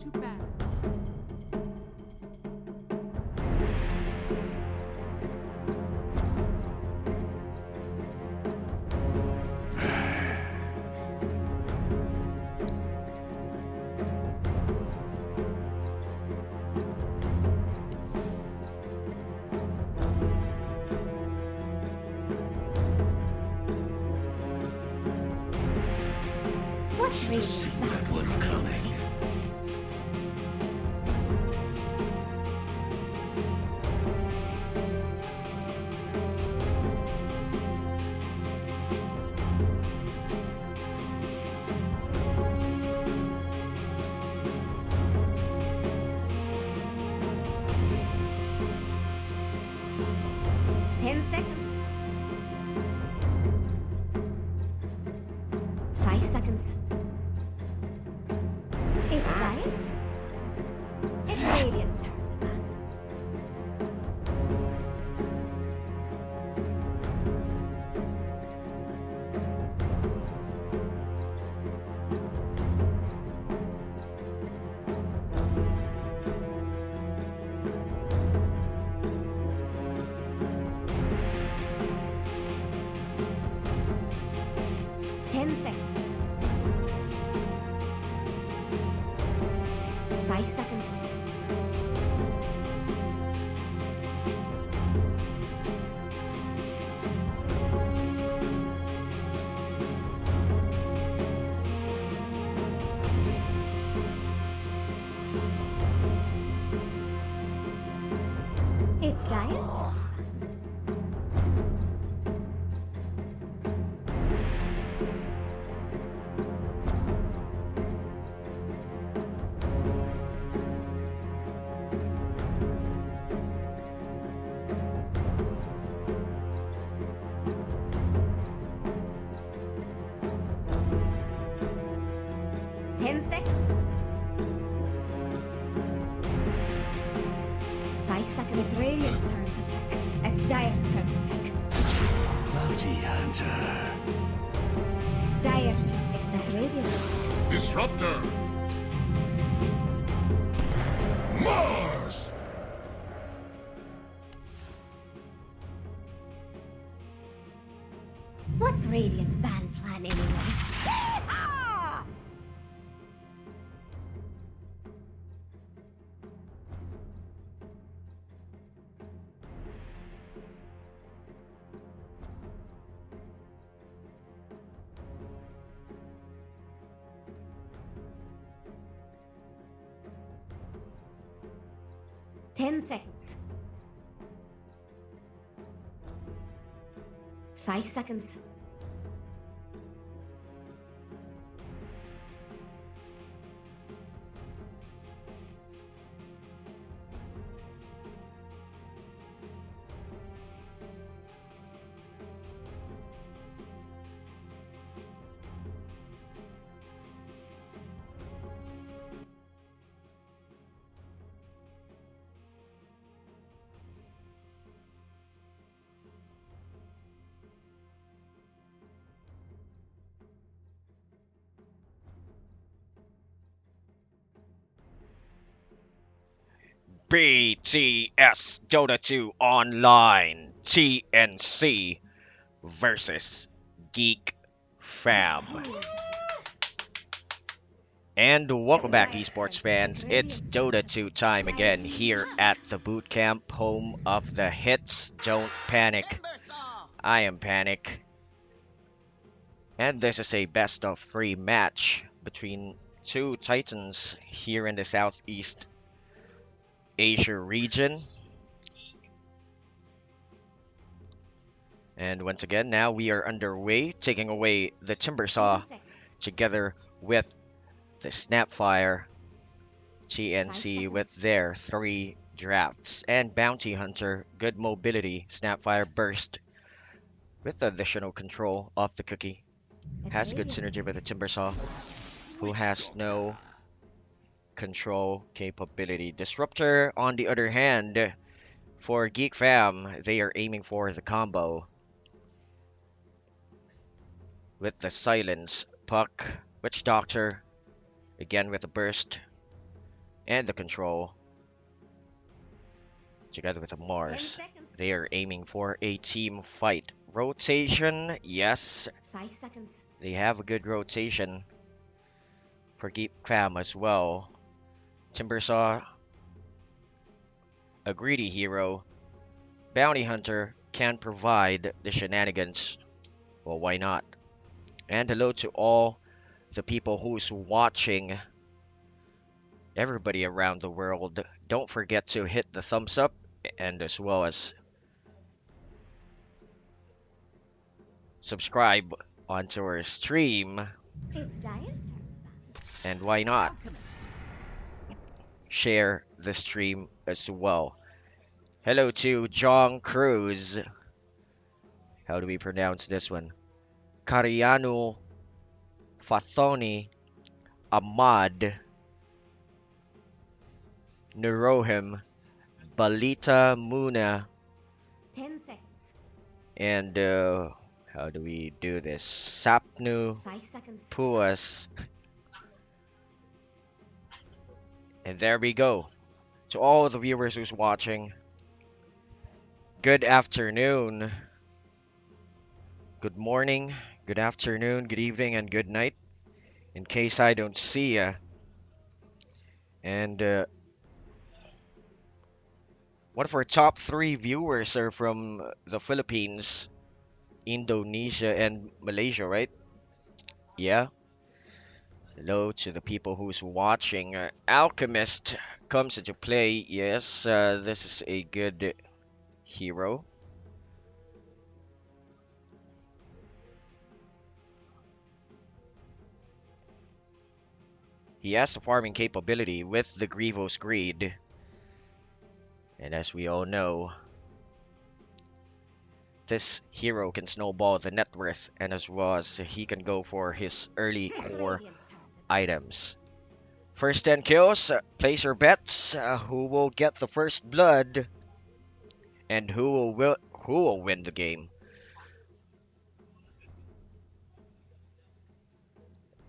to ban. What's Radiant's That one coming. Ten seconds. 5 seconds. It's Dire's turn. It's Radiant's turn to ban. Ten seconds. 5 seconds. It's Dire's turn. Ten seconds. 5 seconds. It's Radiant's turn to pick. It's Dire's turn to pick. Bounty Hunter. Dire should pick. That's Radiant's pick. Disruptor! Mars! What's Radiant's ban plan anyway? Yeehaw! Ten seconds. 5 seconds. BTS Dota 2 Online TNC versus Geek Fam. And welcome back, esports fans. It's Dota 2 time again here at the boot camp, home of the hits. Don't panic. I am Panic. And this is a best of 3 match between two titans here in the Southeast Asia region. And once again, now we are underway, taking away the Timbersaw 10 seconds. together with the Snapfire TNC with their 3 drafts. And Bounty Hunter, good mobility, Snapfire burst with additional control of the cookie. It's Has good Radiant's synergy with the Timbersaw, who has no control capability. Disruptor, on the other hand, for Geek Fam, they are aiming for the combo with the Silence Puck, Witch Doctor, again with a burst. and the control, together with the 10 Mars. seconds. They are aiming for a team fight. Rotation, yes, 5 seconds. they have a good rotation for Geek Fam as well. Timbersaw, a greedy hero. Bounty Hunter can provide the shenanigans. Well, why not? And hello to all the people who's watching, everybody around the world. Don't forget to hit the thumbs up and as well as subscribe onto our stream. It's Dyer's turn. And why not share the stream as well? Hello to John Cruz. How do we pronounce this one? Cariano Fathoni Ahmad Nurohim Balita Muna 10 seconds. and how do we do this? Sapnu 5 seconds. Puas. And there we go. To all the viewers who's watching, good afternoon, good morning, good afternoon, good evening, and good night. In case I don't see ya. And one of our top 3 viewers are from the Philippines, Indonesia, and Malaysia, right? Yeah. Hello to the people who's watching. Alchemist comes into play. Yes, this is a good hero. He has the farming capability with the Grievous Greed. And as we all know, this hero can snowball the net worth, and as well as he can go for his early It's core Radiant's turn. items. First 10 kills, place your bets. Who will get the first blood and who will win the game?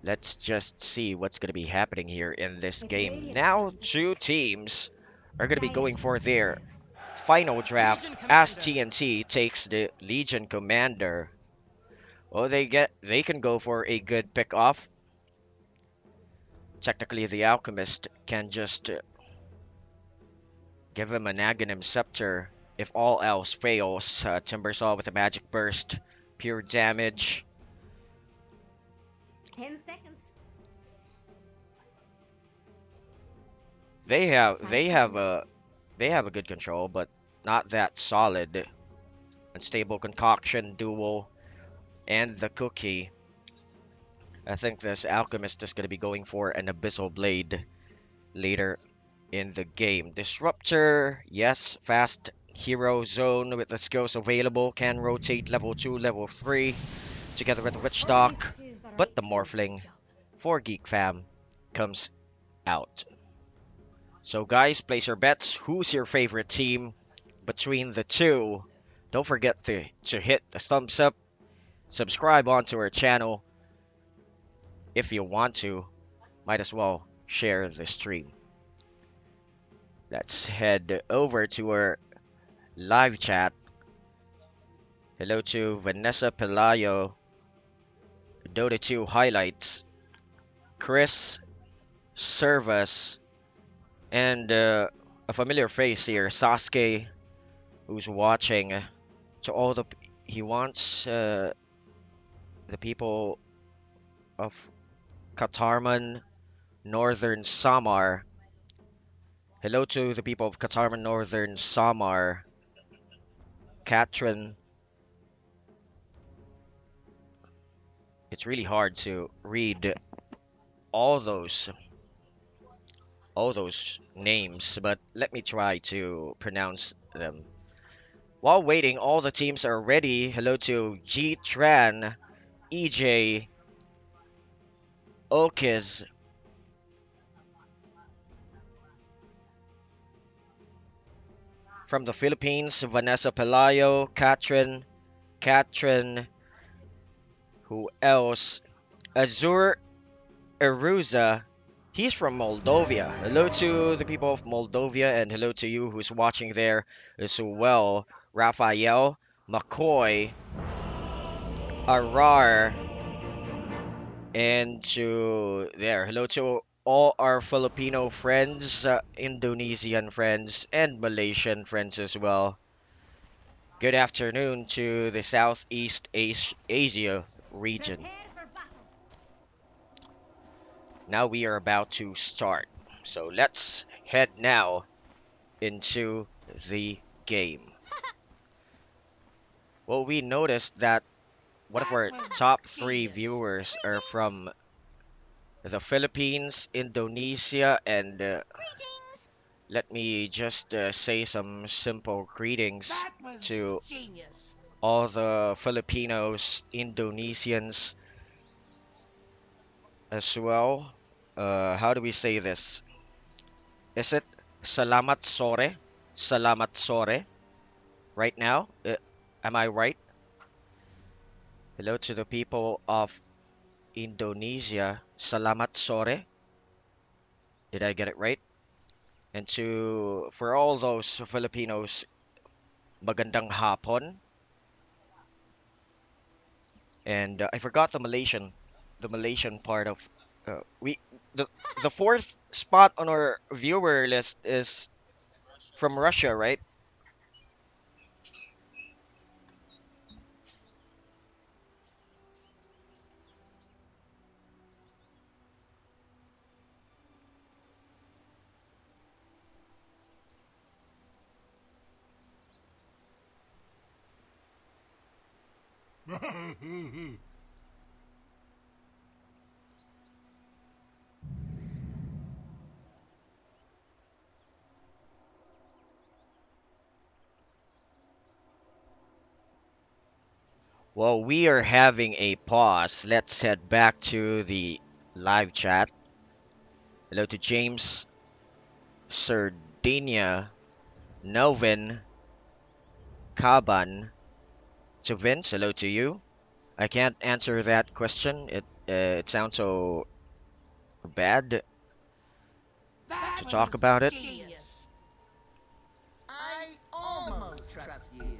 Let's just see what's going to be happening here in this It's game. Radiant's Now, turn to two pick. teams are going to be Dyer's going for turn their now. final draft Legion as Commander. TNT takes the Legion Commander. Well, they can go for a good pick off. Technically, the Alchemist can just give him an Aghanim Scepter if all else fails. Timbersaw with a Magic Burst, pure damage. 10 seconds. They have 5 they have seconds. a they have a good control, but not that solid. Unstable Concoction, Duel, and the Cookie. I think this Alchemist is going to be going for an Abyssal Blade later in the game. Disruptor, yes, fast hero zone with the skills available, can rotate level 2, level 3, together with the Witch Always Dock, choose the but right the hero for the Morphling job. for Geek Fam comes out. So guys, place your bets. Who's your favorite team between the two? Don't forget to hit the thumbs up, subscribe onto our channel if you want to. Might as well share the stream. Let's head over to our live chat. Hello to Vanessa Pelayo, Dota 2 highlights, Chris Service, and a familiar face here, Sasuke, who's watching. To all the he wants the people of Katarman, Northern Samar. Hello to the people of Katarman, Northern Samar. Katrin. It's really hard to read all those names, but let me try to pronounce them. While waiting, all the teams are ready. Hello to G Tran, EJ, Okiz, from the Philippines, Vanessa Pelayo, Katrin, who else? Azur Eruza, He's from Moldova. Hello to the people of Moldova, and hello to you who's watching there as well. Raphael, McCoy, Arar, and to there. Hello to all our Filipino friends, Indonesian friends, and Malaysian friends as well. Good afternoon to the Southeast Asia region. Prepare for battle. Now we are about to start. So let's head now into the game. Well, we noticed that one of That our was top three genius. viewers are from the Philippines, Indonesia, and Greetings. let me just say some simple greetings That was to genius. all the Filipinos, Indonesians as well. How do we say this? Is it Salamat Sore? Salamat Sore right now? Am I right? Hello to the people of Indonesia. Salamat Sore. Did I get it right? And to for all those Filipinos, magandang hapon. And I forgot the Malaysian part of we the the fourth spot on our viewer list is from Russia, right? Well, we are having a pause. Let's head back to the live chat. Hello to James, Sardinia, Novin, Kaban, to Vince. Hello to you. I can't answer that question. It sounds so bad That to was talk about it. genius. I almost trust you.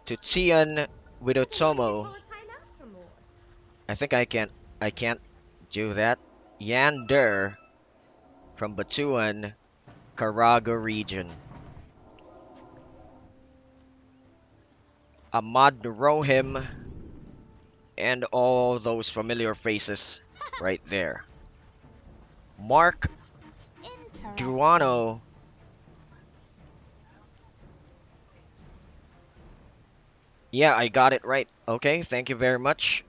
To Tian I think we can Widotomo, call a timeout for more. I think I can't do that. Yander from Batuan, Caraga region. Ahmad Rohim and all those familiar faces right there. Mark Interesting. Duano. Yeah, I got it right. Okay, thank you very much.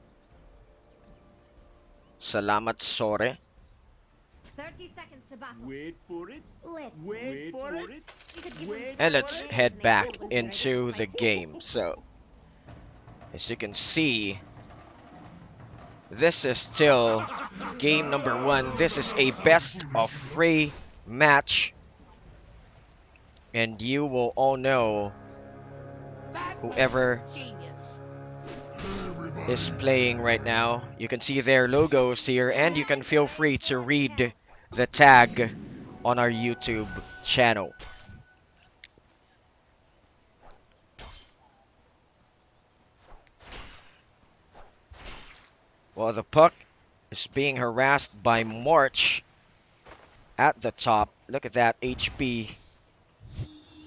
Salamat Sore. 30 seconds to battle. Wait for it. Let's Wait for it. You could give Wait And them let's some head reasoning back they wouldn't be ready to into the fight. game. So, as you can see, this is still game number one. This is a best of three match. And you will all know That was whoever genius. is playing right now. You can see their logos here, and you can feel free to read the tag on our YouTube channel. Well, the puck is being harassed by March at the top. Look at that HP.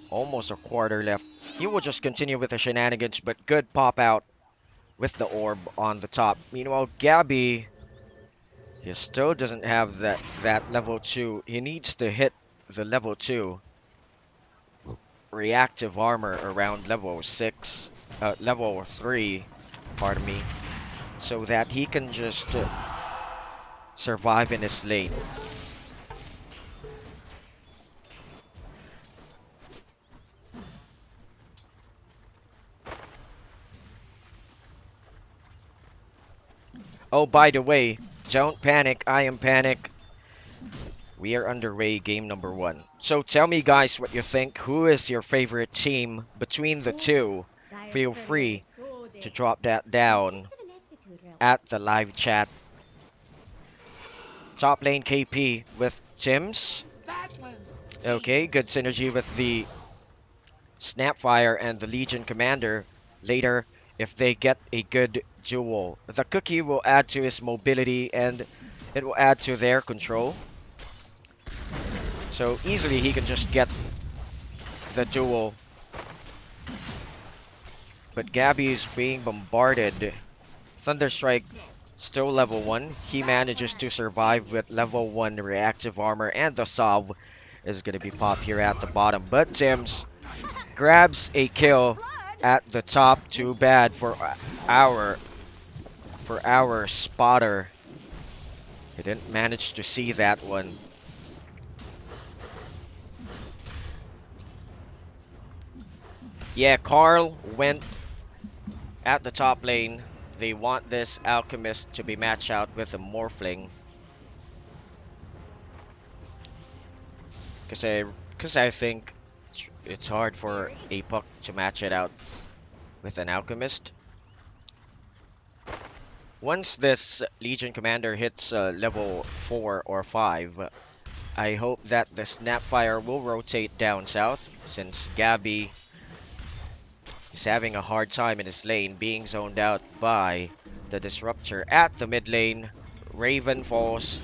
Almost a quarter left. He will just continue with the shenanigans, but good pop out with the orb on the top. Meanwhile, Gabby, he still doesn't have that level 2. He needs to hit the level 2 reactive armor around level 6, level 3, pardon me, so that he can just survive in his lane. Oh, by the way, don't panic. I am panic. We are underway game number one. So tell me, guys, what you think. Who is your favorite team between the two? Dire Feel Courier free is so to dead. drop that down Impressive ineptitude, really. at the live chat. Top lane KP with Tim's. That was Okay, good synergy with the Snapfire and the Legion Commander. Later, if they get a good duel, the cookie will add to his mobility and it will add to their control. So easily he can just get the duel. But Gabby is being bombarded. Thunderstrike still level 1. He manages to survive with level 1 reactive armor, and the Salve is going to be popped here at the bottom. But Tim's grabs a kill at the top. Too bad for our spotter. He didn't manage to see that one. Yeah, Carl went at the top lane. They want this Alchemist to be matched out with a Morphling. Because I think it's hard for a Puck to match it out with an Alchemist. Once this Legion Commander hits level 4 or 5, I hope that the Snapfire will rotate down south, since Gabby is having a hard time in his lane, being zoned out by the Disruptor at the mid lane. Raven falls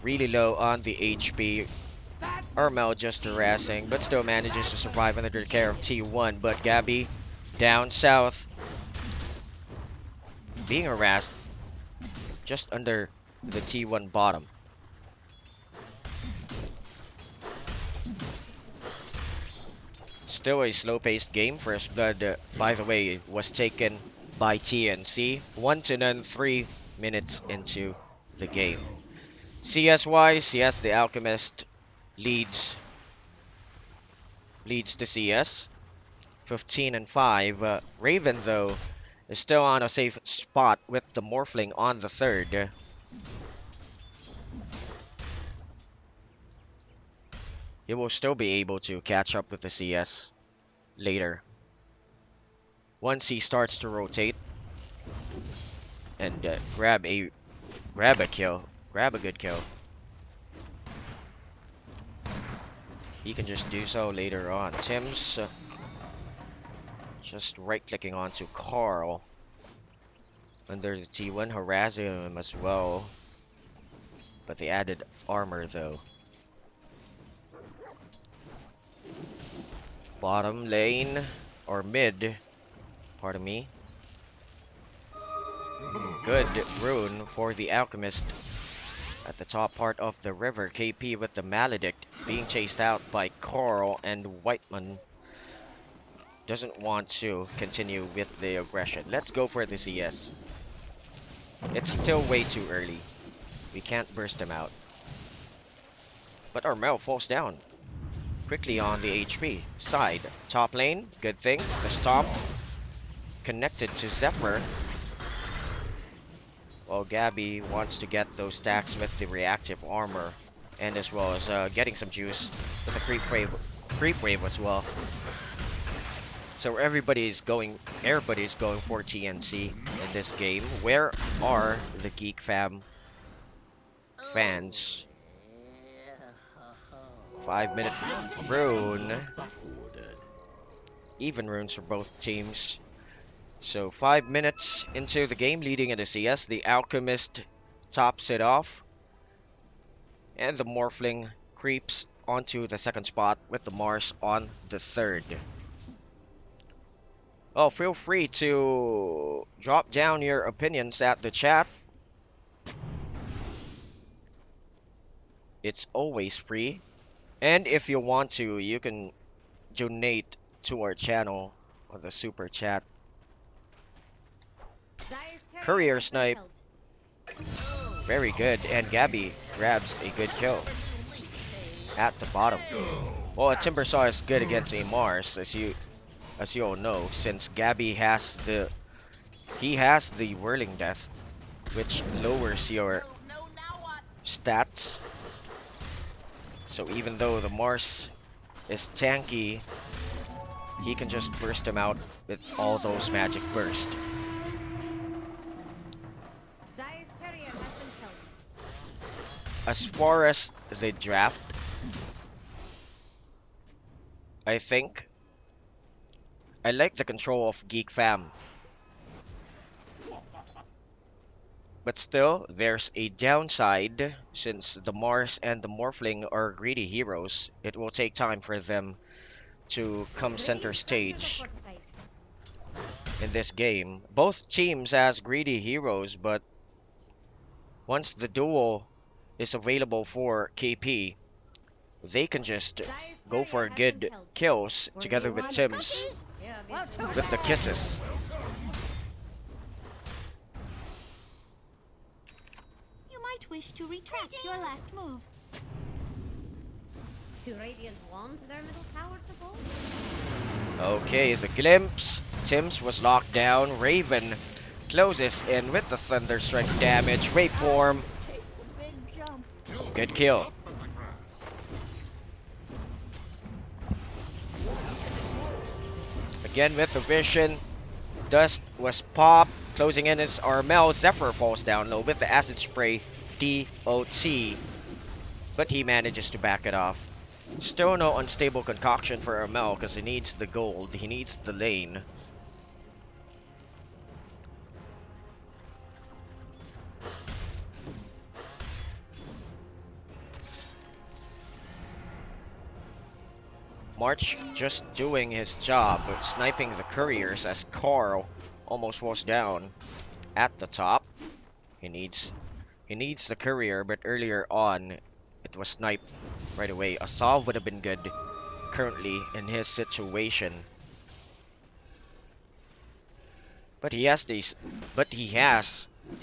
really low on the HP. Armel just harassing, but still manages to survive under the care of T1. But Gabby down south, being harassed just under the T1 bottom. Still a slow-paced game. First blood, by the way, was taken by TNC. 1-0, 3 minutes into the game. CS-wise, yes, the Alchemist leads to CS. 15-5. Raven, though, is still on a safe spot with the Morphling on the third. He will still be able to catch up with the CS later, once he starts to rotate and grab a good kill. He can just do so later on. Tim's just right-clicking onto Carl under the T1, harassing him as well. But they added armor though. Bottom lane, or mid, pardon me. Good rune for the Alchemist at the top part of the river. KP with the Maledict being chased out by Carl, and Whiteman doesn't want to continue with the aggression. Let's go for the CS. It's still way too early. We can't burst him out. But Armel falls down quickly on the HP side. Top lane, good thing. The stomp connected to Zephyr. Well, Gabby wants to get those stacks with the reactive armor, and as well as getting some juice with the creep wave as well. So everybody's going for TNC in this game. Where are the Geek Fam fans? 5-minute rune. Even runes for both teams. So 5 minutes into the game, leading into CS, the Alchemist tops it off. And the Morphling creeps onto the second spot with the Mars on the third. Oh, feel free to drop down your opinions at the chat. It's always free. And if you want to, you can donate to our channel on the super chat. Courier snipe. Very good. And Gabby grabs a good kill at the bottom. Well, a Timbersaw is good against a Mars, as you all know, since Gabby has the Whirling Death, which lowers your stats. So even though the Mars is tanky, he can just burst him out with all those magic burst. as far as the draft, I think I like the control of Geek Fam. But still, there's a downside. Since the Mars and the Morphling are greedy heroes, it will take time for them to come center stage in this game. Both teams has greedy heroes, but once the duel is available for KP, they can just go for good kills together with Sims with the kisses. You might wish to retract your last move. Do Radiant want their middle tower to fall? Okay, the glimpse. Sims was locked down. Raven closes in with the Thunder Strike damage. Waveform. Good kill. Again with the vision. Dust was popped. Closing in is Armel. Zephyr falls down low with the acid spray DOT. But he manages to back it off. Still no unstable concoction for Armel because he needs the gold. He needs the lane. March just doing his job, sniping the couriers as Carl almost was down at the top. He needs the courier, but earlier on it was sniped right away. A solve would have been good currently in his situation. But he has the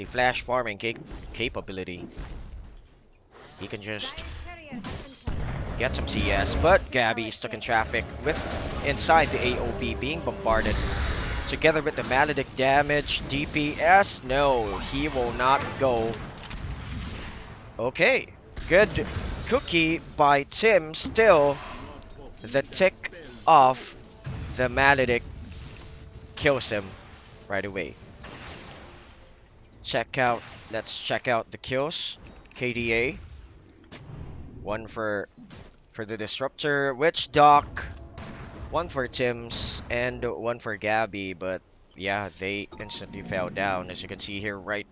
flash farming capability. He can just get some CS, but Gabby is stuck in traffic with inside the AOB being bombarded. Together with the Maledict damage, DPS, no, he will not go. Okay, good cookie by Tim. Still, the tick of the Maledict kills him right away. Let's check out the kills. KDA. One for the Disruptor, Witch Doc, one for Tim's, and one for Gabby, but yeah, they instantly fell down, as you can see here right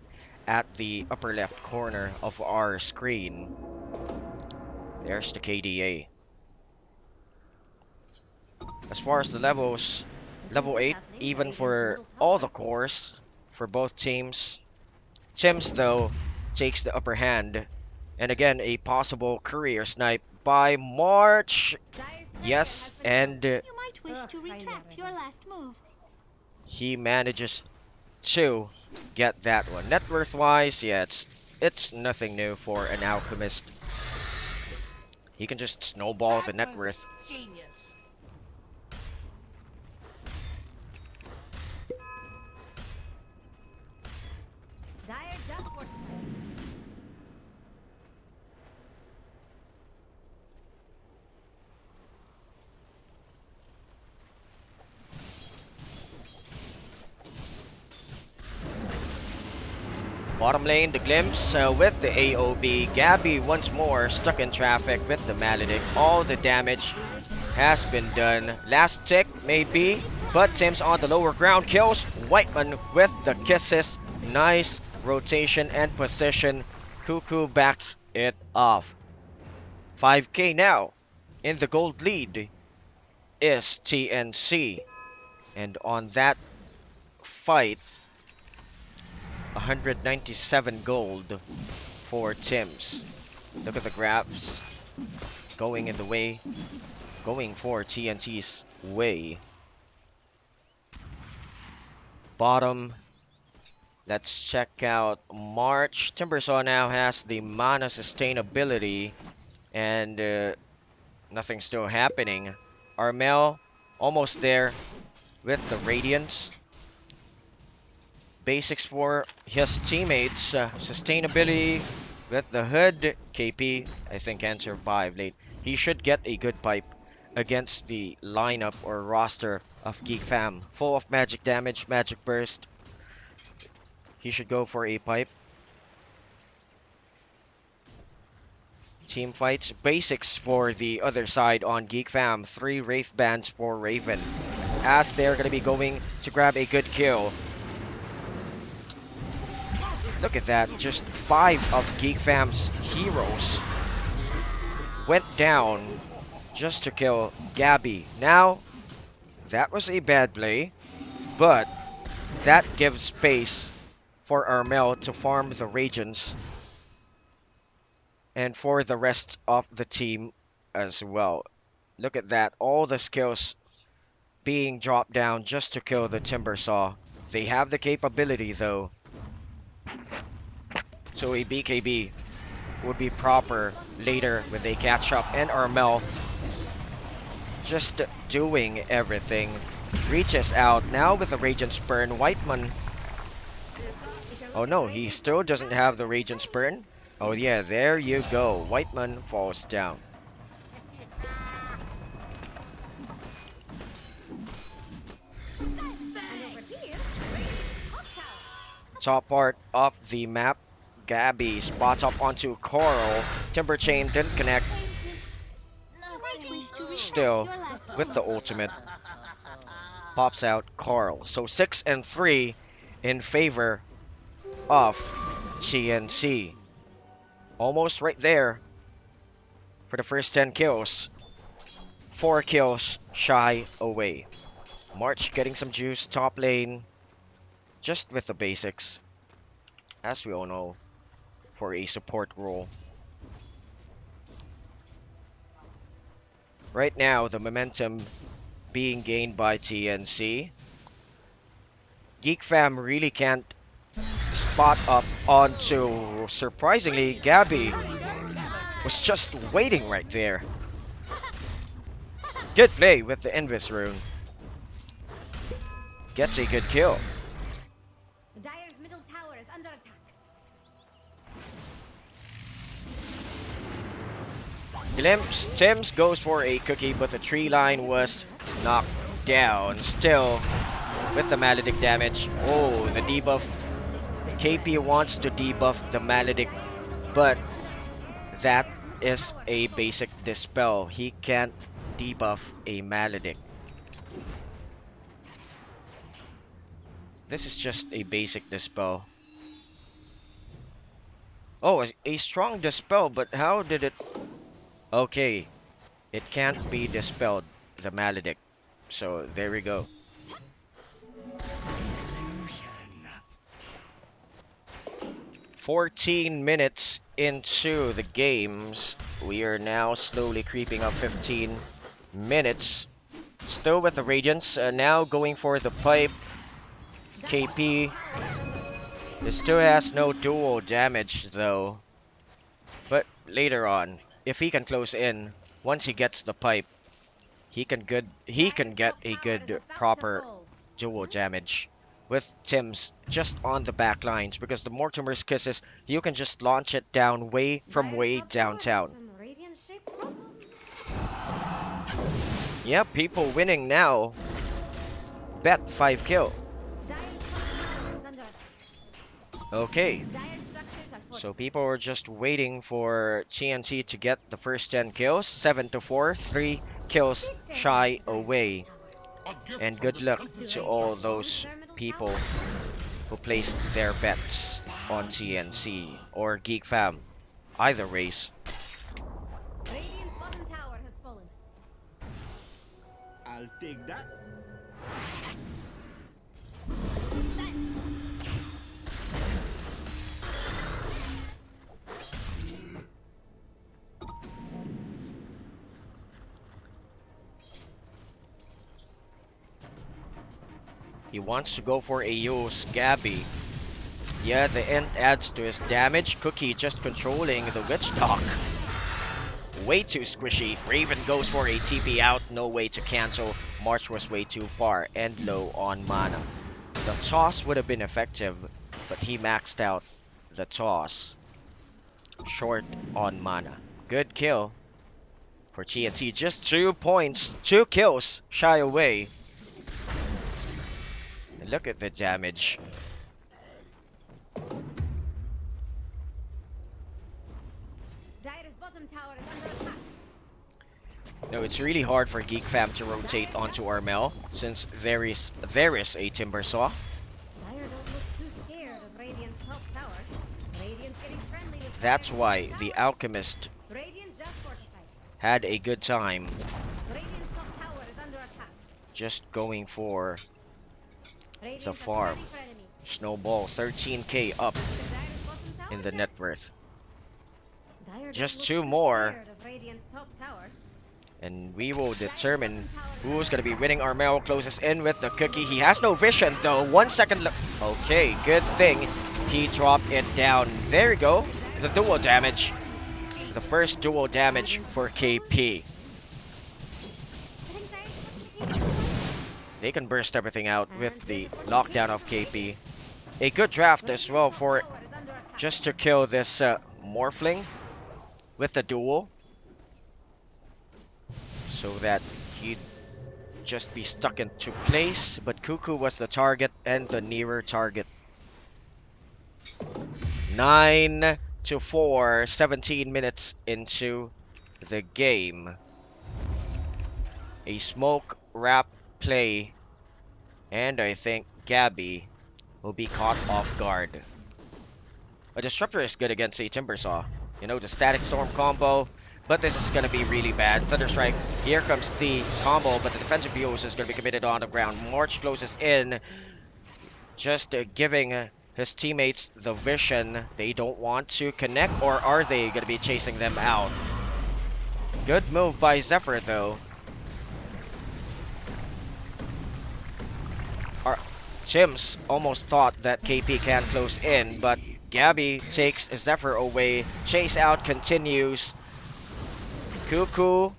at the upper left corner of our screen. There's the KDA. As far as the levels, level 8, even for all the cores, for both teams. Tim's, though, takes the upper hand. And again, a possible courier snipe by March. Yes, and You might wish to retract your last move. he manages to get that one. Net worth wise, yeah, it's nothing new for an alchemist. He can just snowball the net worth. Genius. Dire just fortified. Bottom lane, the glimpse with the AOB. Gabby once more stuck in traffic with the Maledict. All the damage has been done. Last tick, maybe, but Tim's on the lower ground. Kills Whiteman with the kisses. Nice rotation and position. Cuckoo backs it off. 5k now. In the gold lead is TNC. And on that fight, 197 gold for Tim's. Look at the graphs going in the way, going for TNT's way. Bottom, let's check out March. Timbersaw now has the mana sustainability, and nothing's still happening. Armel almost there with the Radiance. Basics for his teammates. Sustainability with the hood. KP, I think, can survive late. He should get a good pipe against the lineup or roster of Geek Fam. Full of magic damage, magic burst. He should go for a pipe. Team fights. Basics for the other side on Geek Fam. 3 Wraith Bands for Raven. As they're going to be going to grab a good kill. Look at that. Just 5 of Geek Fam's heroes went down just to kill Gabby. Now, that was a bad play, but that gives space for Armel to farm the Radiants and for the rest of the team as well. Look at that. All the skills being dropped down just to kill the Timbersaw. They have the capability though. So a BKB would be proper later when they catch up. And Armel just doing everything. Reaches out now with the Radiant Spurn. Whiteman. Oh no, he still doesn't have the Radiant Spurn. Oh yeah, there you go. Whiteman falls down. And over here, hot tower. Top part of the map. Gabby spots up onto Coral. Timber Chain didn't connect. Still, with the ultimate, pops out Coral. So 6 and 3 in favor of GNC. Almost right there for the first 10 kills. 4 kills shy away. March getting some juice, top lane, just with the basics, as we all know, for a support role. Right now, the momentum being gained by TNC. Geek Fam really can't spot up onto, surprisingly, Gabby was just waiting right there. Good play with the Invis rune. Gets a good kill. Dire's middle tower is under attack. Glimpse, Tims goes for a cookie, but the tree line was knocked down. Still, with the Maledict damage. Oh, the debuff. KP wants to debuff the Maledict, but that is a basic dispel. He can't debuff a Maledict. This is just a basic dispel. Oh, a strong dispel, but how did it... Okay, it can't be dispelled, the Maledict. So, there we go. 14 minutes into the games. We are now slowly creeping up 15 minutes. Still with the Radiants. Now going for the pipe. KP. It still has no dual damage though. But later on, if he can close in, once he gets the pipe, he can get a good proper dual damage with Tim's just on the back lines, because the Mortimer's Kisses, you can just launch it down way downtown. Yeah, people winning now. Bet 5 kill. Okay. So people are just waiting for TNC to get the first 10 kills. 7-4, 3 kills shy away. And good luck to all those people who placed their bets on TNC or Geek Fam, either race. Radiant's bottom tower has fallen. I'll take that. He wants to go for a use Gabby. Yeah, the int adds to his damage. Cookie just controlling the Witch Dock. Way too squishy. Raven goes for a TP out. No way to cancel. March was way too far and low on mana. The toss would have been effective, but he maxed out the toss. Short on mana. Good kill for TNC. Just 2 points. 2 kills shy away. Look at the damage. Dire's bottom bottom tower is under attack. No, it's really hard for Geek Fam to rotate onto Armel since there is a Timber Saw. Dire don't look too scared of Radiant's top tower. Radiant's getting friendly with That's Dire's why top the tower. Alchemist Radiant just fortified. had a good time Radiant's top tower is under attack. just going for Radiant the are farm. scanning for enemies. Snowball 13k up Dire's bottom tower in the jets. net worth. Dire don't Just look 2 too more. scared of Radiant's top tower. And we will determine who's going to be winning. Armel closes in with the cookie. He has no vision though. 1 second left. Okay, good thing he dropped it down. There we go. The dual damage. The first dual damage for KP. I think Dire's fortification is They can burst everything out with the lockdown of KP. A good draft as well for just to kill this Morphling with the duel. So that he'd just be stuck into place. But Cuckoo was the target and the nearer target. 9-4, 17 minutes into the game. A smoke wrap play. And I think Gabby will be caught off guard. A Disruptor is good against a Timber Saw. You know, the Static Storm combo. But this is going to be really bad. Thunderstrike, here comes the combo, but the defensive Bios is going to be committed on the ground. March closes in, just giving his teammates the vision. They don't want to connect, or are they going to be chasing them out? Good move by Zephyr, though. Chims almost thought that KP can close in, but Gabby takes Zephyr away. Chase out continues. Cuckoo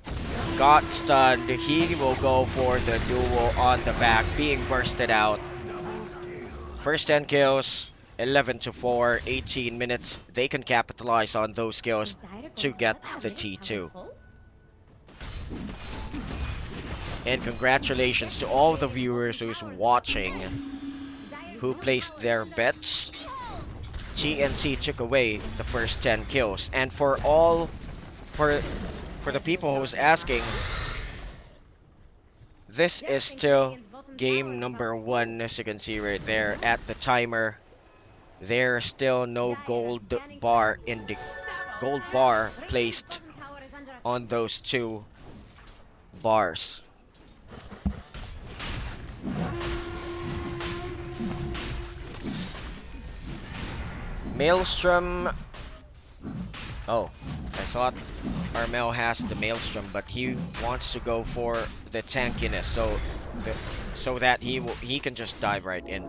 got stunned. He will go for the duel on the back, being bursted out. First 10 kills, 11-4, 18 minutes. They can capitalize on those kills to get the T2. And congratulations to all the viewers who's watching, who placed their bets. GNC took away the first 10 kills. And for the people who's asking, this is still game number 1, as you can see right there at the timer. There's still no gold bar placed on those 2 bars. Maelstrom. Oh, I thought Armel has the Maelstrom, but he wants to go for the tankiness, so that he can just dive right in.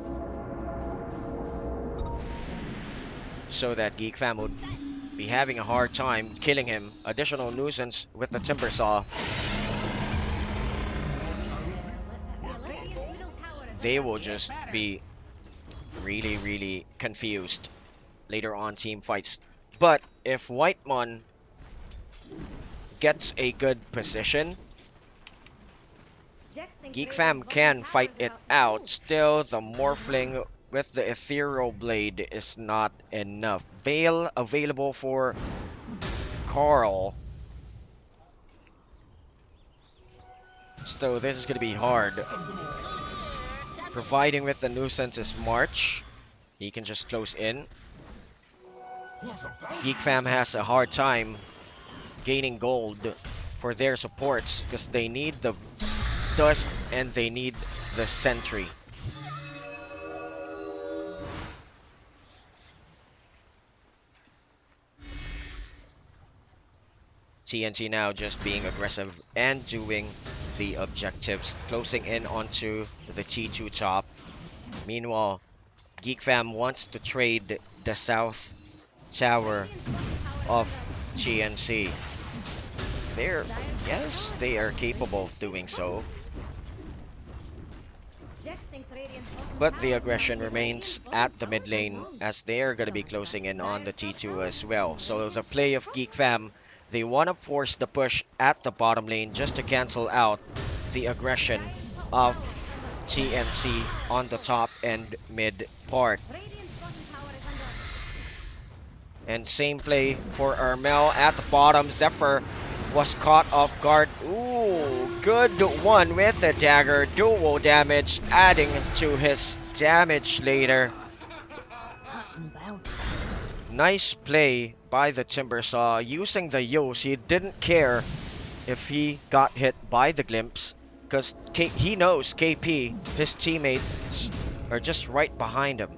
So that Geek Fam would be having a hard time killing him. Additional nuisance with the Timber Saw. They will just be really confused later on team fights. But if Whitemon gets a good position, Geek Fam can fight it out. Still, the Morphling with the Ethereal Blade is not enough. Veil available for Carl. So this is going to be hard. Providing with the nuisance is March. He can just close in. Geek Fam has a hard time gaining gold for their supports because they need the dust and they need the sentry. TNT now just being aggressive and doing the objectives, closing in onto the T2 top. Meanwhile, Geek Fam wants to trade the south tower of GNC. Yes, they are capable of doing so. But the aggression remains at the mid lane as they are going to be closing in on the T2 as well. So the play of Geek Fam, they want to force the push at the bottom lane just to cancel out the aggression of TNC on the top and mid part. And same play for Armel at the bottom. Zephyr was caught off guard. Ooh, good one with the dagger. Dual damage, adding to his damage later. Nice play by the Timbersaw. Using the Yos, he didn't care if he got hit by the glimpse. Because he knows KP, his teammates, are just right behind him.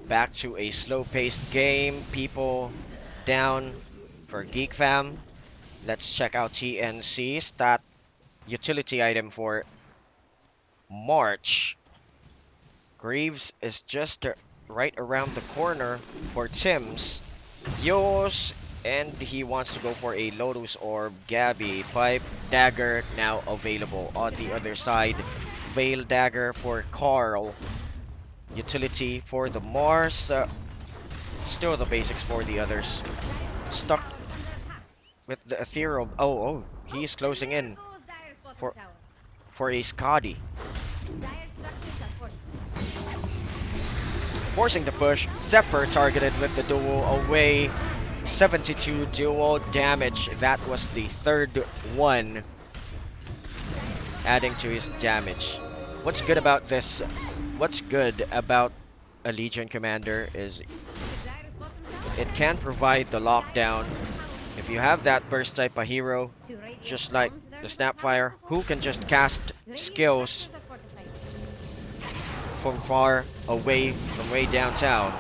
Back to a slow-paced game. People down for Geek Fam. Let's check out TNC stat utility item for March. Greaves is just right around the corner for Tim's. Yos, and he wants to go for a Lotus Orb. Gabby, Pipe, Dagger now available on the other side. Veil Dagger for Carl. Utility for the Mars. Still the basics for the others. Stuck with the Ethereal. Oh, he's closing in for a Skadi. Forcing the push. Zephyr targeted with the duel away. 72 dual damage. That was the third one, adding to his damage. What's good about this? What's good about a Legion Commander is it can provide the lockdown. If you have that burst type of hero, just like the Snapfire, who can just cast skills from far away, from way downtown,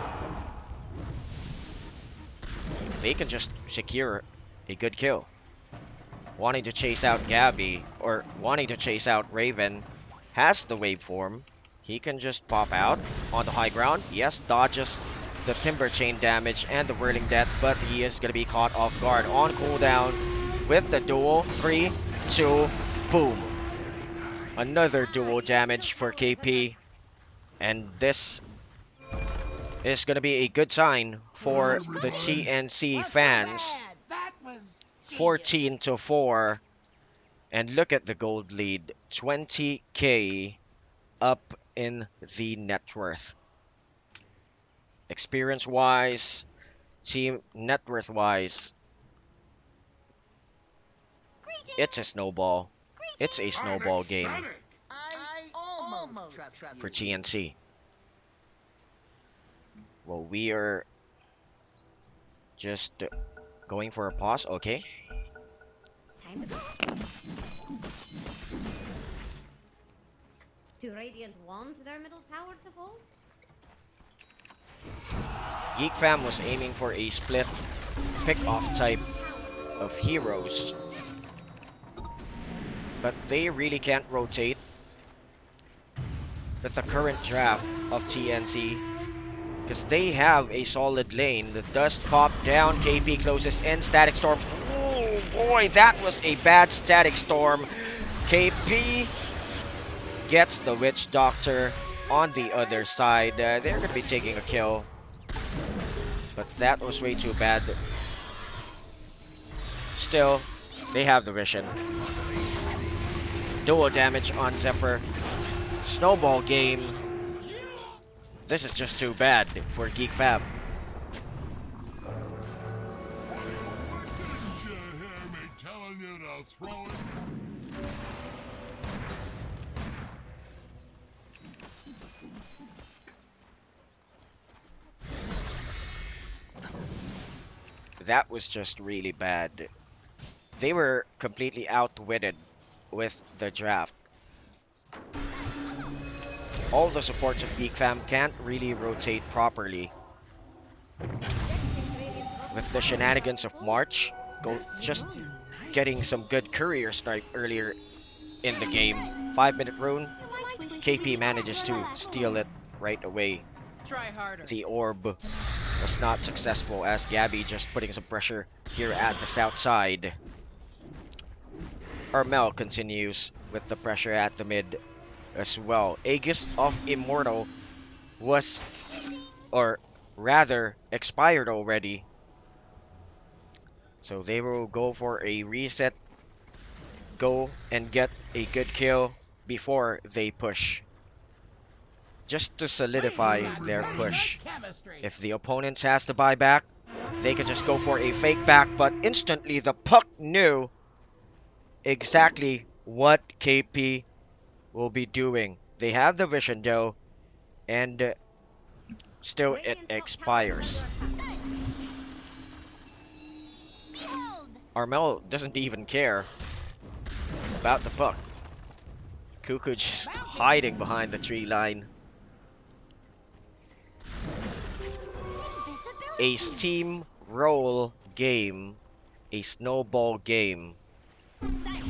they can just secure a good kill. Wanting to chase out Gabby, or wanting to chase out Raven, has the waveform. He can just pop out on the high ground. Yes, dodges the Timber Chain damage and the Whirling Death, but he is going to be caught off guard on cooldown with the duel. 3, 2, boom. Another dual damage for KP. And this is going to be a good sign for the TNC fans. 14-4. And look at the gold lead. 20k up in the net worth. Experience-wise, team net worth-wise, it's a snowball. It's a snowball game for TNC. Well, we are just going for a pause. Okay. Time to go. Do Radiant want their middle tower to fall? Geek Fam was aiming for a split pick-off type of heroes, but they really can't rotate with the current draft of TNC because they have a solid lane. The dust pop down, KP closes in, Static Storm. Oh boy, that was a bad Static Storm. KP gets the Witch Doctor on the other side. They're going to be taking a kill, but that was way too bad. Still, they have the vision. Dual damage on Zephyr. Snowball game. This is just too bad for Geek Fam. That was just really bad. They were completely outwitted with the draft. All the supports of Geek Fam can't really rotate properly. With the shenanigans of March, just getting some good courier snipe earlier in the game. 5-minute rune, KP manages to steal it right away. Try harder. The orb was not successful as Gabby just putting some pressure here at the south side. Armel continues with the pressure at the mid as well. Aegis of Immortal was, or rather, expired already. So they will go for a reset go and get a good kill before they push, just to solidify their push. Chemistry. If the opponent has to buy back, they can just go for a fake back, but instantly the puck knew exactly what KP will be doing. They have the vision though, and still it Radiant's top tower is expires. under attack. Behold! Armel doesn't even care about the puck. Cuckoo just hiding behind the tree line. A Invisibility! steam roll game, a snowball game. Sight.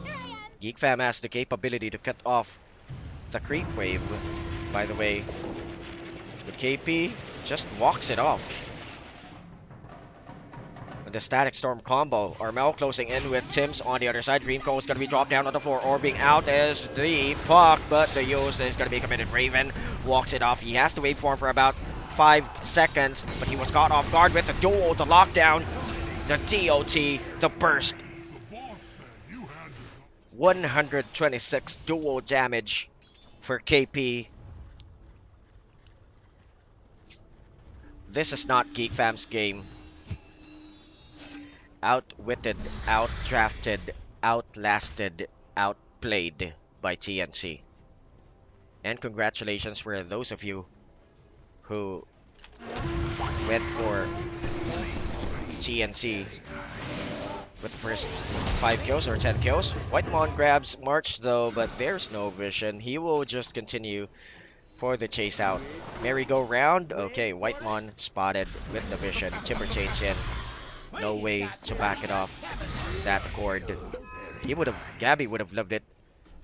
Here I am! Geek Fam has the capability to cut off the creep wave, by the way. The KP just walks it off. The Static Storm combo. Armel closing in with Tim's on the other side. Dreamco is going to be dropped down on the floor. Orbing out is the puck, but the use is going to be committed. Raven walks it off. He has to wait for him for about 5 seconds, but he was caught off guard with the duel, the lockdown, the TOT, the burst. 126 dual damage for KP. This is not Geek Fam's game. Outwitted, outdrafted, outlasted, outplayed by TNC. And congratulations for those of you who went for TNC with the first 5 kills or 10 kills. Whitemon grabs March though, but there's no vision. He will just continue for the chase out. Merry-go-round. Okay, Whitemon spotted with the vision. Timber chains in. No way to back it off that cord. Gabby would have loved it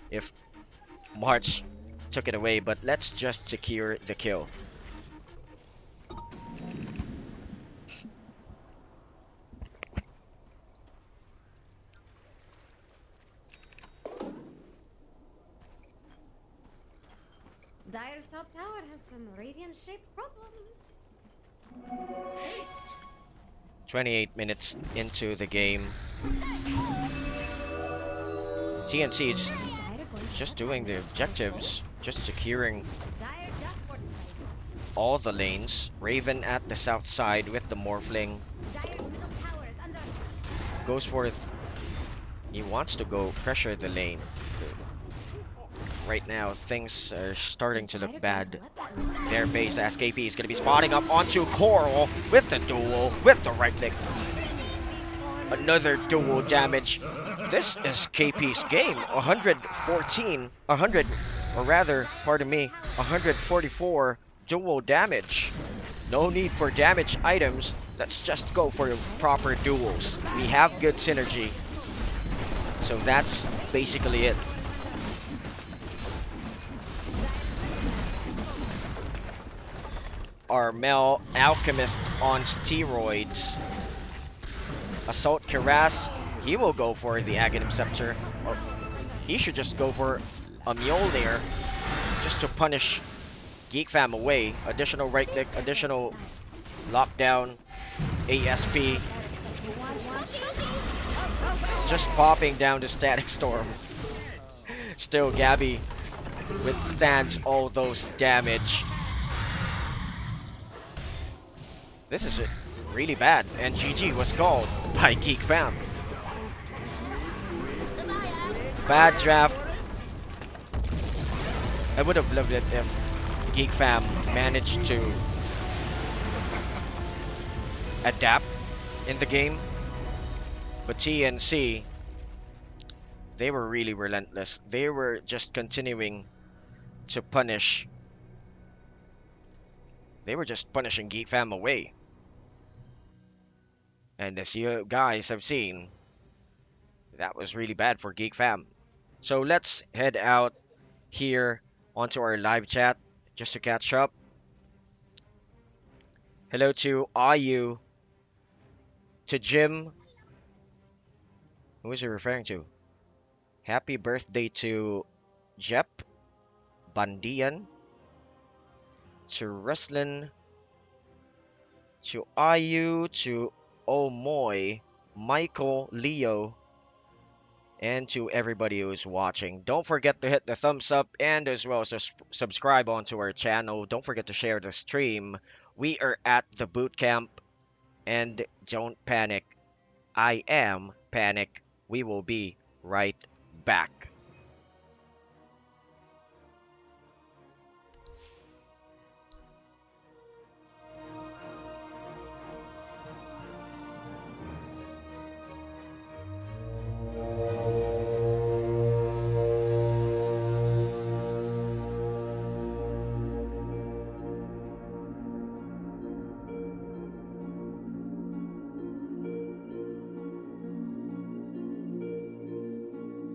if March took it away, but let's just secure the kill. Dire's top tower has some radiant-shaped problems. Haste. 28 minutes into the game. TNC is Is Dire going to just get doing the one? objectives, just securing Dire just fortified. all the lanes. Raven at the south side with the Morphling. Dire's middle tower is under attack. Goes for it. He wants to go pressure the lane. Right now, things are starting to look bad. Their base as KP is going to be spotting up onto Coral with the duel, with the right click. Another dual damage. This is KP's game. 114, or rather, pardon me, 144 dual damage. No need for damage items. Let's just go for proper duels. We have good synergy. So that's basically it. Armel, Alchemist on steroids. Assault Cuirass, he will go for the Aghanim Scepter. Or he should just go for a Mjolnir just to punish Geek Fam away. Additional right click, additional lockdown, ASP. Just popping down the Static Storm. Still, Gabby withstands all those damage. This is really bad, and GG was called by Geek Fam. Bad draft. I would have loved it if Geek Fam managed to adapt in the game, but TNC, they were really relentless. They were just continuing to punish. They were just punishing Geek Fam away. And as you guys have seen, that was really bad for Geek Fam. So let's head out here onto our live chat just to catch up. Hello to Ayu, to Jim. Who is he referring to? Happy birthday to Jep Bandian, to Ruslin, to Ayu, to Omoy, Michael, Leo, and to everybody who's watching. Don't forget to hit the thumbs up and as well as subscribe onto our channel. Don't forget to share the stream. We are at the boot camp, and don't panic. I am Panic. We will be right back.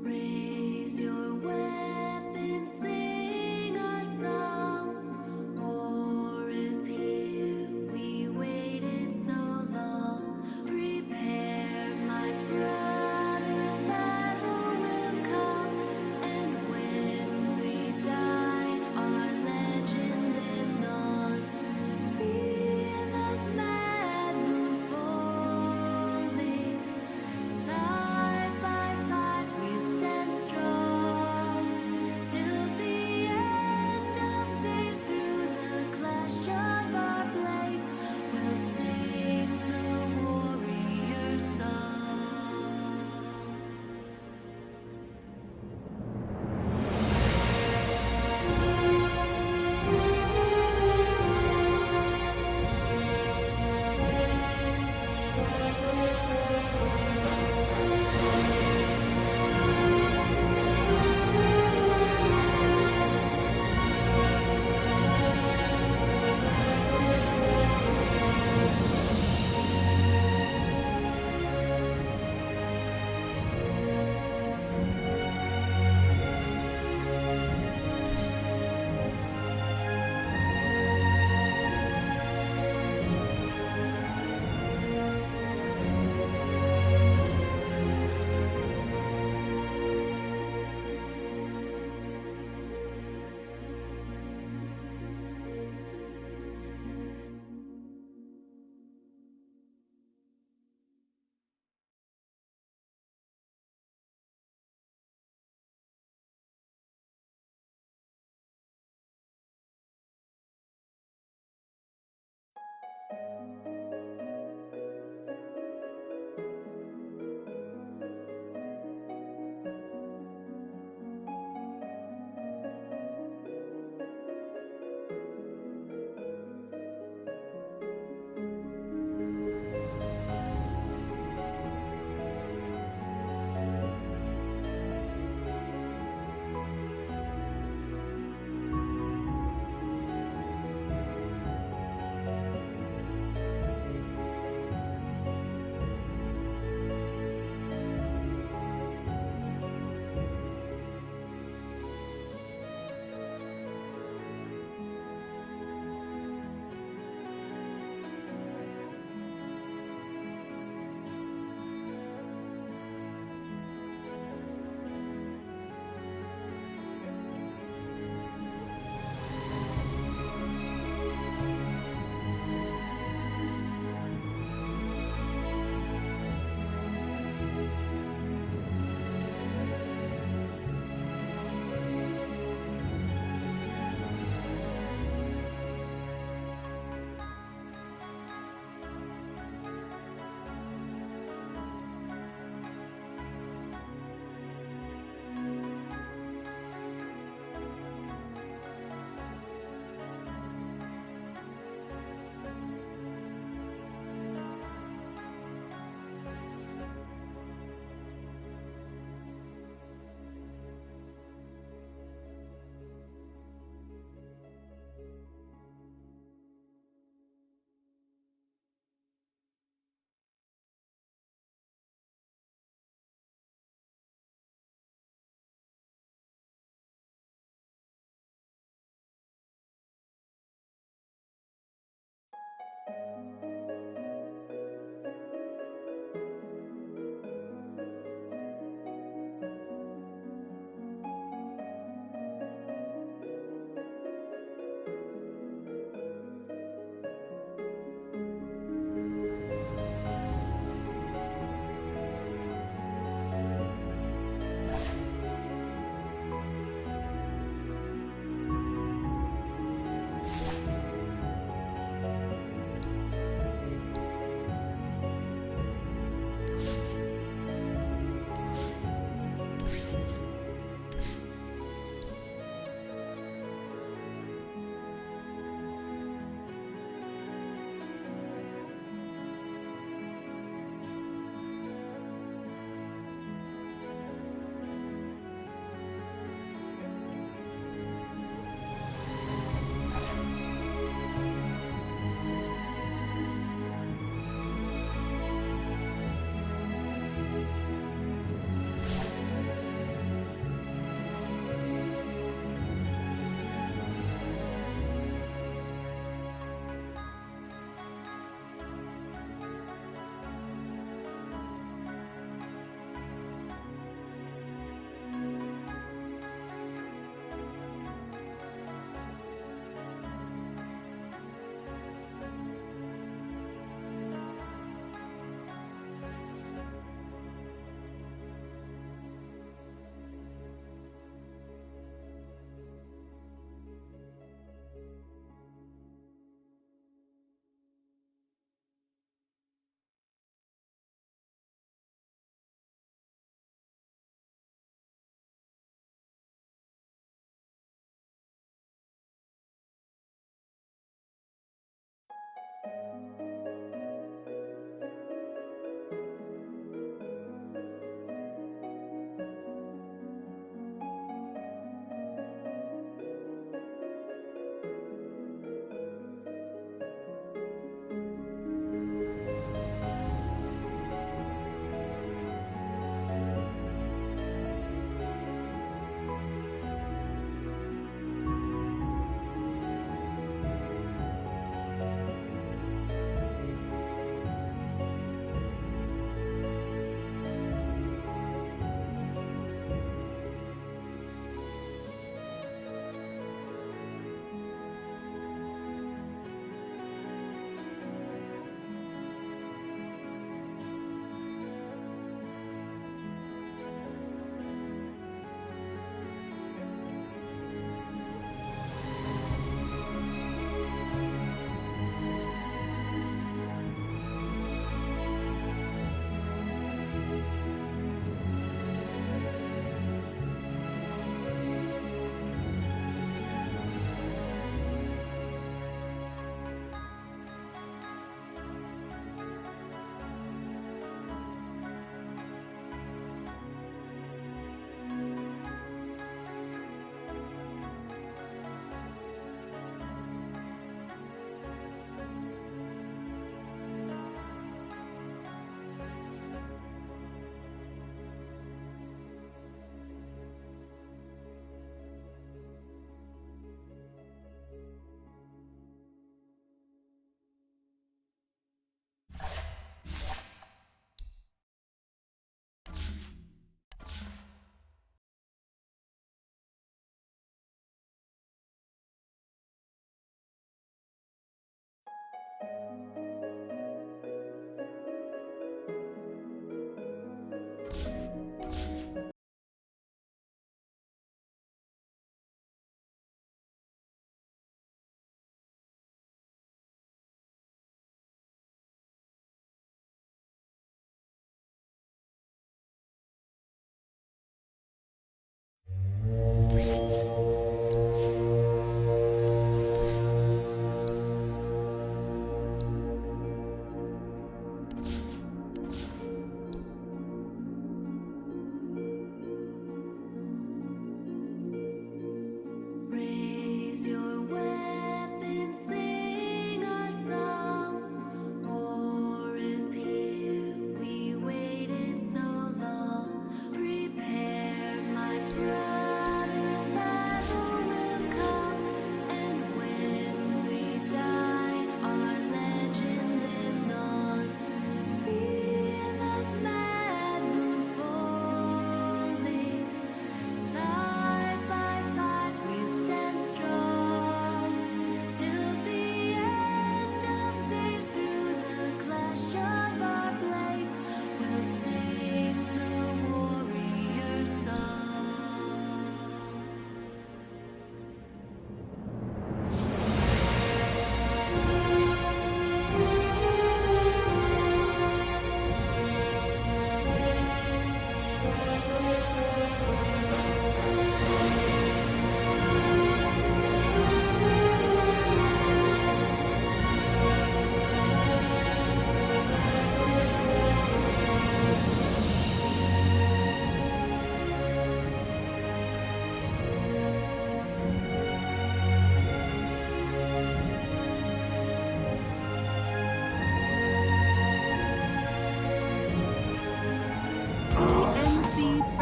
Radiant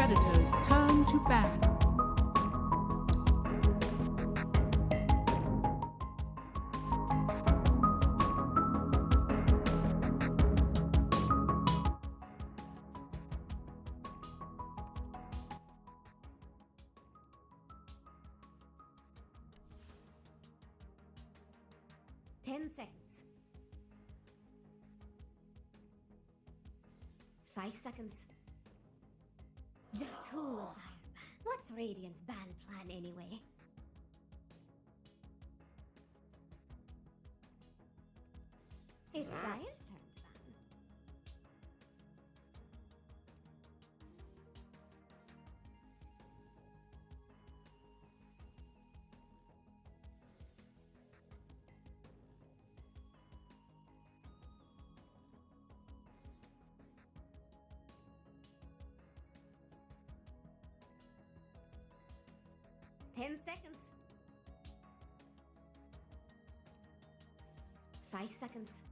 predators turn to bad. Seconds. 5 seconds. Just who will buy our ban? What's Radiant's ban plan anyway? It's Dire's turn to ban. 10 seconds. 5 seconds.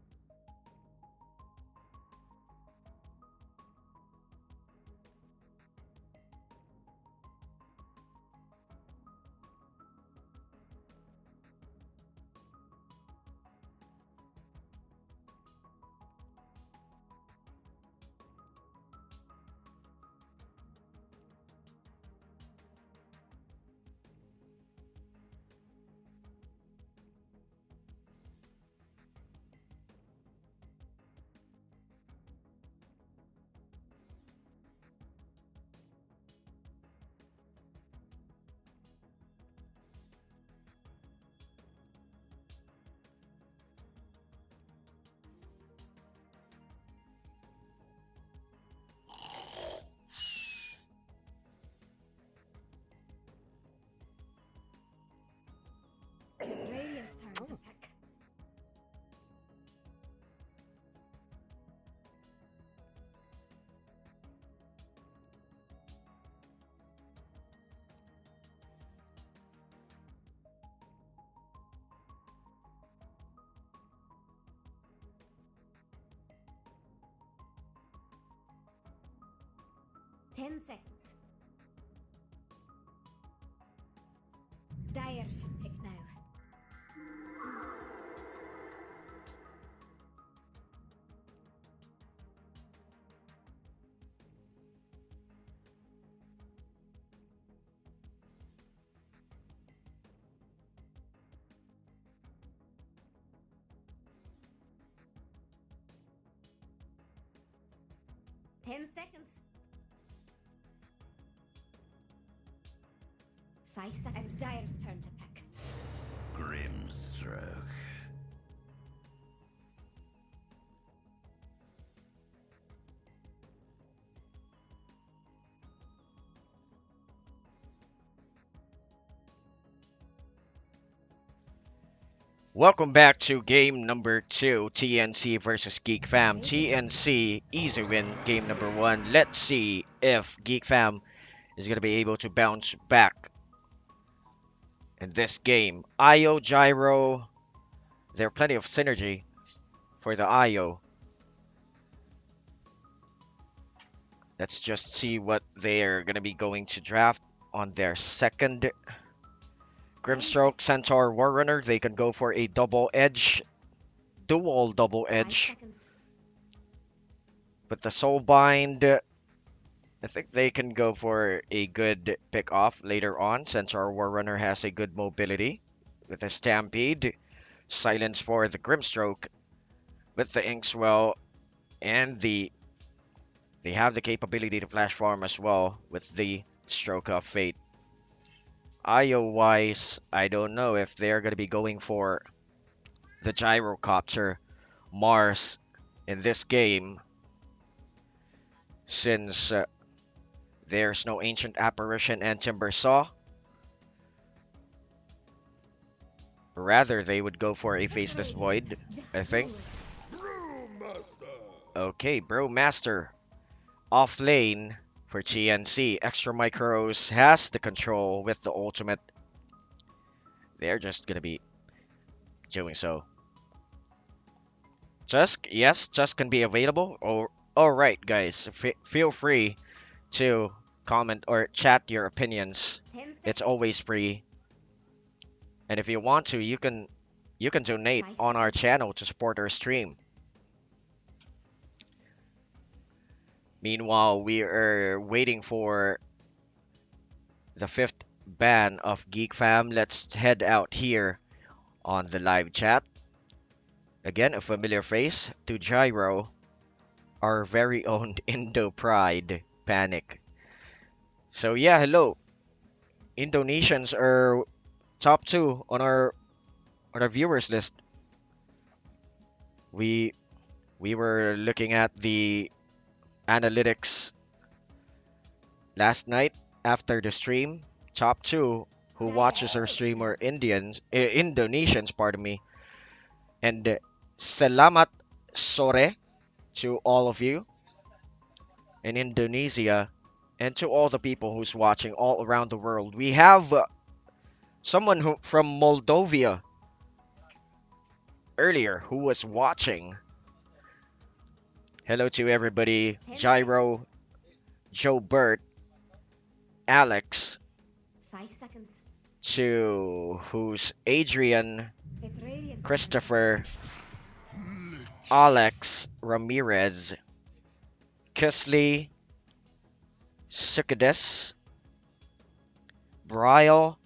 'It's Radiant's turn to pick. Ten seconds. Dire should pick now. Ten seconds. 5 seconds. It's Dire's turn to pick. Grim stroke. Welcome back to game number 2, TNC versus Geek Fam. TNC easy win game number 1. Let's see if Geek Fam is gonna be able to bounce back in this game. IO Gyro, there are plenty of synergy for the IO. Let's just see what they're gonna be going to draft on their second Grimstroke, Centaur, Warrunner. They can go for a double edge, dual double 5 edge. seconds. But the Soulbind, I think they can go for a good pick off later on. Centaur Warrunner has a good mobility with the Stampede, Silence for the Grimstroke with the Inkswell, and they have the capability to flash farm as well with the Stroke of Fate. IO wise, I don't know if they're going to be going for the Gyrocopter Mars in this game, since there's no Ancient Apparition and Timber Saw. Rather, they would go for a Faceless Void, I think. Okay, Brewmaster off lane for TNC. Extra Micros has the control with the ultimate. They're just gonna be doing so. Tusk, yes, Tusk can be available. Or alright, guys, feel free to comment or chat your opinions. 10 seconds. It's always free. And if you want to, you can donate 5 on our seconds. channel to support our stream. Meanwhile, we are waiting for the 5th ban of Geek Fam. Let's head out here on the live chat. Again, a familiar face to Gyro, our very own Indo Pride Panic. So yeah, hello. Indonesians are top 2 on our viewers list. We were looking at the analytics last night after the stream. Top 2 who watches our stream are Indonesians, pardon me. And selamat sore to all of you in Indonesia and to all the people who's watching all around the world. We have someone who from Moldova earlier who was watching. Hello to everybody. 10 Gyro, Joe Burt, Alex, 5 seconds. to who's Adrian, It's Radiant's Christopher, Alex Ramirez, Kisley, Succades, Bryle,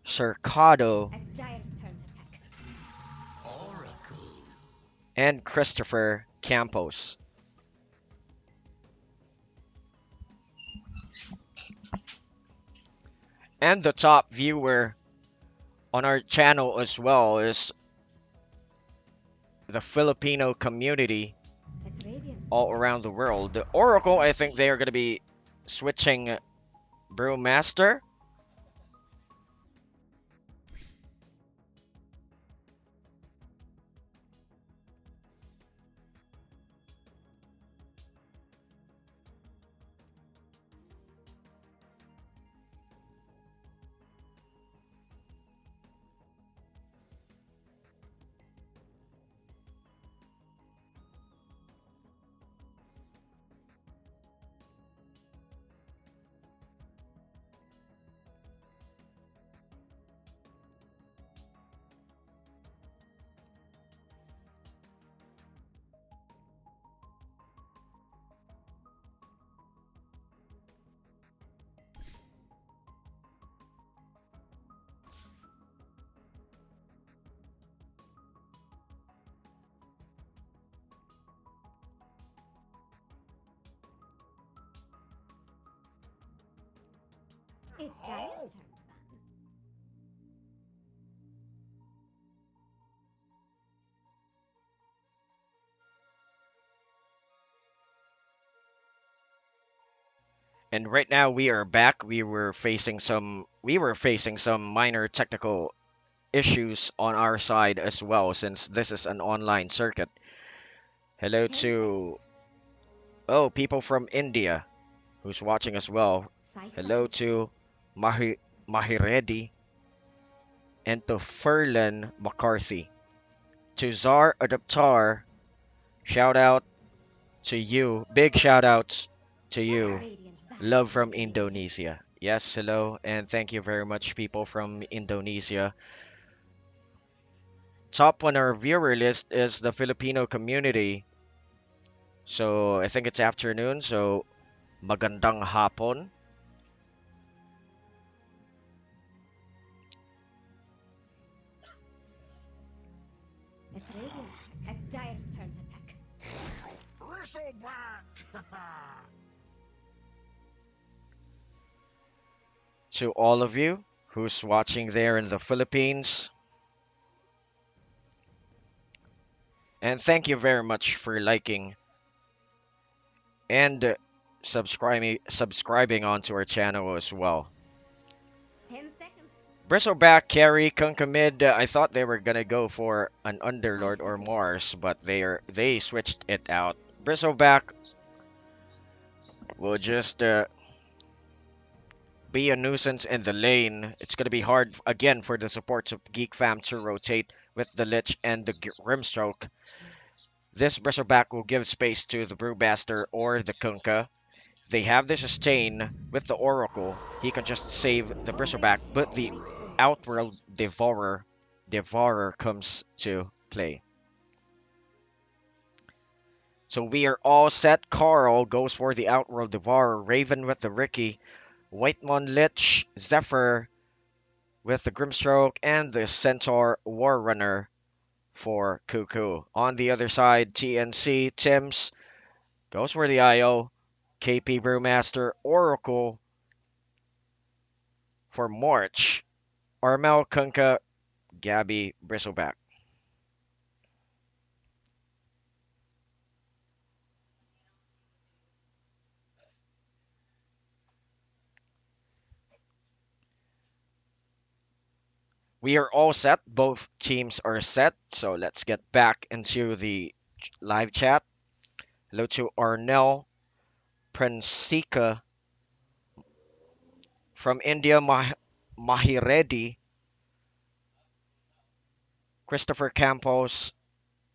Cercado, turn. It's Dire's turn to pick. Oracle. and Christopher Campos. And the top viewer on our channel as well is the Filipino community It's Radiant's all around the world. The Oracle, I think they are going to be switching Brewmaster. It's Dire's turn to ban. And right now we are back. We were facing some minor technical issues on our side as well since this is an online circuit. Hello 10 to seconds. people from India who's watching as well. 5 Hello seconds. to Mahiredi and to Ferlan McCarthy. To Czar Adaptar, shout out to you. Big shout outs to It's you. Radiant's back. Love from Indonesia. Yes, hello, and thank you very much, people from Indonesia. Top on our viewer list is the Filipino community. So I think it's afternoon, so magandang hapon. It's Radiant's. It's Dire's turn to pick. Bristleback. To all of you who's watching there in the Philippines. And thank you very much for liking and subscribing onto our channel as well. 10 seconds. Bristleback, Carry, Kunkka mid. I thought they were gonna go for an Underlord 5 or seconds. Mars, but they switched it out. Bristleback will just be a nuisance in the lane. It's gonna be hard again for the supports of Geek Fam to rotate with the Lich and the Grimstroke. This Bristleback will give space to the Brewmaster or the Kunkka. They have the sustain with the Oracle. He can just save the Bristleback, but the Outworld Devourer comes to play. So we are all set. Carl goes for the Outworld Devourer. Raven with the Ricky. Whitemon Lich. Zephyr with the Grimstroke. And the Centaur Warrunner for Cuckoo. On the other side, TNC, Tims goes for the IO. KP Brewmaster, Oracle for March. Armel, Kunkka, Gabby, Bristleback. We are all set. Both teams are set. So let's get back into the live chat. Hello to Arnell Pransika from India, Mahiredi, Christopher Campos,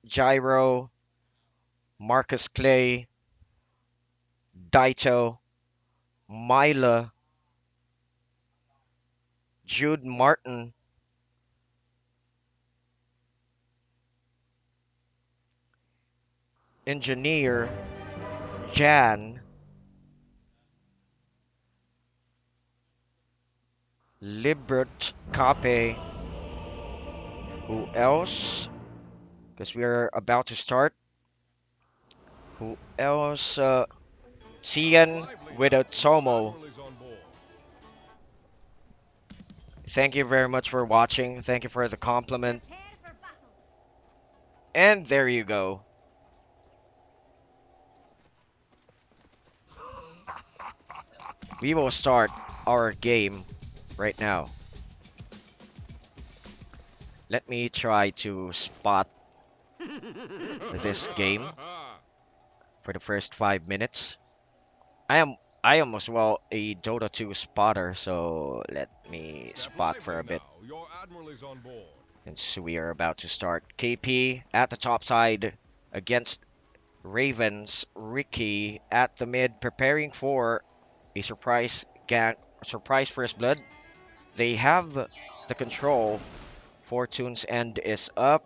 Gyro, Marcus Clay, Daito, Myla, Jude Martin, Engineer, Jan, Libert Cape. Who else? Because we are about to start. Who else? Cian with a Tomo. Thank you very much for watching. Thank you for the compliment. Prepare for battle. And there you go. We will start our game right now. Let me try to spot this game for the first 5 minutes. I am as well a Dota 2 spotter, so let me spot for a bit. Your admiral is on board. And so we are about to start. KP at the top side against Ravens. Ricky at the mid, preparing for a surprise first blood. They have the control. Fortune's end is up,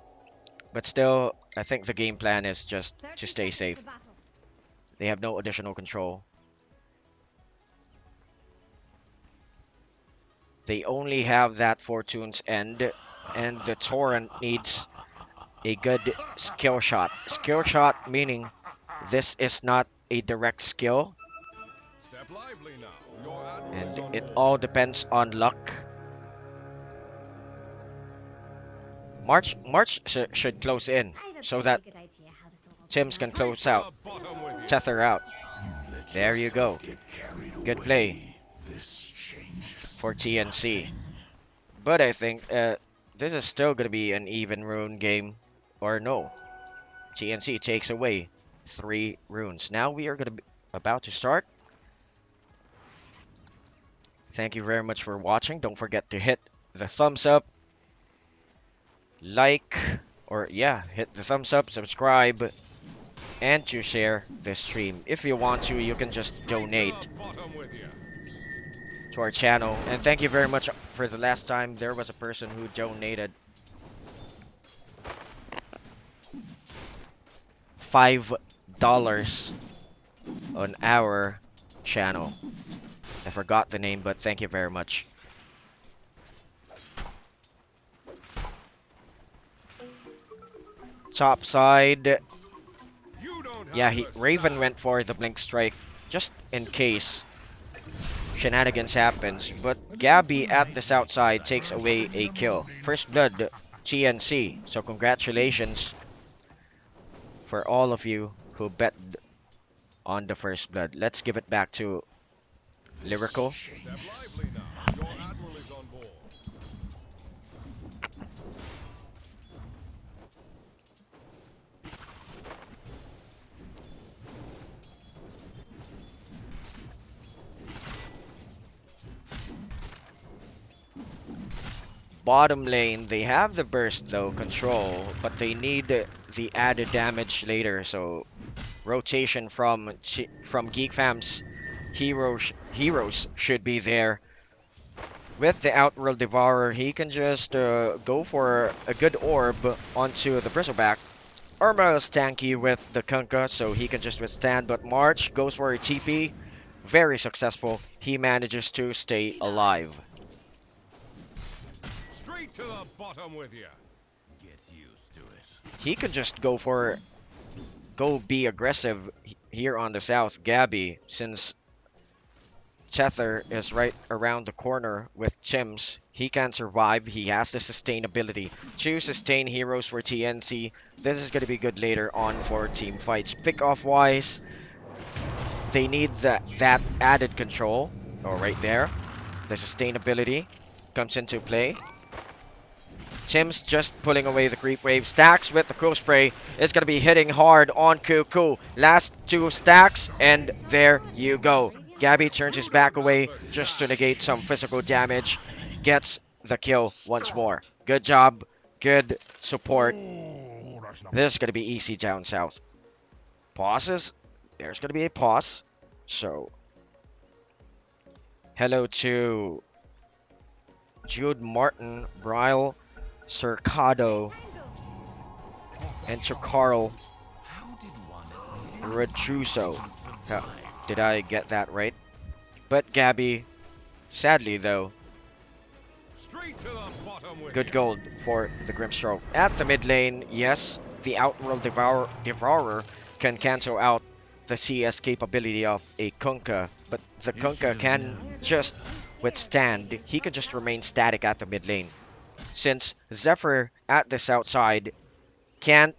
but still, I think the game plan is just 30 to stay seconds safe. to battle. They have no additional control. They only have that Fortune's end, and the Torrent needs a good skill shot. Skill shot meaning this is not a direct skill, Step lively now. Your admiral is on and it board. all depends on luck. March should close in I have a so pretty that good idea how this will all Tim's turn can out. close out. Bottom with you. Tether out. There you go. Good play for TNC. But I think this is still going to be an even rune game. Or no. TNC takes away 3 runes. Now we are going to be about to start. Thank you very much for watching. Don't forget to hit the thumbs up. Like, or yeah, hit the thumbs up, subscribe, and to share this stream. If you want to, you can just donate Bottom with you. to our channel. And thank you very much for the last time. There was a person who donated $5 on our channel. I forgot the name, but thank you very much. Top side. You don't have Yeah, the Raven sound. went for the blink strike just in case shenanigans happens. But Gabby at the south side takes away a kill. First blood, TNC. So congratulations for all of you who bet on the first blood. Let's give it back to Lyrical. Step lively now. Your admiral is on board. Bottom lane, they have the burst though, control, but they need the added damage later. So rotation from Geek Fam's heroes should be there. With the Outworld Devourer, he can just go for a good orb onto the Bristleback. Irma is tanky with the Kunkka, so he can just withstand, but March goes for a TP. Very successful. He manages to stay alive. Straight to the bottom with you. Get used to it. He could just go be aggressive here on the south, Gabby, since Tether is right around the corner with Chims. He can survive. He has the sustainability to sustain heroes for TNC. This is going to be good later on for team fights. Pick-off wise, they need that added control. Oh, right there. The sustainability comes into play. Tim's just pulling away the creep wave. Stacks with the cool spray is going to be hitting hard on Cuckoo. Last 2 stacks, and there you go. Gabby turns his back away just to negate some physical damage. gets the kill once more. Good job. Good support. This is going to be easy down south. Pauses. There's going to be a pause. So, hello to Jude Martin, Bryle, Cercado, and to Carl Retruso. Did I get that right? But Gabby, sadly though, Straight to the bottom with good you. gold for the Grimstroke. At the mid lane, yes, the Outworld Devourer can cancel out the CS capability of a Kunkka, but the Kunkka can just withstand. He can just remain static at the mid lane. Since Zephyr at the south side can't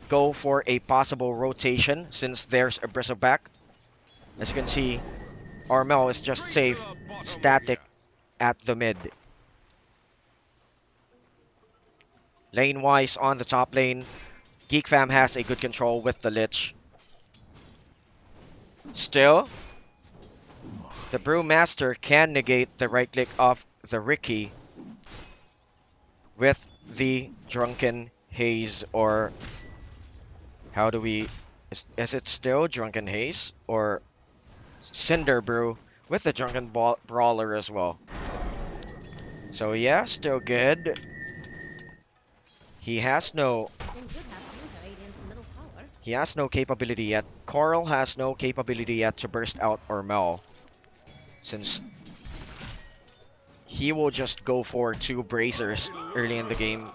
go for a possible rotation since there's a Bristleback. As you can see, Armel is just Straight safe, to the bottom with static ya. at the mid. Lane-wise, on the top lane, GeekFam has a good control with the Lich. Still, the Brewmaster can negate the right click of the Ricky with the Drunken Haze, or how do we... Is it still Drunken Haze? Or Cinder Brew with the Drunken Brawler as well. So yeah, still good. He has no capability yet. Coral has no capability yet to burst out Ormel, since he will just go for 2 bracers early in the game.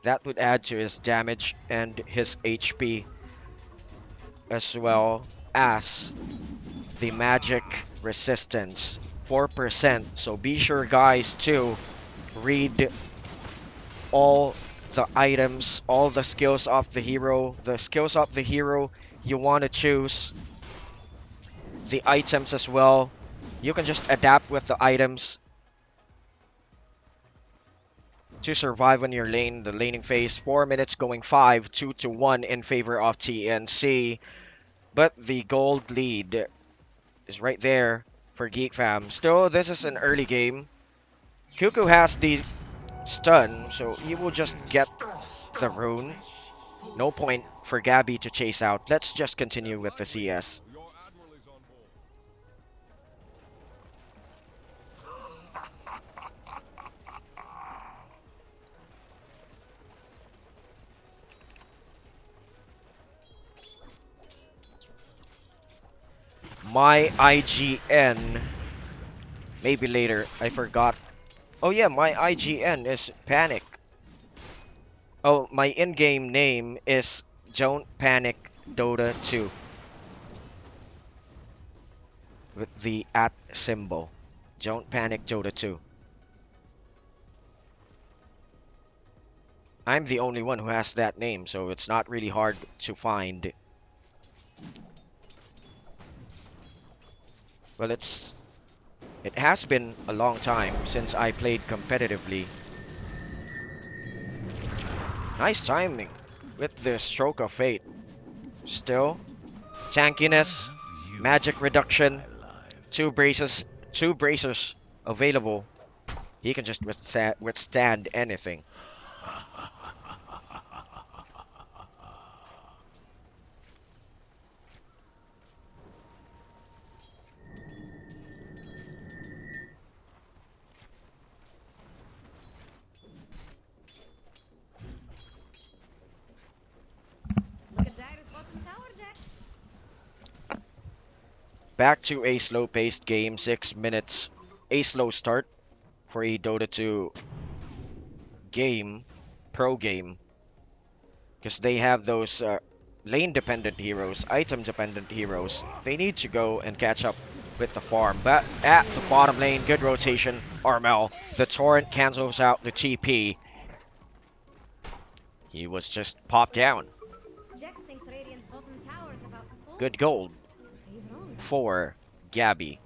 That would add to his damage and his HP, as well as the magic resistance 4%. So be sure guys to read all the items, all the skills of the hero. The skills of the hero you want to choose, the items as well. You can just adapt with the items to survive on your lane, the laning phase. 4 minutes going 5, 2-1 in favor of TNC. But the gold lead is right there for GeekFam. Still, this is an early game. Cuckoo has the stun, so he will just get the rune. No point for Gabby to chase out. Let's just continue with the CS. Your admiral is on board. My IGN, maybe later, I forgot. Oh yeah, my IGN is Panic. Oh, my in-game name is Don't Panic Dota 2. With the @ symbol. Don't Panic Dota 2. I'm the only one who has that name, so it's not really hard to find. Well, it has been a long time since I played competitively. Nice timing with the Stroke of Fate. Still, tankiness, magic reduction, 2 bracers available. He can just withstand anything. Look at Dyrus bottom tower, Jax. Back to a slow-paced game, 6 minutes. A slow start for a Dota 2 game, pro game. Because they have those lane-dependent heroes, item-dependent heroes. They need to go and catch up with the farm. But at the bottom lane, good rotation. Armel, the Torrent cancels out the TP. He was just popped down. Jax thinks Radiant's bottom tower is about to fall. Good gold He's wrong. for Gabby.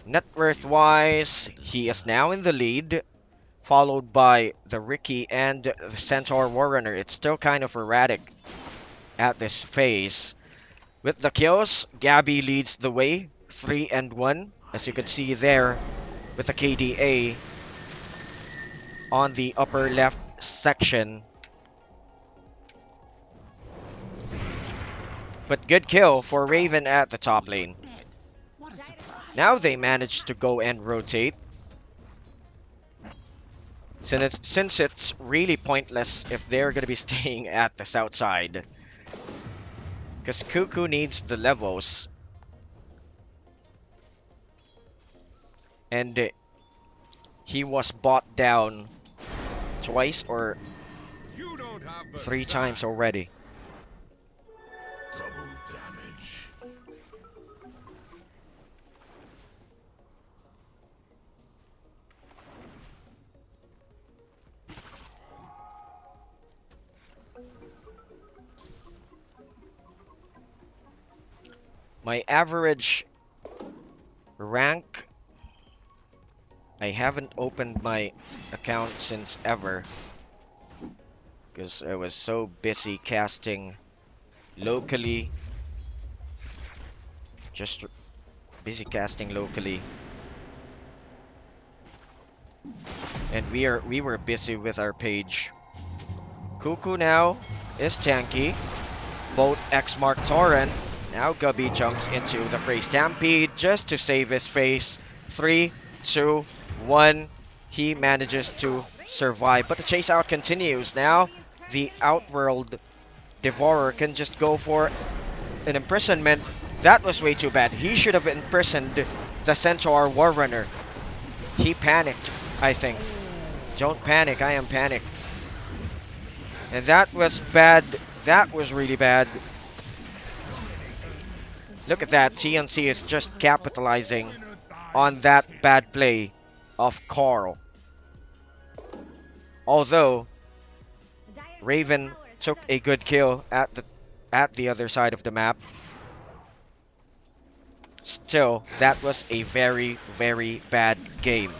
Net worth-wise, he is now in the lead, followed by the Ricky and the Centaur Warrunner. It's still kind of erratic at this phase. With the kills, Gabby leads the way, 3 and 1. as you can see there, with the KDA on the upper left section. But good kill for Raven at the top lane. Now they managed to go and rotate. Since it's really pointless if they're gonna be staying at the south side. Because Cuckoo needs the levels. And he was bought down twice or You don't have the 3 sack. times already. Double damage. My average rank, I haven't opened my account since ever because I was so busy casting locally. Just busy casting locally. And we were busy with our page. Cuckoo now is tanky. Both X Mark Torrent. Now Gubby jumps into the fray. Stampede just to save his face. 3, 2, 1. He manages to survive. But the chase out continues. Now the Outworld Devourer can just go for an imprisonment. That was way too bad. He should have imprisoned the Centaur Warrunner. He panicked, I think. Don't panic, I am panicked. And that was bad. That was really bad. Look at that. TNC is just capitalizing on that bad play of Carl. Although Raven took a good kill at the other side of the map. Still, that was a very, very bad game.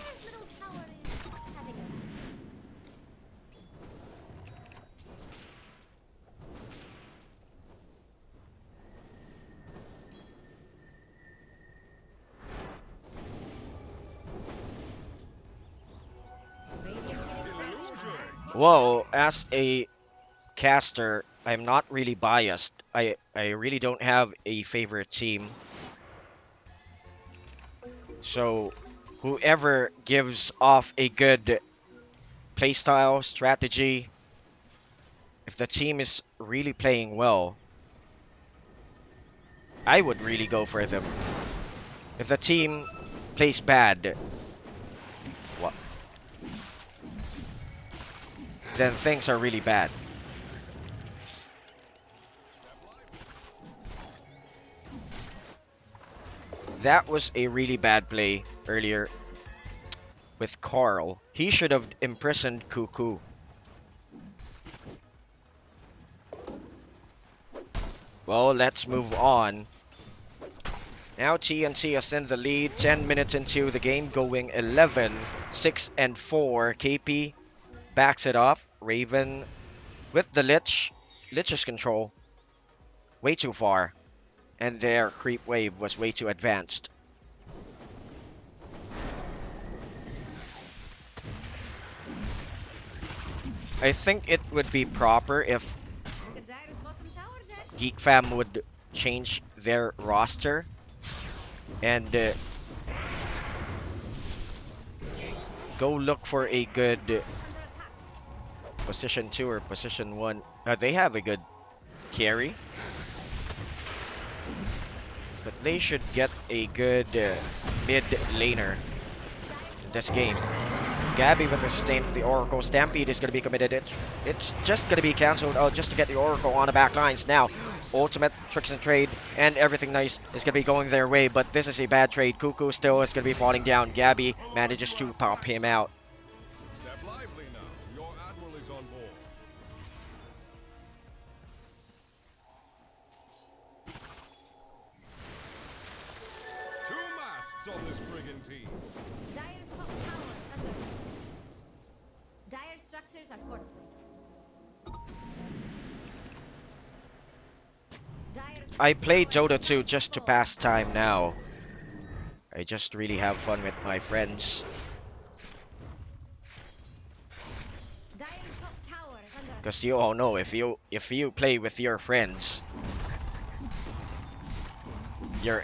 Well, as a caster, I'm not really biased. I really don't have a favorite team. So, whoever gives off a good playstyle, strategy, if the team is really playing well, I would really go for them. If the team plays bad, what? Then things are really bad. That was a really bad play earlier with Carl. He should have imprisoned Cuckoo. Well, let's move on. Now TNC is in the lead, 10 minutes into the game, going 11, 6 and 4. KP backs it off. Raven with the Lich. Lich's control way too far. And their creep wave was way too advanced. I think it would be proper if Geek Fam would change their roster and go look for a good position 2 or position 1. They have a good carry. But they should get a good mid laner in this game. Gabby with the sustain for the Oracle. Stampede is going to be committed. It's just going to be cancelled out just to get the Oracle on the back lines. Now, ultimate tricks and trade and everything nice is going to be going their way. But this is a bad trade. Cuckoo still is going to be falling down. Gabby manages to pop him out. Step lively now. Your admiral is on board. Two masts on this brigantine. Dire's top tower is under attack. Dire structures are fortified. I play Dota 2 just to pass time now. I just really have fun with my friends. Dire's top tower is under attack. Because you all know, if you play with your friends, your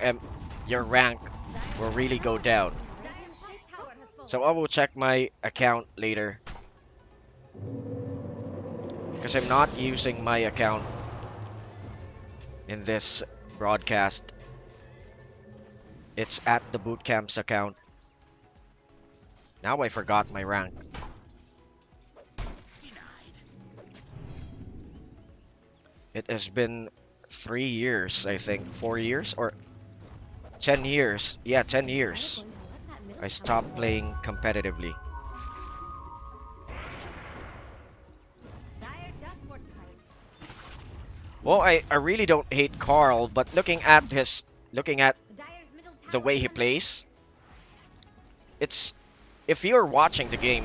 rank will really go down. Dire's top tower has fallen. So I will check my account later. Because I'm not using my account in this broadcast. It's at the bootcamp's account. Now I forgot my rank. It has been 3 years, I think. 4 years? Or 10 years. Yeah, 10 years. Going to let that middle I tower stopped fall. playing competitively. Dire just fortified. Well, I really don't hate Carl, but looking at Dire's middle tower the way is he under plays, it's, if you're watching the game,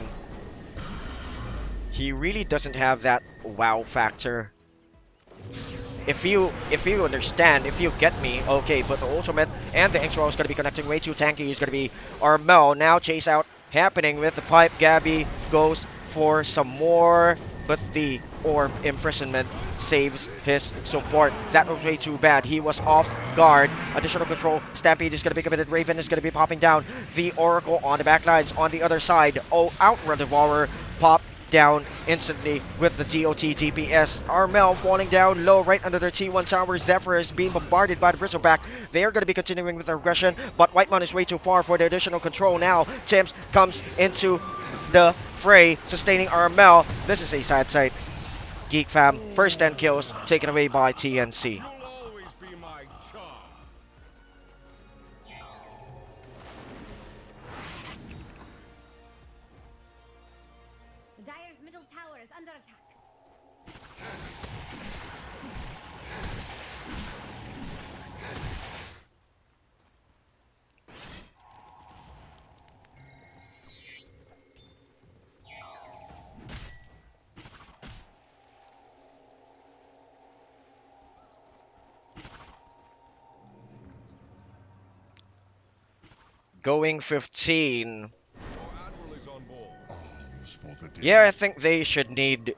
he really doesn't have that wow factor. If you understand, if you get me, okay, but the ultimate and the X-Roll is going to be connecting way too tanky. He's going to be Armel. Now chase out happening with the pipe. Gabby goes for some more, but the orb imprisonment saves his support. That was way too bad. He was off guard. Additional control. Stampede is going to be committed. Raven is going to be popping down. The Oracle on the backlines on the other side. Oh, Outrun Devourer pop down instantly with the DOT DPS. Armel falling down low right under their T1 tower. Zephyr is being bombarded by the Bristleback. They are going to be continuing with their aggression, but Whitemon is way too far for the additional control now. Tim's comes into the fray, sustaining Armel. This is a sad sight. Geek Fam, first 10 kills taken away by TNC. You'll always be my charm. Dire's middle tower is under attack. Going 15. Your admiral is on board. Arms for the day. Yeah, I think they should need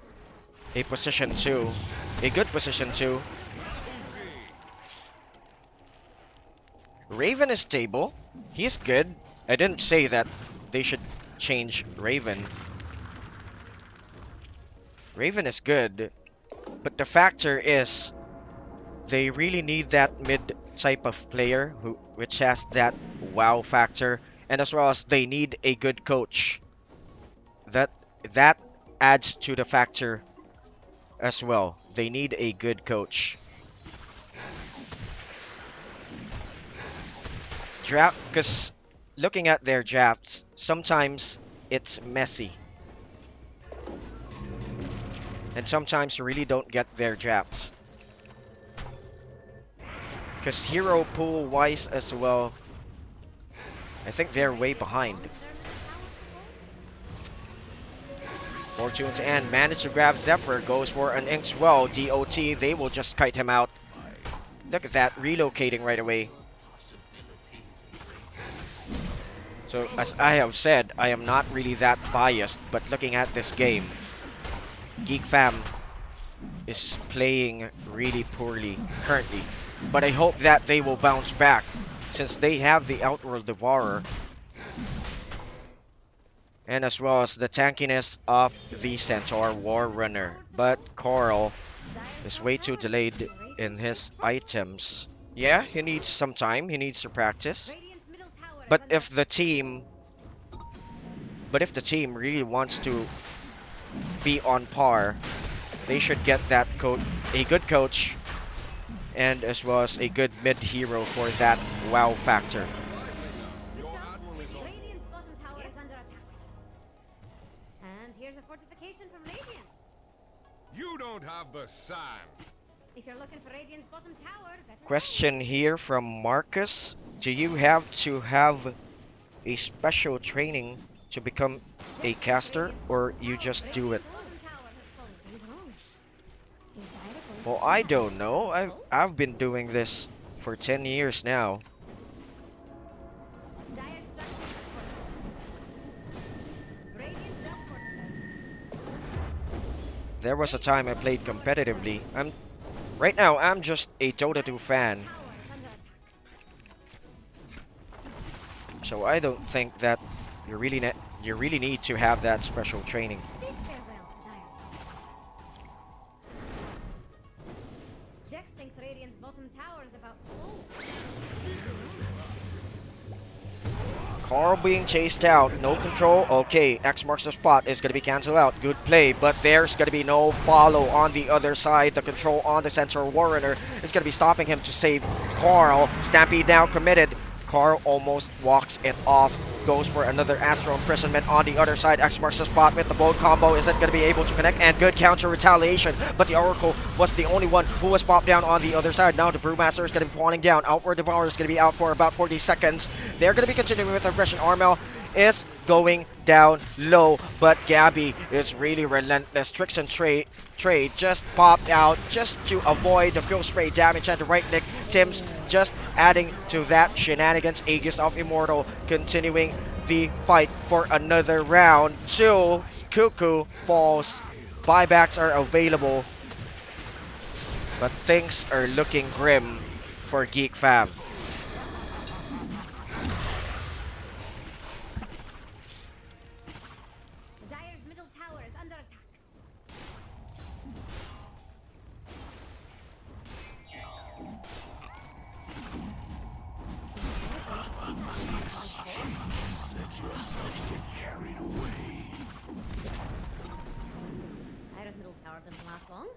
a position 2. A good position 2. Raven is stable. He's good. I didn't say that they should change Raven. Raven is good. But the factor is they really need that mid type of player which has that wow factor, and as well as they need a good coach. That adds to the factor as well. They need a good coach. Draft, because looking at their drafts, sometimes it's messy. And sometimes you really don't get their drafts. Because hero pool wise as well, I think they're way behind. Fortunes and managed to grab Zephyr, goes for an Inks well. DOT, they will just kite him out. Look at that, relocating right away. So as I have said, I am not really that biased, but looking at this game, Geek Fam is playing really poorly currently. But I hope that they will bounce back since they have the Outworld Devourer. And as well as the tankiness of the Centaur War Runner. But Coral is way too delayed in his items. Yeah, he needs some time. He needs to practice. Radiant's middle tower But is if the team really wants to be on par, they should get that a good coach, and as well as a good mid hero for that wow factor. Good Your job. admiral is on. Radiant's bottom tower is under attack. And here's a fortification from Radiant. You don't have the sand. If you're looking for Radiant's bottom tower, better Question here from Marcus: do you have to have a special training to become a caster, or you just do it? Bottom tower has fallen, so he's wrong. Is Dire going to Well, I don't know. I've been doing this for 10 years now. There was a time I played competitively. Right now I'm just a Dota 2 fan, Tower is under attack. so I don't think that you really need to have that special training. Bid farewell to Dire's top tower. Jax thinks Radiant's bottom tower is about to fall. Carl being chased out, no control. Okay, X marks the spot is gonna be cancelled out. Good play, but there's gonna be no follow on the other side. The control on the center Warrener is gonna be stopping him to save Carl. Stampede now committed. Carl almost walks it off. Goes for another Astro Imprisonment on the other side. X marks the spot with the bolt combo. Isn't going to be able to connect. And good counter retaliation. But the Oracle was the only one who was popped down on the other side. Now the Brewmaster is going to be falling down. Outward Devourer is going to be out for about 40 seconds. They're going to be continuing with aggression. Armel is going down low. But Gabby is really relentless. Tricks and Trade just popped out just to avoid the kill spray damage and the right click. Tim's just adding to that shenanigans. Aegis of Immortal continuing the fight for another round. Till Cuckoo falls. Buybacks are available, but things are looking grim for Geek Fam. Dire's middle tower is under attack. Let yourself get carried away. Dire's middle tower doesn't last long.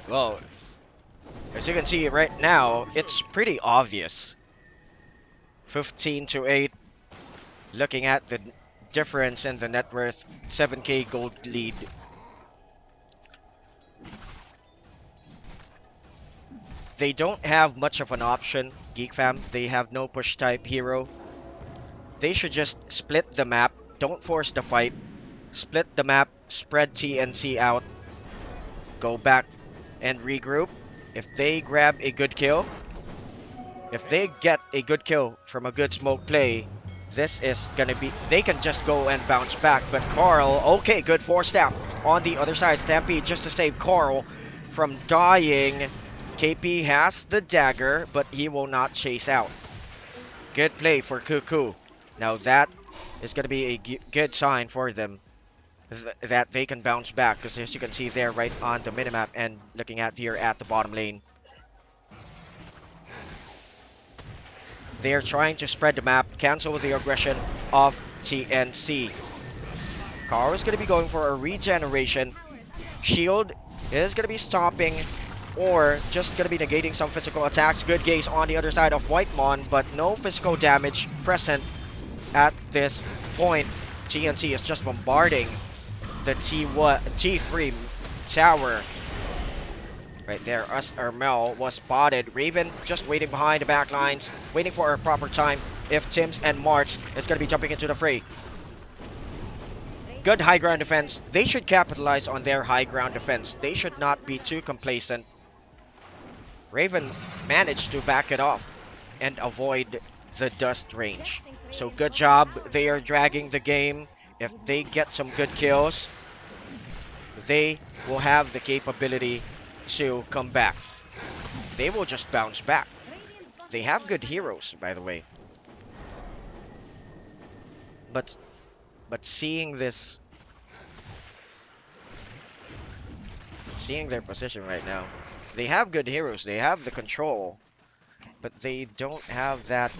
Well, as you can see right now, it's pretty obvious. 15-8. Looking at the difference in the net worth, 7k gold lead. They don't have much of an option, Geek Fam. They have no push type hero. They should just split the map. Don't force the fight. Split the map, spread TNC out. Go back and regroup. If they grab a good kill, if they get a good kill from a good smoke play, this is gonna be, they can just go and bounce back. But Carl, okay, good force staff on the other side. Stampede just to save Carl from dying. KP has the dagger, but he will not chase out. Good play for Cuckoo. Now that is going to be a good sign for them that they can bounce back, because as you can see there right on the minimap and looking at here at the bottom lane, they are trying to spread the map, cancel the aggression of TNC. Carl is going to be going for a regeneration. Shield is going to be stopping or just going to be negating some physical attacks. Good gaze on the other side of Whitemon, but no physical damage present at this point. TNC is just bombarding the T3 tower. Right there, Armel was spotted. Raven just waiting behind the back lines, waiting for a proper time. If Tims and March is going to be jumping into the fray. Good high ground defense. They should capitalize on their high ground defense. They should not be too complacent. Raven managed to back it off and avoid the dust range. So good job. They are dragging the game. If they get some good kills, they will have the capability to come back. They will just bounce back. They have good heroes, by the way. But seeing this, seeing their position right now, they have good heroes, they have the control, but they don't have that.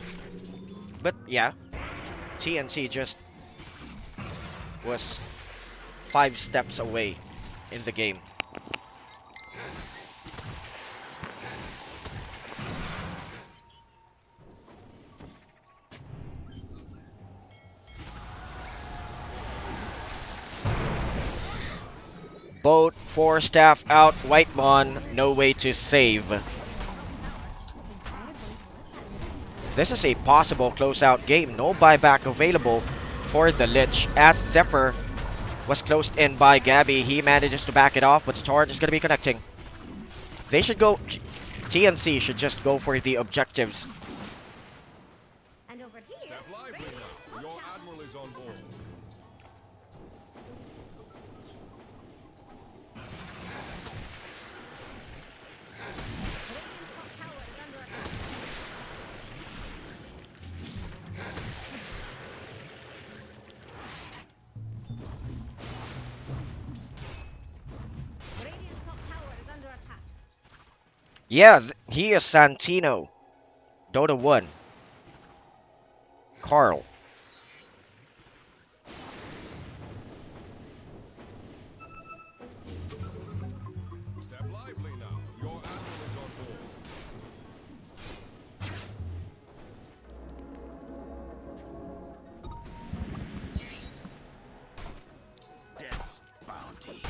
But yeah, TNC just was 5 steps away in the game. Boat, 4 staff out, Whitemon, no way to save. This is a possible closeout game. No buyback available for the Lich, as Zephyr was closed in by Gabby. He manages to back it off, but the torrent is going to be connecting. They should go, TNC should just go for the objectives. And over here, Yeah, he is Santino. Dota 1. Carl. Step lively now. Your admiral is on board. Death's bounty.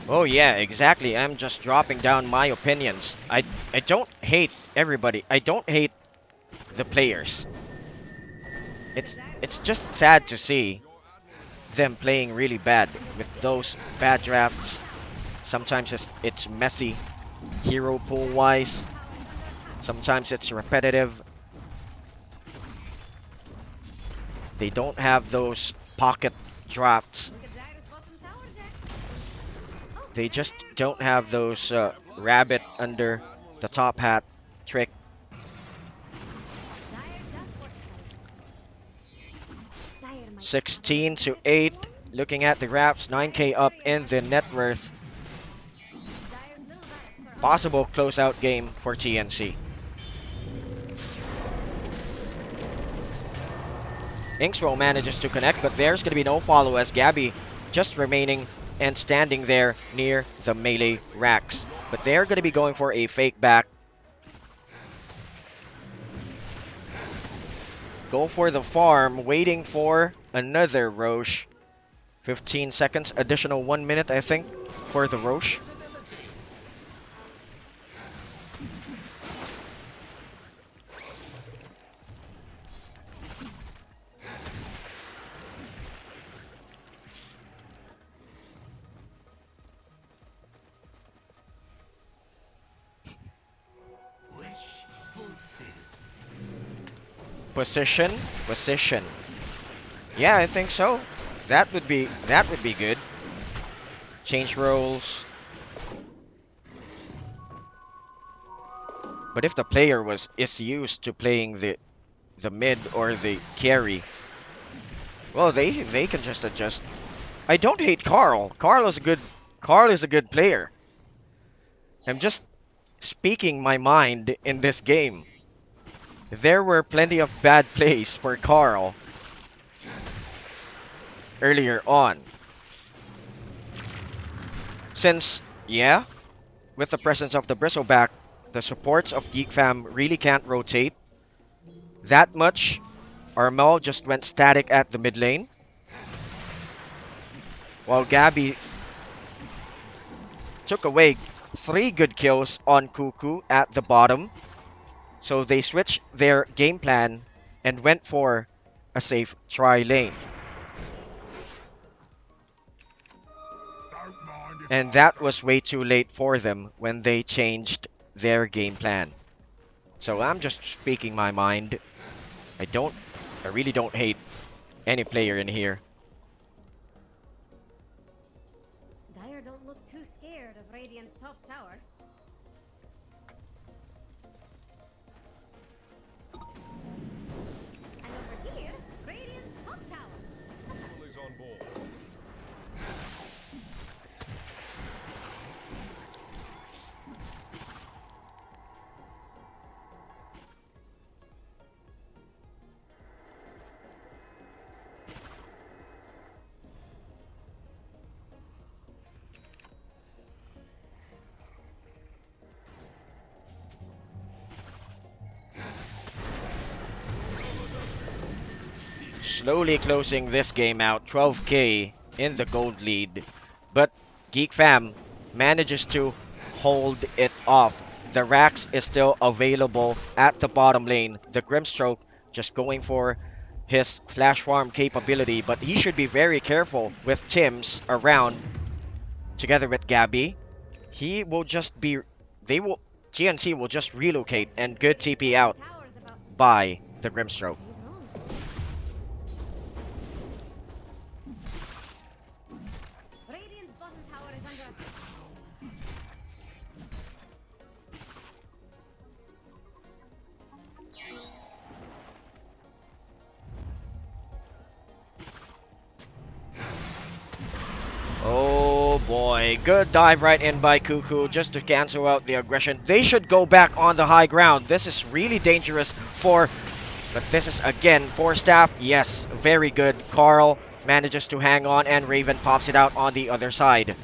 Oh yeah, exactly. I'm just dropping down my opinions. I don't hate everybody. I don't hate the players. It's just sad to see them playing really bad with those bad drafts. Sometimes it's messy, hero pool wise. Sometimes it's repetitive. They don't have those pocket drafts. Look at Dyer's bottom tower, Jax. They just don't have those rabbit under the top hat trick. Dyer just fortified. Dyer might 16 to 8. Looking at the graphs, 9k up in the net worth. Dyer's middle barracks are Possible closeout game for TNC. Inksroll manages to connect, but there's going to be no follow as Gabby just remaining and standing there near the melee racks. But they're going to be going for a fake back. Go for the farm, waiting for another Roche. 15 seconds, additional 1 minute, I think, for the Roche. Position, position. Yeah, I think so. That would be good. Change roles. But if the player is used to playing the mid or the carry, well, they can just adjust. I don't hate Carl. Carl is a good player. I'm just speaking my mind in this game. There were plenty of bad plays for Carl earlier on. Since, yeah, with the presence of the Bristleback, the supports of Geek Fam really can't rotate that much. Armel just went static at the mid lane, while Gabby took away 3 good kills on Cuckoo at the bottom. So they switched their game plan and went for a safe tri lane. And that was way too late for them when they changed their game plan. So I'm just speaking my mind. I really don't hate any player in here. Dyer don't look too scared of Radiant's top tower. And over here, Radiant's top tower. Admiral is on board. Slowly closing this game out, 12k in the gold lead. But Geek Fam manages to hold it off. The Rax is still available at the bottom lane. The Grimstroke just going for his flash farm capability, but he should be very careful with Tim's around together with Gabby. He will just be, GNC will just relocate and good TP out Tower's about by the Grimstroke. he's wrong. Radiant's bottom tower is under attack. Oh boy. boy, good dive right in by Cuckoo just to cancel out the aggression. They should go back on the high ground. This is really dangerous for, but this is again for staff. Yes, very good. Carl manages to hang on and Raven pops it out on the other side.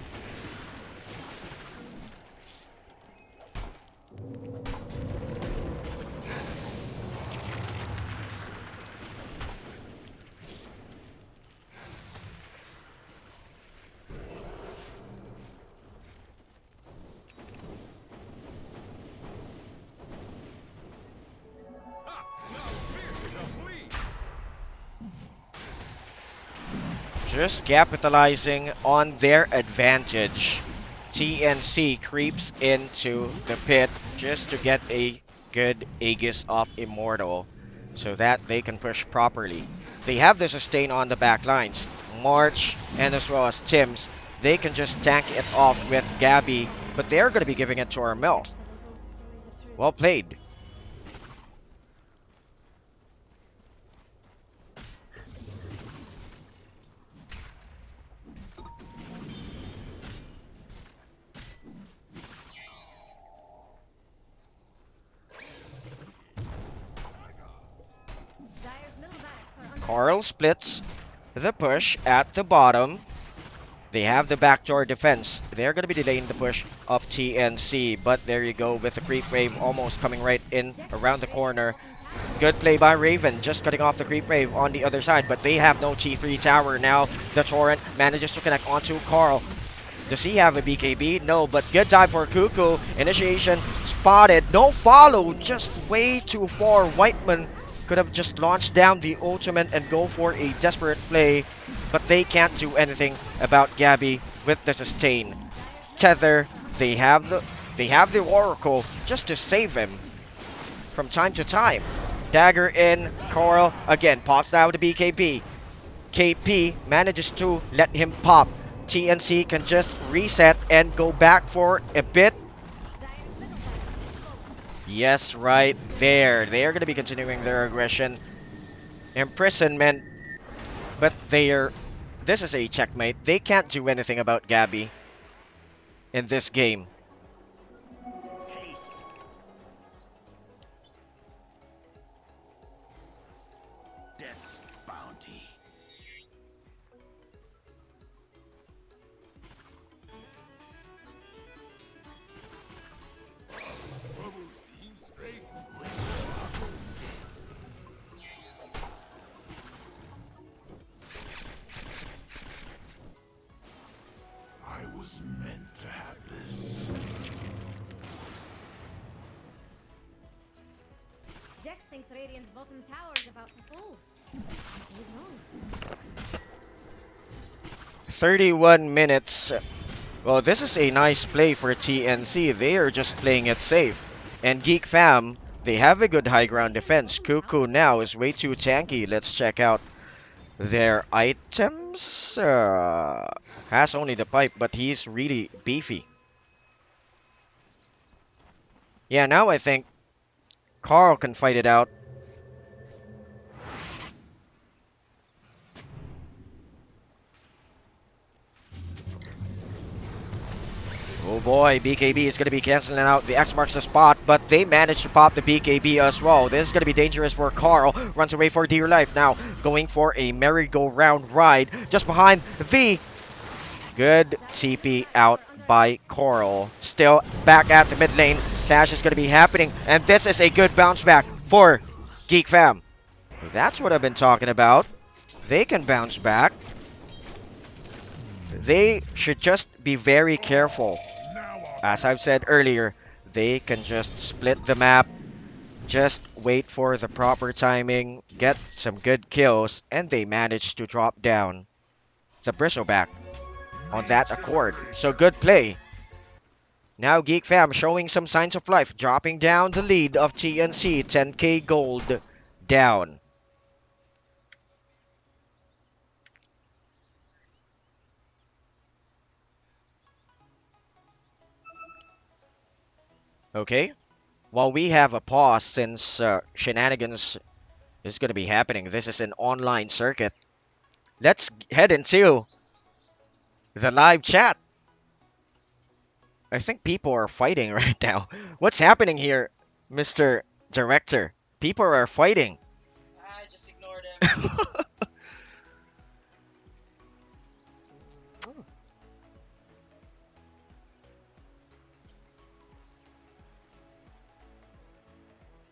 Just capitalizing on their advantage. TNC creeps into the pit just to get a good Aegis of Immortal so that they can push properly. They have the sustain on the back lines. March and as well as Tim's, they can just tank it off with Gabby, but they're going to be giving it to Armel. Well played. Carl splits the push at the bottom. They have the backdoor defense. They're going to be delaying the push of TNC, but there you go with the creep wave almost coming right in around the corner. Good play by Raven, just cutting off the creep wave on the other side, but they have no T3 tower now. The Torrent manages to connect onto Carl. Does he have a BKB? No, but good dive for Cuckoo. Initiation spotted. No follow, just way too far. Whiteman could have just launched down the ultimate and go for a desperate play, but they can't do anything about Gabby with the sustain. Tether, they have the Oracle just to save him from time to time. Dagger in, Coral again pops out the BKB. KP manages to let him pop. TNC can just reset and go back for a bit. Yes, right there. They're going to be continuing their aggression. Imprisonment. But this is a checkmate. They can't do anything about Gabby in this game. Haste. Death's bounty. I was meant to have this. Jax thinks Radiant's bottom tower is about to fall. He's wrong. 31 minutes. Well, this is a nice play for TNC. They are just playing it safe. And Geek Fam, they have a good high ground defense. Cuckoo now is way too tanky. Let's check out their items. Has only the pipe, but he's really beefy. Yeah, now I think Carl can fight it out. Oh boy, BKB is going to be canceling out the X marks the spot, but they managed to pop the BKB as well. This is going to be dangerous for Carl. Runs away for dear life now, going for a merry-go-round ride just behind the good TP out by Carl. Still back at the mid lane. Sash is going to be happening, and this is a good bounce back for Geek Fam. That's what I've been talking about. They can bounce back. They should just be very careful. As I've said earlier, they can just split the map, just wait for the proper timing, get some good kills, and they manage to drop down the bristleback on that accord. So good play. Now Geek Fam showing some signs of life, dropping down the lead of TNC, 10k gold down. Okay, while we have a pause since shenanigans is going to be happening, this is an online circuit. Let's head into the live chat. I think people are fighting right now. What's happening here, Mr. Director? People are fighting. I just ignore them.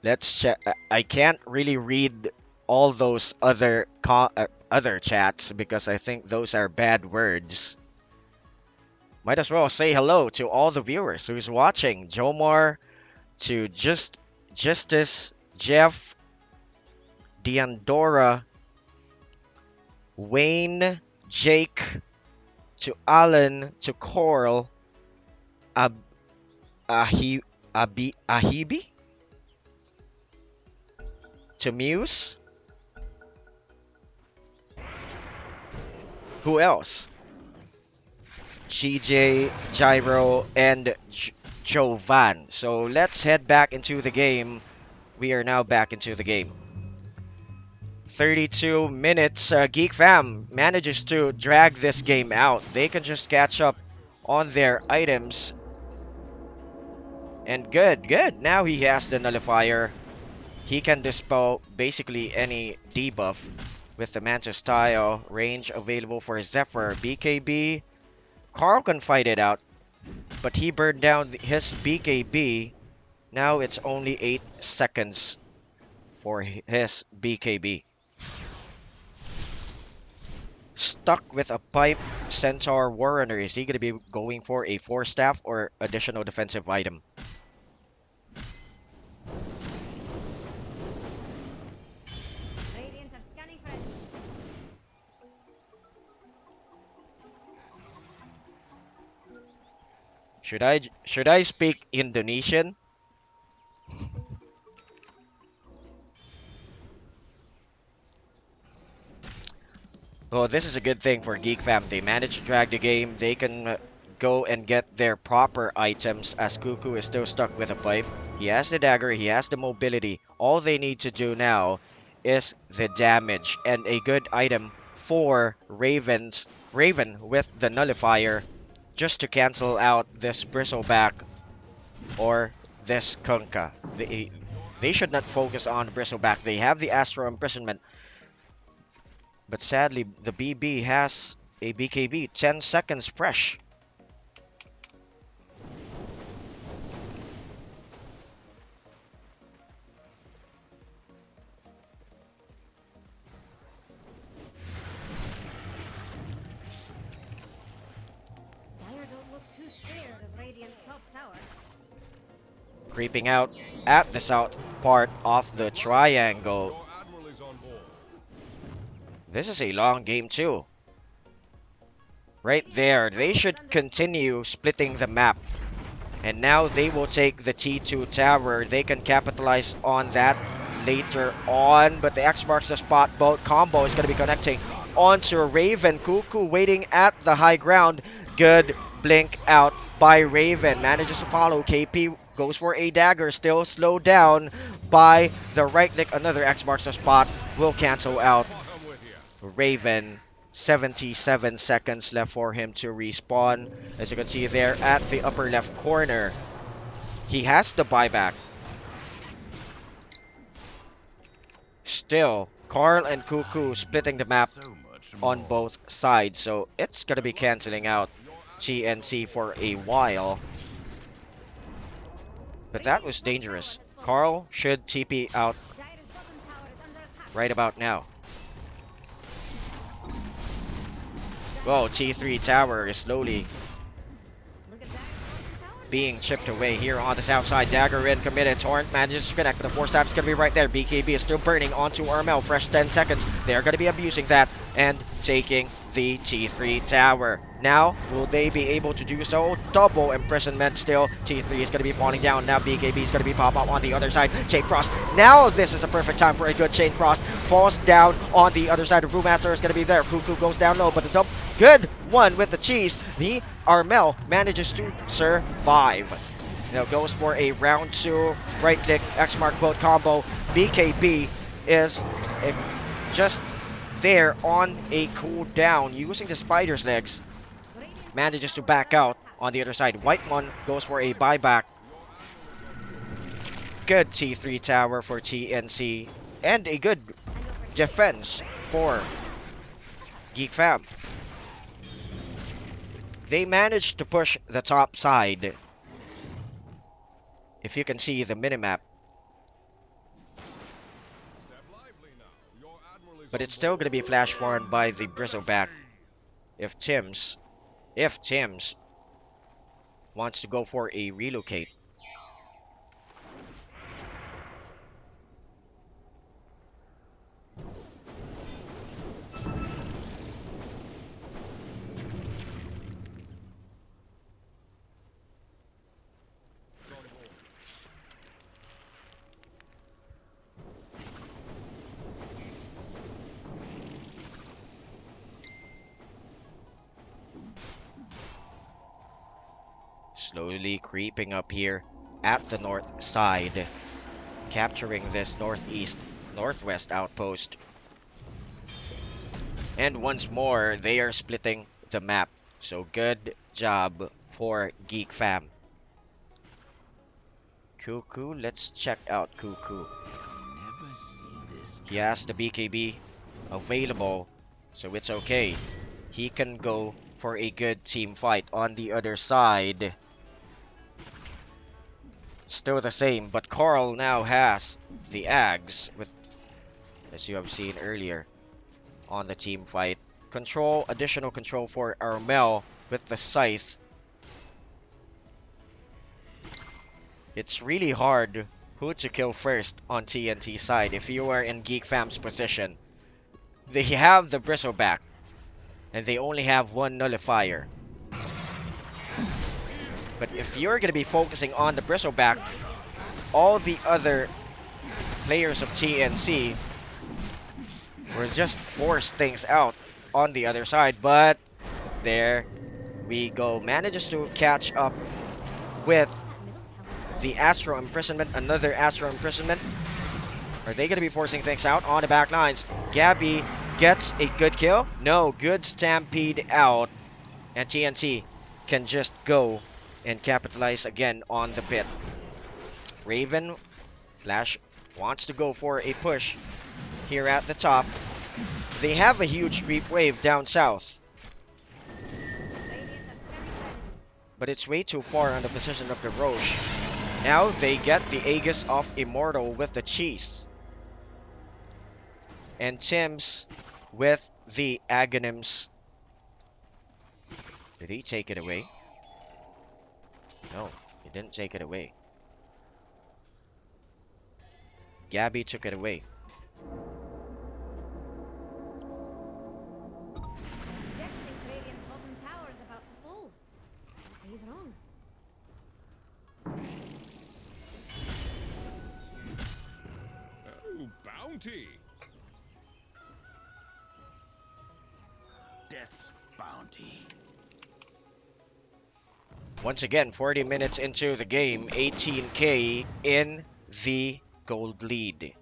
Let's check. I can't really read all those other chats because I think those are bad words. Might as well say hello to all the viewers who's watching. Jomar, to Justice, Jeff, Diandora, Wayne, Jake, to Alan, to Coral, Ahibi, to Muse. Who else? GJ, Gyro, and Jovan. So let's head back into the game. We are now back into the game. 32 minutes. Geek Fam manages to drag this game out. They can just catch up on their items. And good. Now he has the nullifier. He can dispel basically any debuff with the Manta style. Range available for Zephyr. BKB. Carl can fight it out, but he burned down his BKB. Now it's only 8 seconds for his BKB. Stuck with a pipe, Centaur Warrunner. Is he going to be going for a 4-staff or additional defensive item? Radiants are scanning for enemies. Should I speak Indonesian? Well, this is a good thing for Geek Fam. They managed to drag the game. They can go and get their proper items as Cuckoo is still stuck with a pipe. He has the dagger. He has the mobility. All they need to do now is the damage and a good item for Raven with the nullifier just to cancel out this Bristleback or this Kunkka. They should not focus on Bristleback. They have the Astro Imprisonment. But sadly, the BB has a BKB. 10 seconds fresh. Dire don't look too scared of Radiant's top tower. Creeping out at the south part of the triangle. Your admiral is on board. This is a long game too. Right there, they should continue splitting the map. And now they will take the T2 tower. They can capitalize on that later on. But the X marks the spot. Boat combo is going to be connecting onto Raven. Cuckoo waiting at the high ground. Good blink out by Raven. Manages to follow. KP goes for a dagger. Still slowed down by the right click. Another X marks the spot. Will cancel out I'm with you. Raven. 77 seconds left for him to respawn. As you can see there at the upper left corner, he has the buyback. Still, Carl and Cuckoo splitting the map on both sides, so it's gonna be canceling out GNC for a while. But that was dangerous. Carl should TP out Dire's bottom tower is under attack. right about now. Well, T3 tower is slowly Look at Dire's bottom tower. being chipped away here on the south side. Dagger in committed. Torrent manages to connect, but the 4-stab is going to be right there. BKB is still burning onto Armel. Fresh 10 seconds. They're going to be abusing that and taking the T3 tower. Now, will they be able to do so? Double imprisonment still. T3 is going to be falling down. Now BKB is going to be pop up on the other side. Chain Frost. Now this is a perfect time for a good Chain Frost. Falls down on the other side. The Brewmaster is going to be there. Cuckoo goes down low, but the good one with the cheese. The Armel manages to survive. Now goes for a round 2 right click X mark boat combo. BKB is just there on a cooldown using the spider's legs. Manages to back out On the other side, Whitemon goes for a buyback. Good T3 tower for TNC. And a good defense for Geek Fam. They managed to push the top side. If you can see the minimap. But it's still going to be flash farmed by the Bristleback. If Tim's wants to go for a relocate. Slowly creeping up here at the north side, capturing this northwest outpost. And once more, they are splitting the map. So good job for Geek Fam. Cuckoo, let's check out Cuckoo. Never see this. He has the BKB available, so it's okay. He can go for a good team fight. On the other side, still the same, but Carl now has the Ags, with, as you have seen earlier on the team fight. Additional control for Armel with the Scythe. It's really hard who to kill first on TNT side if you are in Geek Fam's position. They have the Bristleback, and they only have one nullifier. But if you're going to be focusing on the Bristleback, all the other players of TNC will just force things out on the other side. But there we go. Manages to catch up with the Astro Imprisonment. Another Astro Imprisonment. Are they going to be forcing things out on the back lines? Gabby gets a good kill. No, good Stampede out. And TNC can just go and capitalize again on the pit. Raven Flash wants to go for a push here at the top. They have a huge creep wave down south, but it's way too far on the position of the Roche. Now they get the Aegis of Immortal with the cheese. And Tim's with the Aghanims. Did he take it away? No, he didn't take it away. Gabby took it away. Jax thinks Radiant's bottom tower is about to fall. So he's wrong. Oh, bounty! Death's bounty. Once again, 40 minutes into the game, 18k in the gold lead.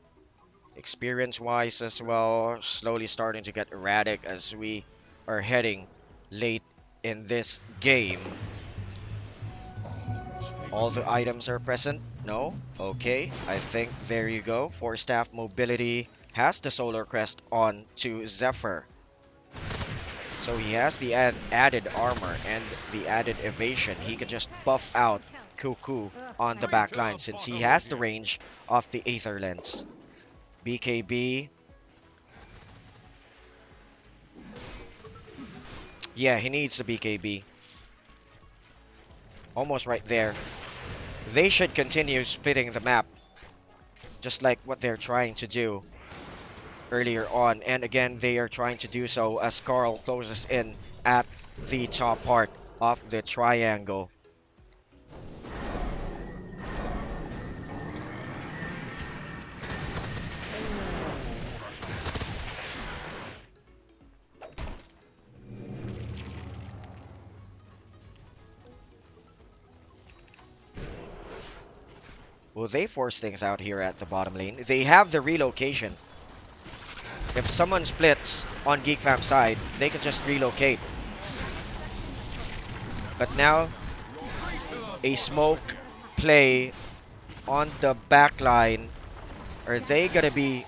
Experience-wise as well, slowly starting to get erratic as we are heading late in this game. All the items are present? No? Okay, I think there you go. 4-staff mobility has the Solar Crest on to Zephyr. So he has the added armor and the added evasion. He can just buff out Cuckoo on the back line since he has the range of the Aether Lens. BKB. Yeah, he needs the BKB. Almost right there. They should continue splitting the map, just like what they're trying to do earlier on. And again, they are trying to do so as Carl closes in at the top part of the triangle. Will they force things out here at the bottom lane? They have the relocation. If someone splits on Geek Fam side, they can just relocate. But now a smoke play on the back line. Are they gonna be...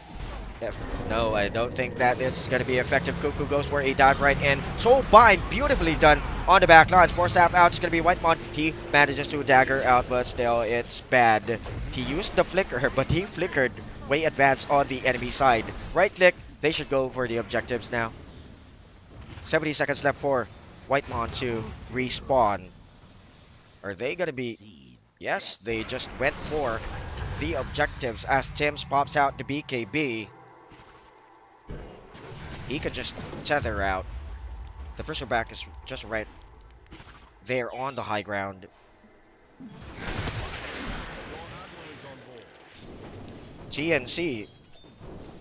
No, I don't think that is gonna be effective. Cuckoo goes for a dive right in. Soul Bind, beautifully done on the back lines. Force Sap out, it's gonna be Whitemon. He manages to dagger out, but still, it's bad. He used the flicker, but he flickered way advanced on the enemy side. Right click, they should go for the objectives now. 70 seconds left for Whitemon to respawn. Are they gonna be... Yes, they just went for the objectives as Tim's pops out the BKB. He could just tether out. The Bristleback is just right there on the high ground. GNC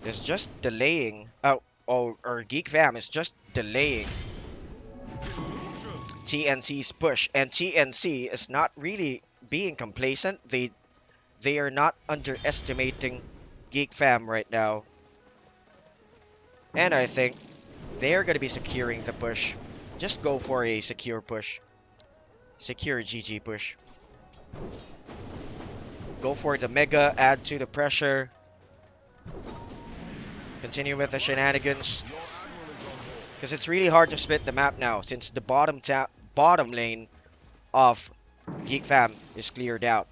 is just delaying. Or Geek Fam is just delaying TNC's push, and TNC is not really being complacent. They are not underestimating Geek Fam right now. And I think they're going to be securing the push. Just go for a secure push. Secure GG push. Go for the mega, add to the pressure. Continue with the shenanigans. Because it's really hard to split the map now since the bottom lane of Geek Fam is cleared out.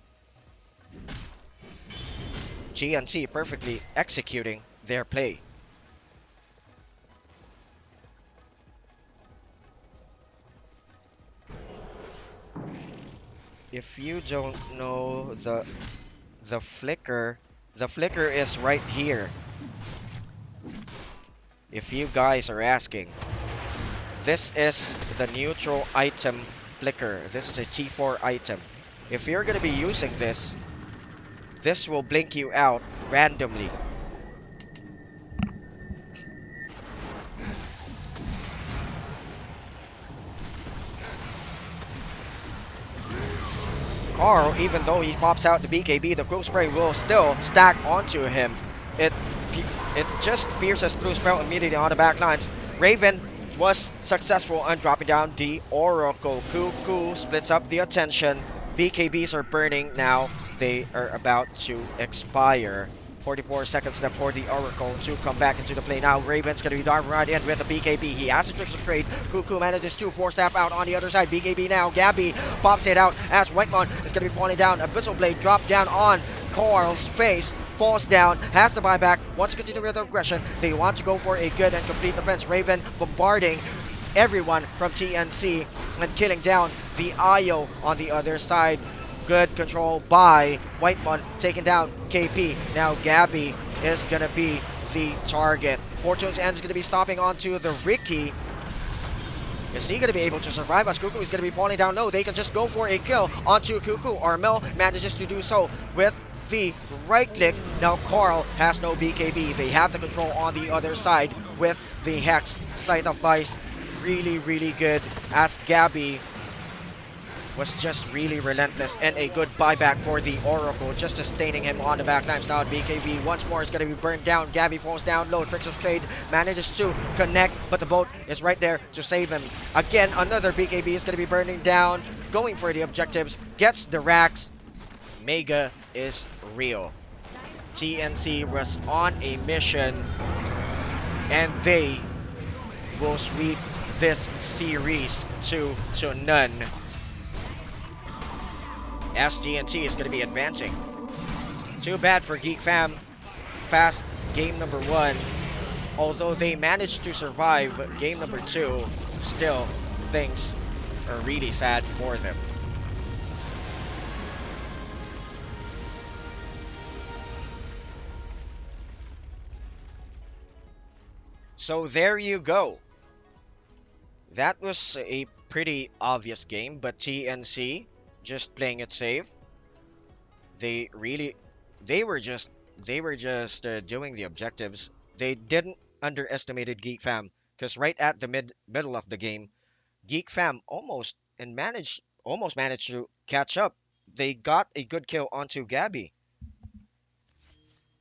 GNC perfectly executing their play. If you don't know the flicker is right here. If you guys are asking, this is the neutral item flicker. This is a T4 item. If you're gonna be using this, this will blink you out randomly. Carl, even though he pops out the BKB, the Quill Spray will still stack onto him. It just pierces through spell immediately on the back lines. Raven was successful on dropping down the Oracle. Cuckoo splits up the attention. BKBs are burning now. They are about to expire. 44 seconds left for the Oracle to come back into the play. Now Raven's going to be diving right in with a BKB. He has a Tricks of Trade. Cuckoo manages to force Sap out on the other side. BKB now. Gabby pops it out as Whitemon is going to be falling down. Abyssal Blade dropped down on Coral's face. Falls down. Has the buyback. Wants to continue with aggression. They want to go for a good and complete defense. Raven bombarding everyone from TNC and killing down the IO on the other side. Good control by Whitemon, taking down KP. Now Gabby is going to be the target. Fortune's End is going to be stopping onto the Ricky. Is he going to be able to survive as Cuckoo is going to be falling down low? They can just go for a kill onto Cuckoo. Armel manages to do so with the right click. Now Carl has no BKB. They have the control on the other side with the Hex. Sight of Vice, really, really good as Gabby was just really relentless, and a good buyback for the Oracle, just sustaining him on the backline. Now BKB once more is going to be burned down. Gabby falls down low. Tricks of Trade manages to connect, but the boat is right there to save him. Again, another BKB is going to be burning down, going for the objectives, gets the racks. Mega is real. TNC was on a mission, and they will sweep this series to none. SGNT is going to be advancing. Too bad for Geek Fam. Fast game number 1. Although they managed to survive game number 2, still things are really sad for them. So there you go. That was a pretty obvious game, but TNC just playing it safe. They were just doing the objectives. They didn't underestimated Geek Fam, because right at the middle of the game, Geek Fam almost managed to catch up. They got a good kill onto Gabby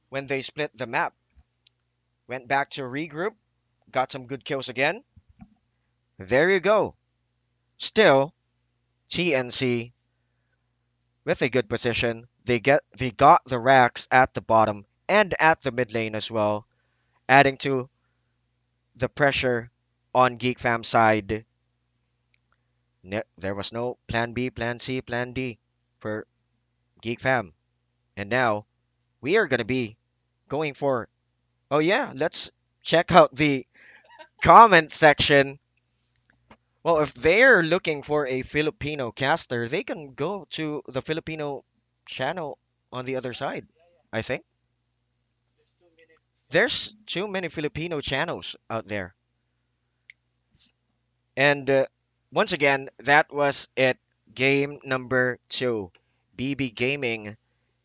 when they split the map. Went back to regroup, got some good kills again. There you go. Still, TNC with a good position. They got the racks at the bottom and at the mid lane as well, adding to the pressure on Geek Fam side. There was no plan B, plan C, plan D for Geek Fam. And now we are gonna be going for. Oh yeah, let's check out the comment section. Well, if they're looking for a Filipino caster, they can go to the Filipino channel on the other side. I think there's too many Filipino channels out there. And once again, that was it. Game number two. BB Gaming.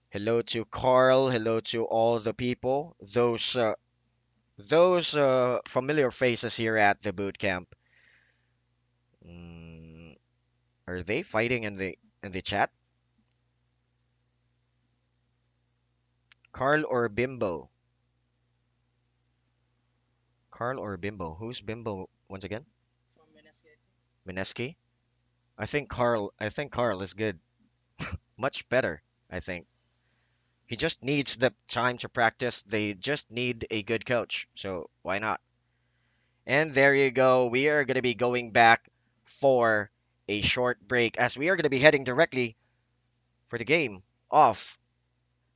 Hello to Carl. Hello to all the people. Those familiar faces here at the boot camp. Mm, are they fighting in the chat? Carl or Bimbo? Carl or Bimbo? Who's Bimbo once again? From Minnesota. Mineski? I think Carl is good. Much better, I think. He just needs the time to practice. They just need a good coach. So why not? And there you go. We are going to be going back for a short break as we are going to be heading directly for the game of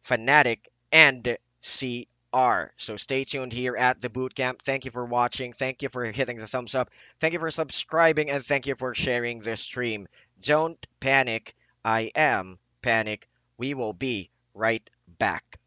Fnatic and CR. So stay tuned here at the boot camp. Thank you for watching. Thank you for hitting the thumbs up. Thank you for subscribing and thank you for sharing this stream. Don't panic. I am Panic. We will be right back.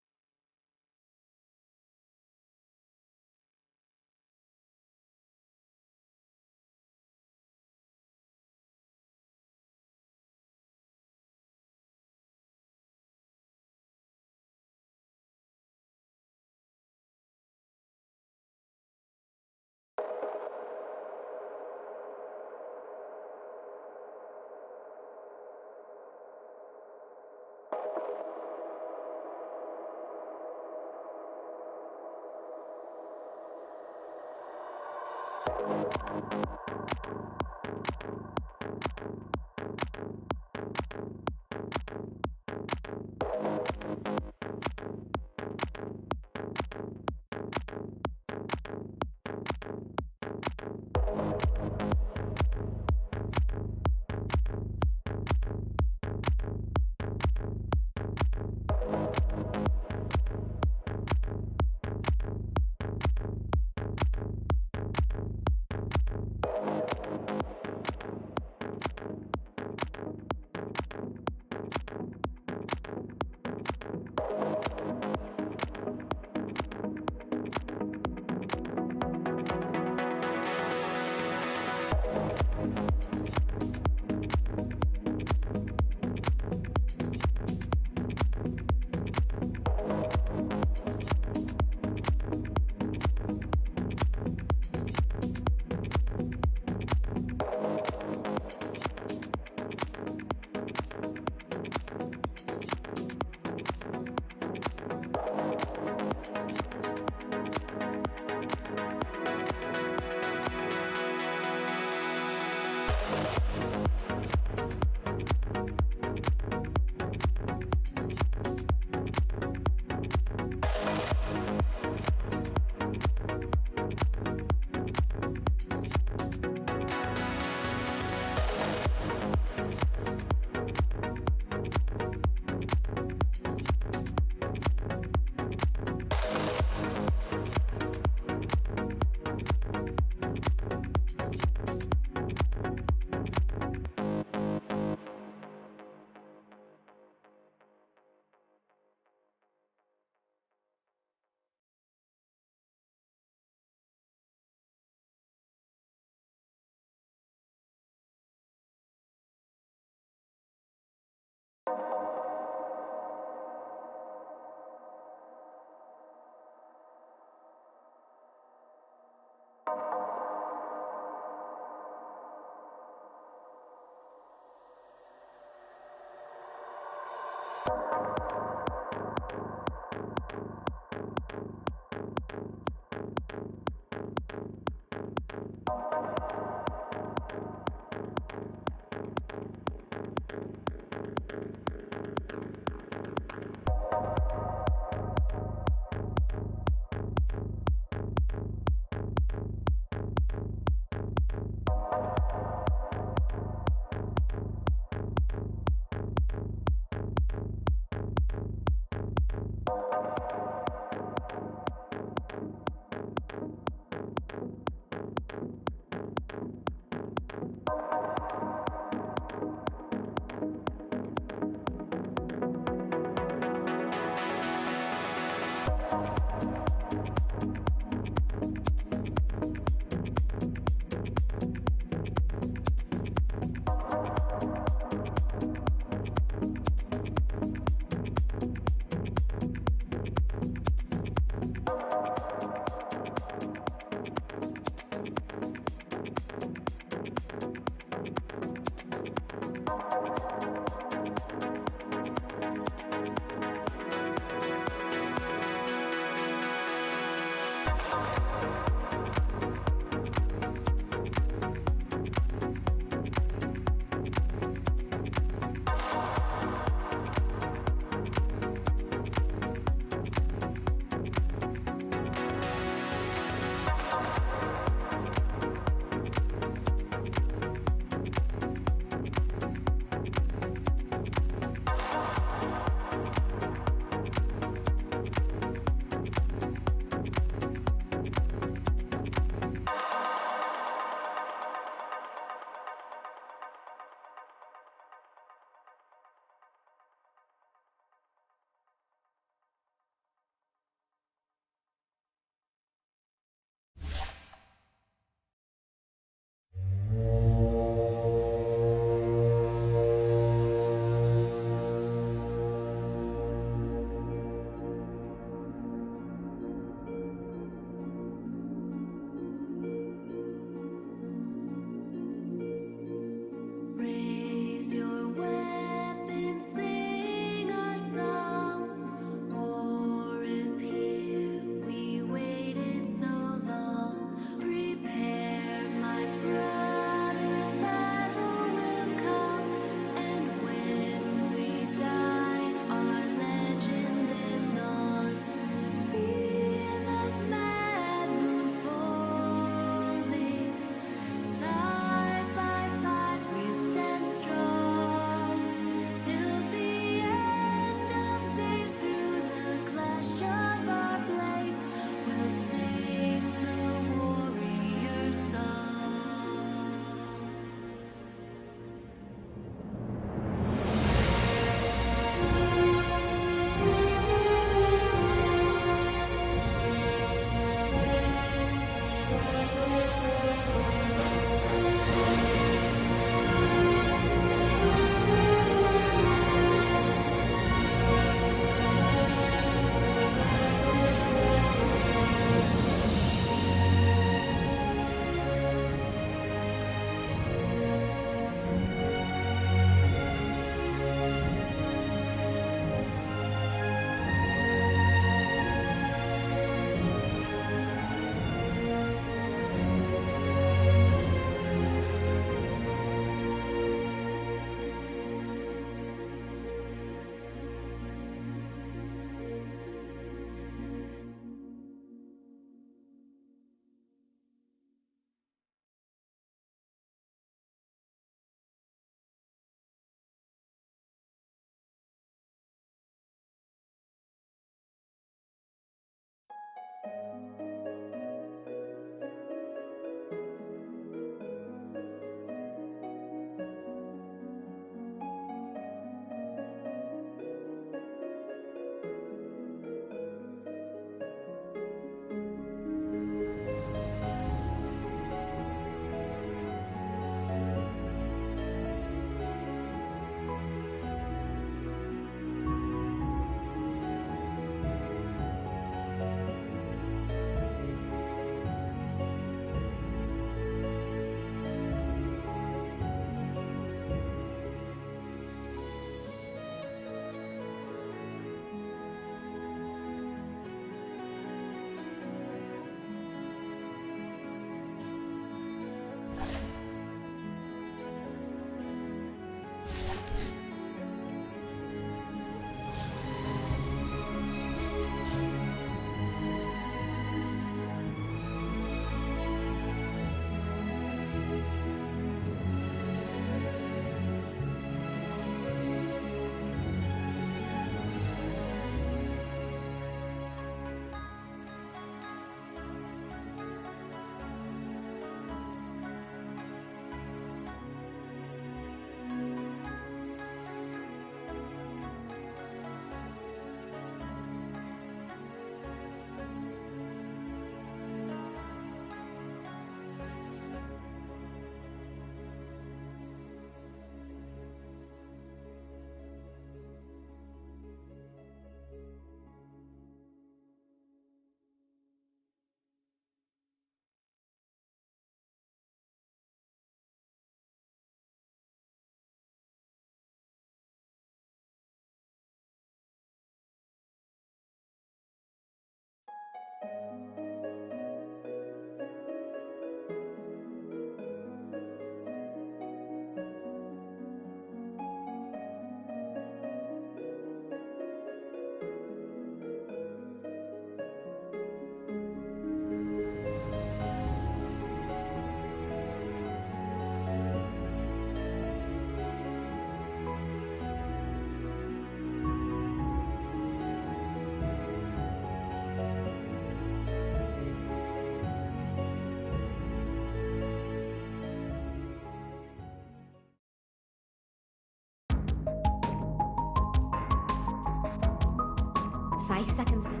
5 seconds.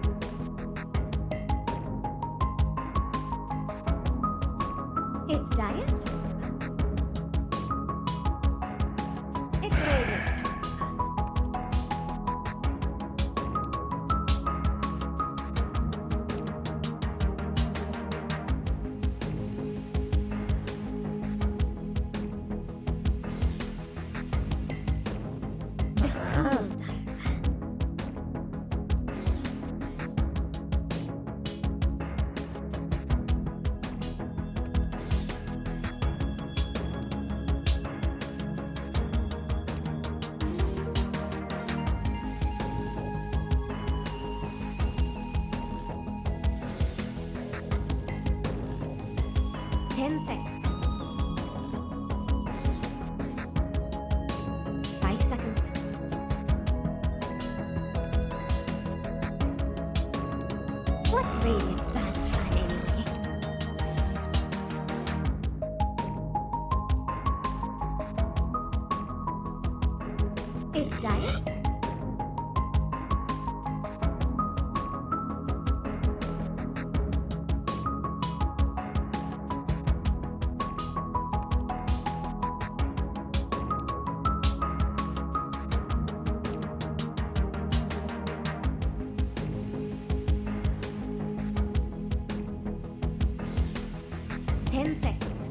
It's Dire's turn. It's Radiant's turn. Just hold, Dire. 10 seconds. 5 seconds. What's Radiant's bad plan anyway? It's Dire's turn. Ten seconds.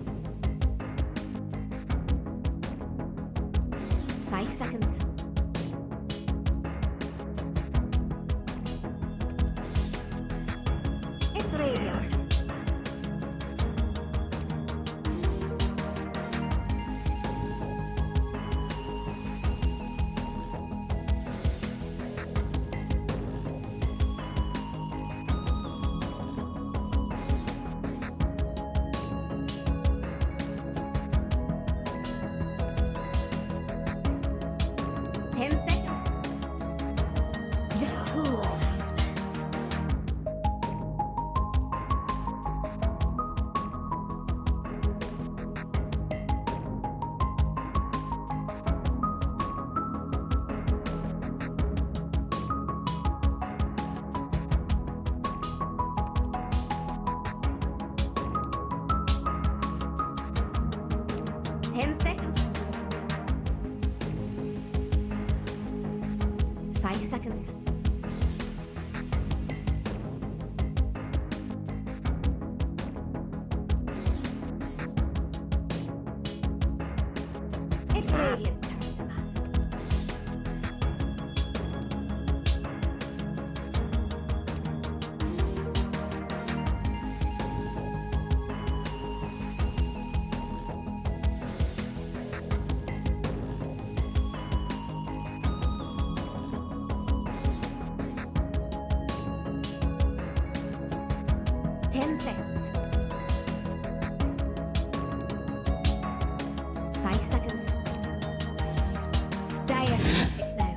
5 seconds. It's Radiant's turn. Ten seconds. Just hold. Ten seconds. 5 seconds. It's Radiant's turn to man. Ten seconds. 5 seconds. Dire should pick now.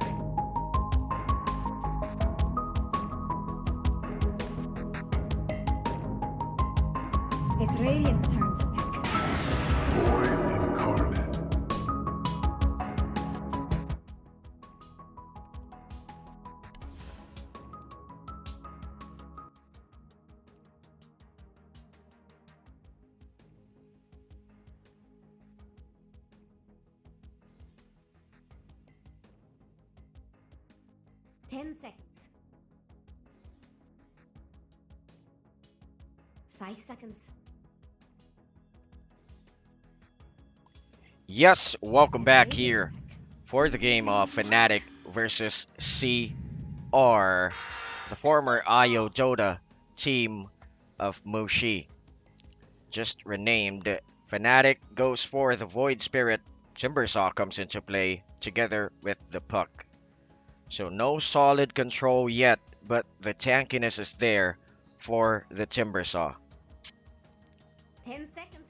It's Radiant's turn to pick. Void incarnate. Ten seconds. 5 seconds. Yes, welcome back here for the game of FNATIC versus CR, the former IO Dota team of Mushi. Just renamed. FNATIC goes for the Void Spirit. Timbersaw comes into play together with the Puck. So no solid control yet, but the tankiness is there for the Timbersaw. 10 seconds.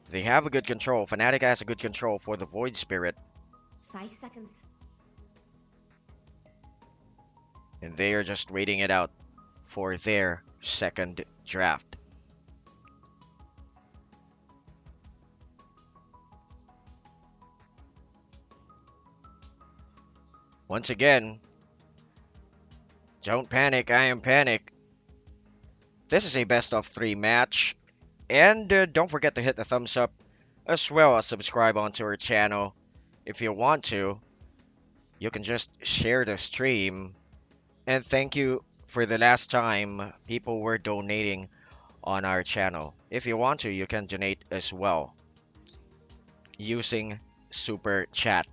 They have a good control. FNATIC has a good control for the Void Spirit. 5 seconds. And they are just waiting it out for their second draft. Once again, Don't panic, I am panic. This is a best of 3 match. And don't forget to hit the thumbs up as well as subscribe onto our channel. If you want to, you can just share the stream. And thank you for the last time people were donating on our channel. If you want to, you can donate as well using Super Chat.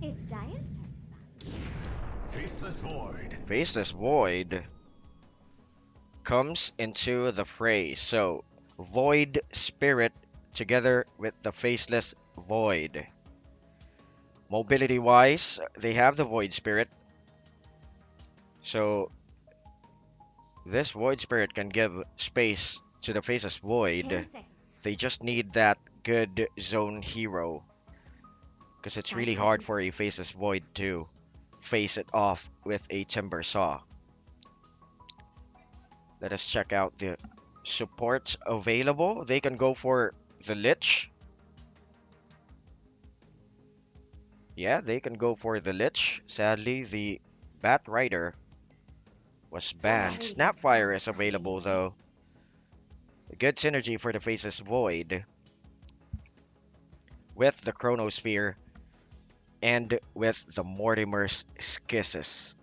It's Dire's turn. Faceless Void. Faceless Void comes into the fray. So, Void Spirit together with the Faceless Void. Mobility wise, they have the Void Spirit. So, this Void Spirit can give space to the Faceless 10 Void. seconds. They just need that good zone hero. Because it's really hard for a Faceless Void to face it off with a Timber Saw. Let us check out the supports available. They can go for the Lich. Yeah, they can go for the Lich. Sadly, the Bat Rider was banned. Snapfire is available though. A good synergy for the Faceless Void with the Chronosphere and with the Mortimer's Skisses.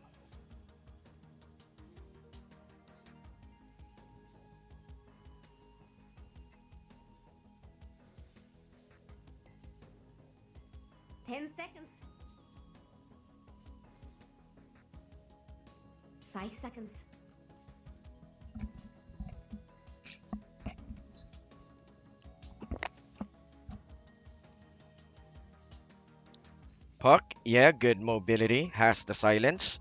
Ten seconds. 5 seconds. Puck, yeah, good mobility, has the silence,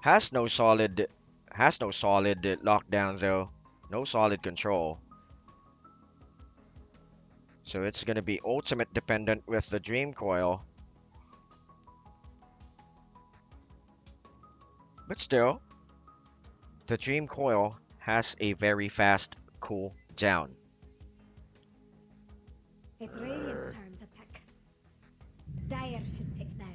has no solid lockdown though, no solid control. So it's gonna be ultimate dependent with the Dream Coil. But still, the Dream Coil has a very fast cool down. It's Radiant's turn to pick. Dire should pick now.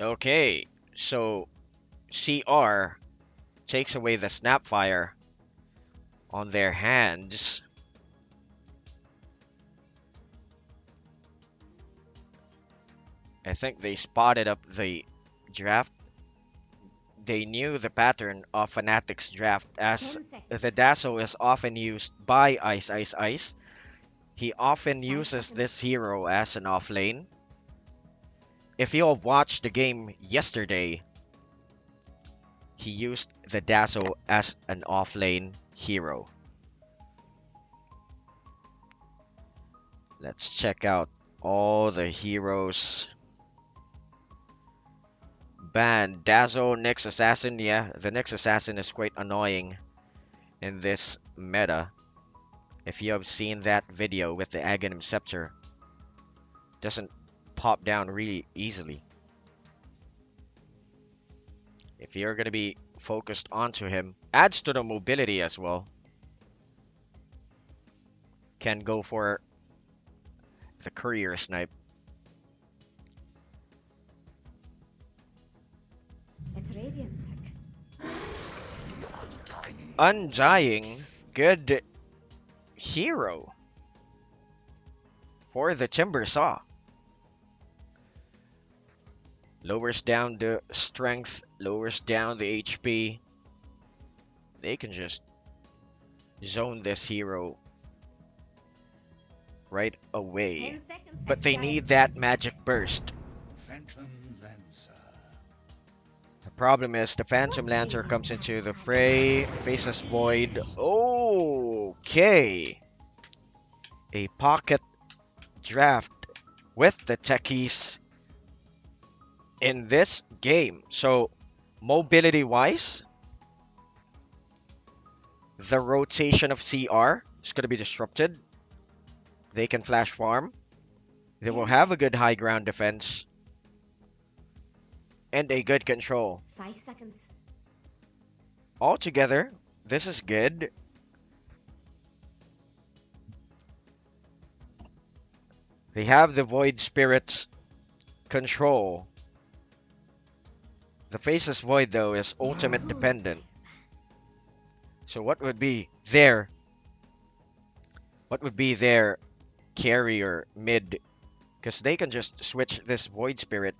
Okay, so CR takes away the Snapfire on their hands. I think they spotted up the draft. They knew the pattern of FNATIC's draft as 10 seconds. the Dazzle is often used by Ice Ice Ice. He often 5 uses seconds. this hero as an offlane. If you have watched the game yesterday, he used the Dazzle as an offlane hero. Let's check out all the heroes. Ban Dazzle, Nyx Assassin. Yeah, the Nyx Assassin is quite annoying in this meta. If you have seen that video with the Aghanim Scepter, doesn't pop down really easily. If you're gonna be focused onto him, adds to the mobility as well. Can go for the courier snipe. It's Radiant's pick. Undying, good hero for the Timber Saw. Lowers down the strength, lowers down the HP. They can just zone this hero right away. 10 seconds. But they need that magic burst. Phantom Lancer. The problem is the Phantom Lancer comes into the fray. Faceless Void. Okay. A pocket draft with the techies in this game. So, mobility wise, the rotation of CR is going to be disrupted. They can flash farm. They will have a good high ground defense and a good control. 5 seconds. Altogether, this is good. They have the Void Spirits control. The Faceless Void, though, is ultimate dependent. So what would be their carrier mid? Because they can just switch this Void Spirit.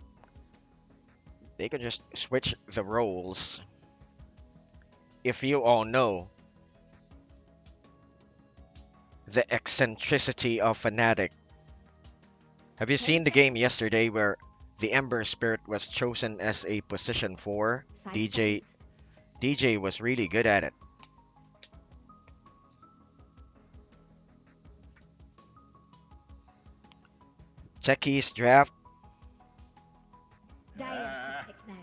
They can just switch the roles. If you all know the eccentricity of Fnatic. Have you seen the game yesterday where the Ember Spirit was chosen as a position 4? DJ was really good at it. Techies draft. Dire should pick now.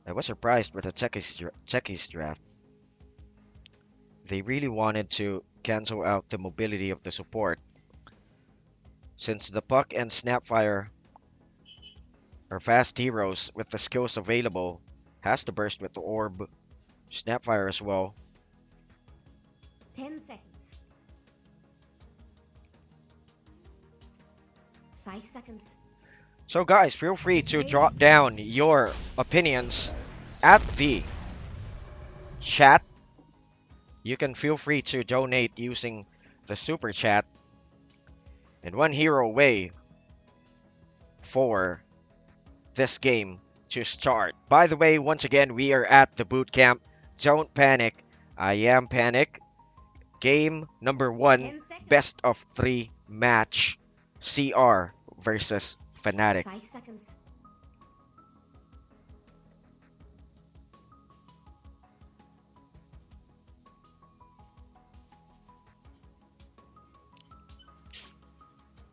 I was surprised with the Techies draft. They really wanted to cancel out the mobility of the support. Since the Puck and Snapfire are fast heroes with the skills available, has to burst with the Orb, Snapfire as well. 10 seconds. 5 seconds. So guys, feel free to drop down your opinions at the chat. You can feel free to donate using the super chat. And one hero away for this game to start. By the way, once again, we are at the boot camp. Don't panic. I am Panic. Game number 1, best of 3 match. CR versus FNATIC. 5 seconds.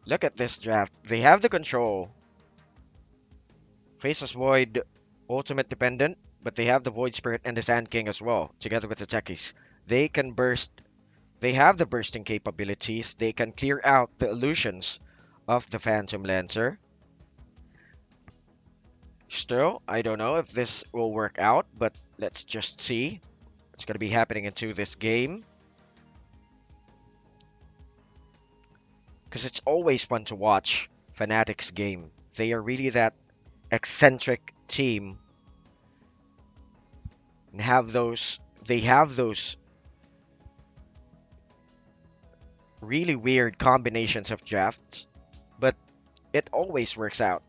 Look at this draft. They have the control. Faceless Void, ultimate dependent, but they have the Void Spirit and the Sand King as well, together with the Techies. They can burst. They have the bursting capabilities. They can clear out the illusions of the Phantom Lancer. Still, I don't know if this will work out, but let's just see. It's going to be happening into this game. Because it's always fun to watch Fnatic's game. They are really that eccentric team. And they have those really weird combinations of drafts. But it always works out.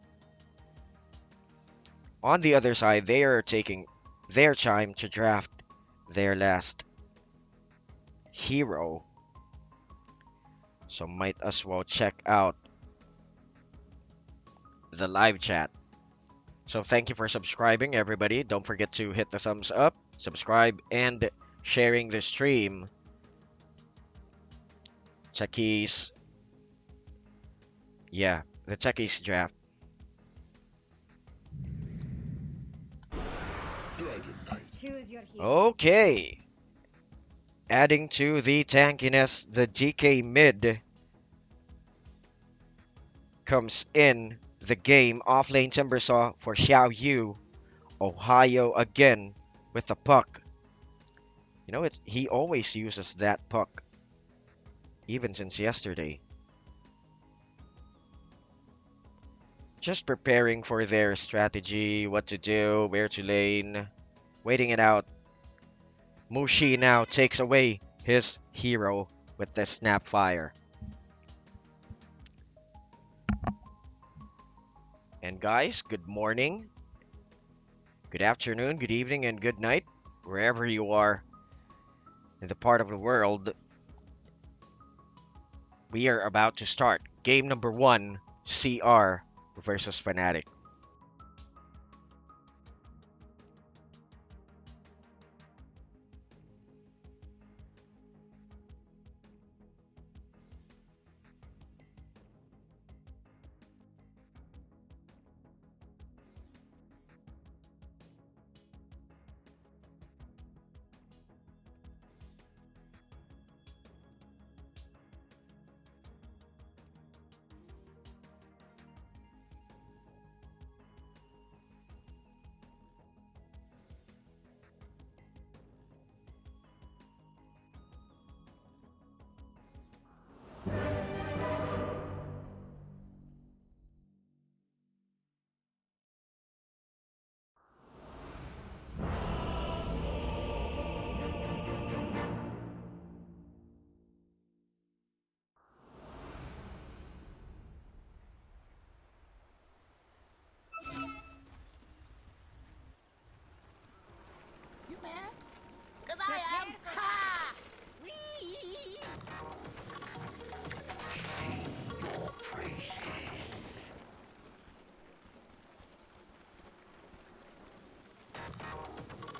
On the other side, they are taking their time to draft their last hero. So might as well check out the live chat. So thank you for subscribing, everybody. Don't forget to hit the thumbs up, subscribe, and sharing the stream. Techies. Yeah, the Techies draft. Choose your hero. Okay. Adding to the tankiness, the GK mid comes in the game. Offlane Timbersaw for Xiao Yu. Ohio again with the puck. You know, he always uses that puck. Even since yesterday. Just preparing for their strategy, what to do, where to lane. Waiting it out. Mushi now takes away his hero with the Snapfire. And guys, good morning, good afternoon, good evening, and good night, wherever you are in the part of the world. We are about to start game number 1, CR versus FNATIC.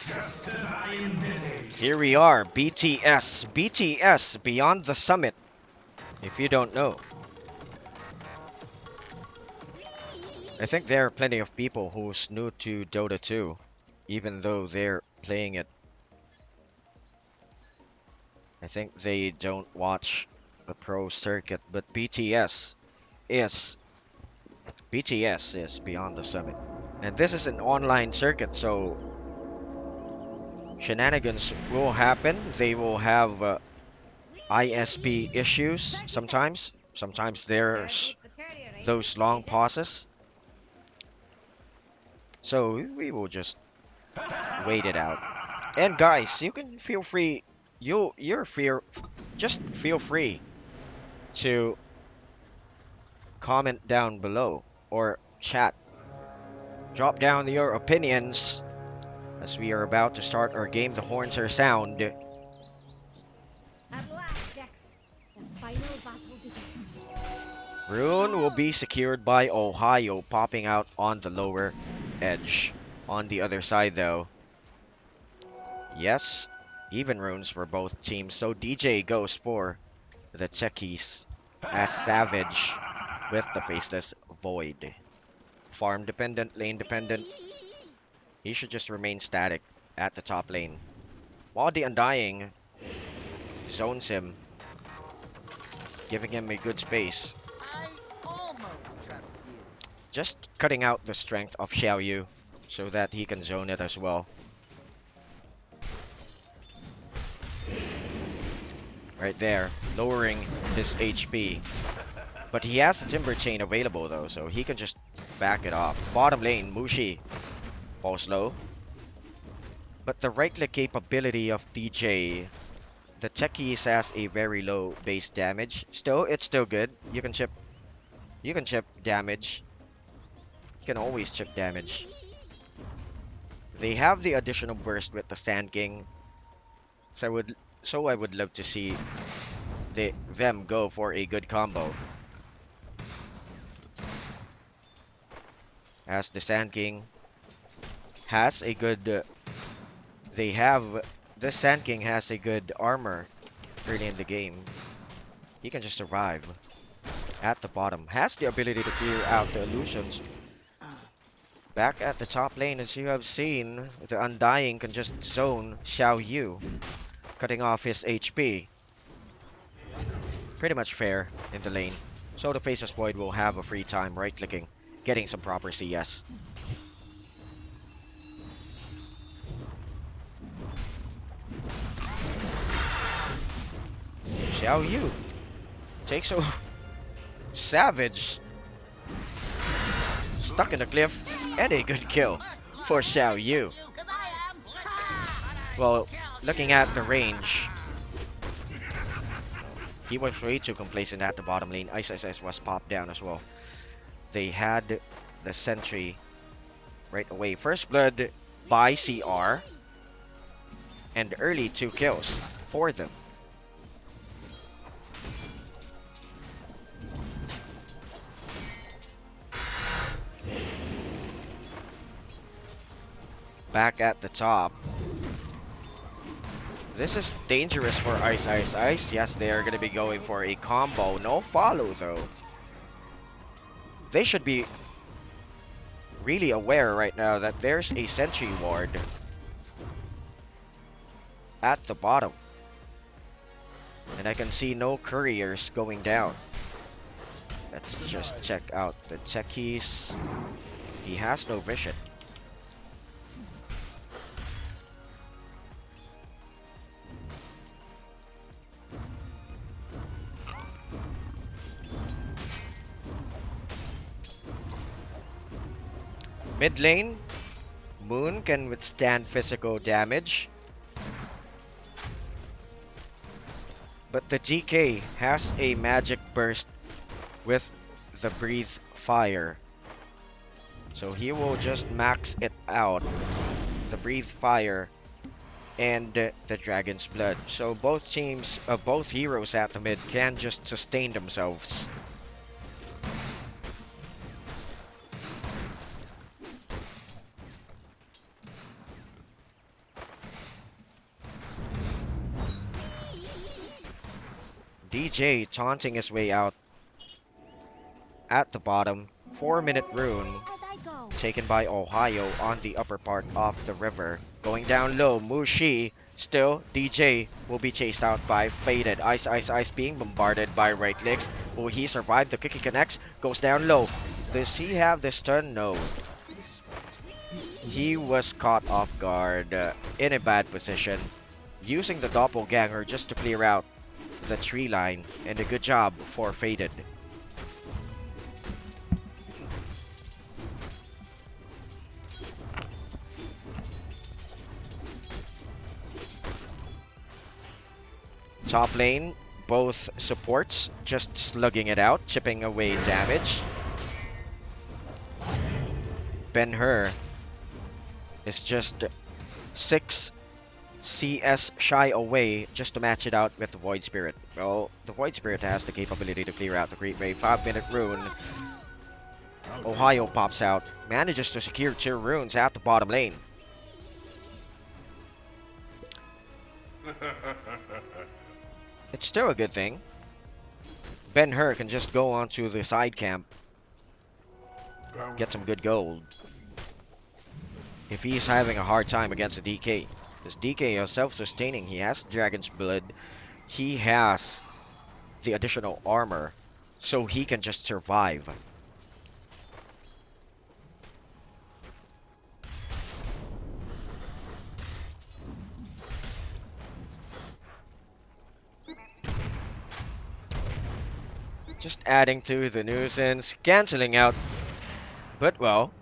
Just as I envisaged. Here we are, BTS. BTS Beyond the Summit. If you don't know. I think there are plenty of people who's new to Dota 2, even though they're playing it. I think they don't watch the pro circuit, but is BTS is Beyond the Summit. And this is an online circuit, so shenanigans will happen. They will have ISP issues sometimes. Sometimes there's those long pauses. So we will just wait it out. And guys, you can feel free. Just feel free to comment down below or chat. Drop down your opinions as we are about to start our game. The horns are sound. At last, Jax. The final battle begins. Rune will be secured by Ohio, popping out on the lower edge. On the other side, though, yes, even runes for both teams. So DJ goes for the Techies as Savage with the Faceless Void. Farm dependent, lane dependent. He should just remain static at the top lane. While the Undying zones him, giving him a good space. I almost trust you. Just cutting out the strength of Xiaoyu so that he can zone it as well. Right there, lowering his HP. But he has the Timber Chain available though, so he can just back it off. Bottom lane, Mushi falls low. But the right click capability of DJ, the Techies has a very low base damage. Still, it's still good. You can chip damage. You can always chip damage. They have the additional burst with the Sand King. So I would love to see them go for a good combo. As the Sand King has a good the Sand King has a good armor early in the game. He can just survive at the bottom. Has the ability to clear out the illusions. Back at the top lane, as you have seen, the Undying can just zone Xiaoyu, cutting off his HP. Pretty much fair in the lane. So the Faceless Void will have a free time right-clicking, getting some proper CS. Xiaoyu takes over. Savage stuck in the cliff, and a good kill for Xiaoyu. Well, looking at the range, he was way too complacent at the bottom lane. Ice was popped down as well. They had the sentry right away. First blood by CR, and early 2 kills for them. Back at the top. This is dangerous for Ice. Yes, they are going to be going for a combo. No follow, though. They should be really aware right now that there's a sentry ward at the bottom. And I can see no couriers going down. Let's just check out the Techies. He has no vision. Mid lane, Moon can withstand physical damage, but the GK has a magic burst with the Breathe Fire, so he will just max it out, the Breathe Fire and the Dragon's Blood. So both teams, both heroes at the mid can just sustain themselves. DJ taunting his way out at the bottom. 4-minute rune As I go. taken by Ohio on the upper part of the river. Going down low, Mushi. Still, DJ will be chased out by Faded. Ice, Ice, Ice being bombarded by right clicks. Will he survive? The cookie connects. Goes down low. Does he have the stun? No. He was caught off guard in a bad position. Using the doppelganger just to clear out the tree line. And a good job for Faded. Top lane, both supports just slugging it out, chipping away damage. Ben-Hur is just 6 CS shy away just to match it out with the Void Spirit. Well, the Void Spirit has the capability to clear out the Great Wave. 5-minute rune. Ohio pops out, manages to secure 2 runes at the bottom lane. It's still a good thing. Ben-Hur can just go onto the side camp, get some good gold. If he's having a hard time against the DK. This DK is self-sustaining. He has Dragon's Blood. He has the additional armor, so he can just survive. Just adding to the nuisance, canceling out. But well,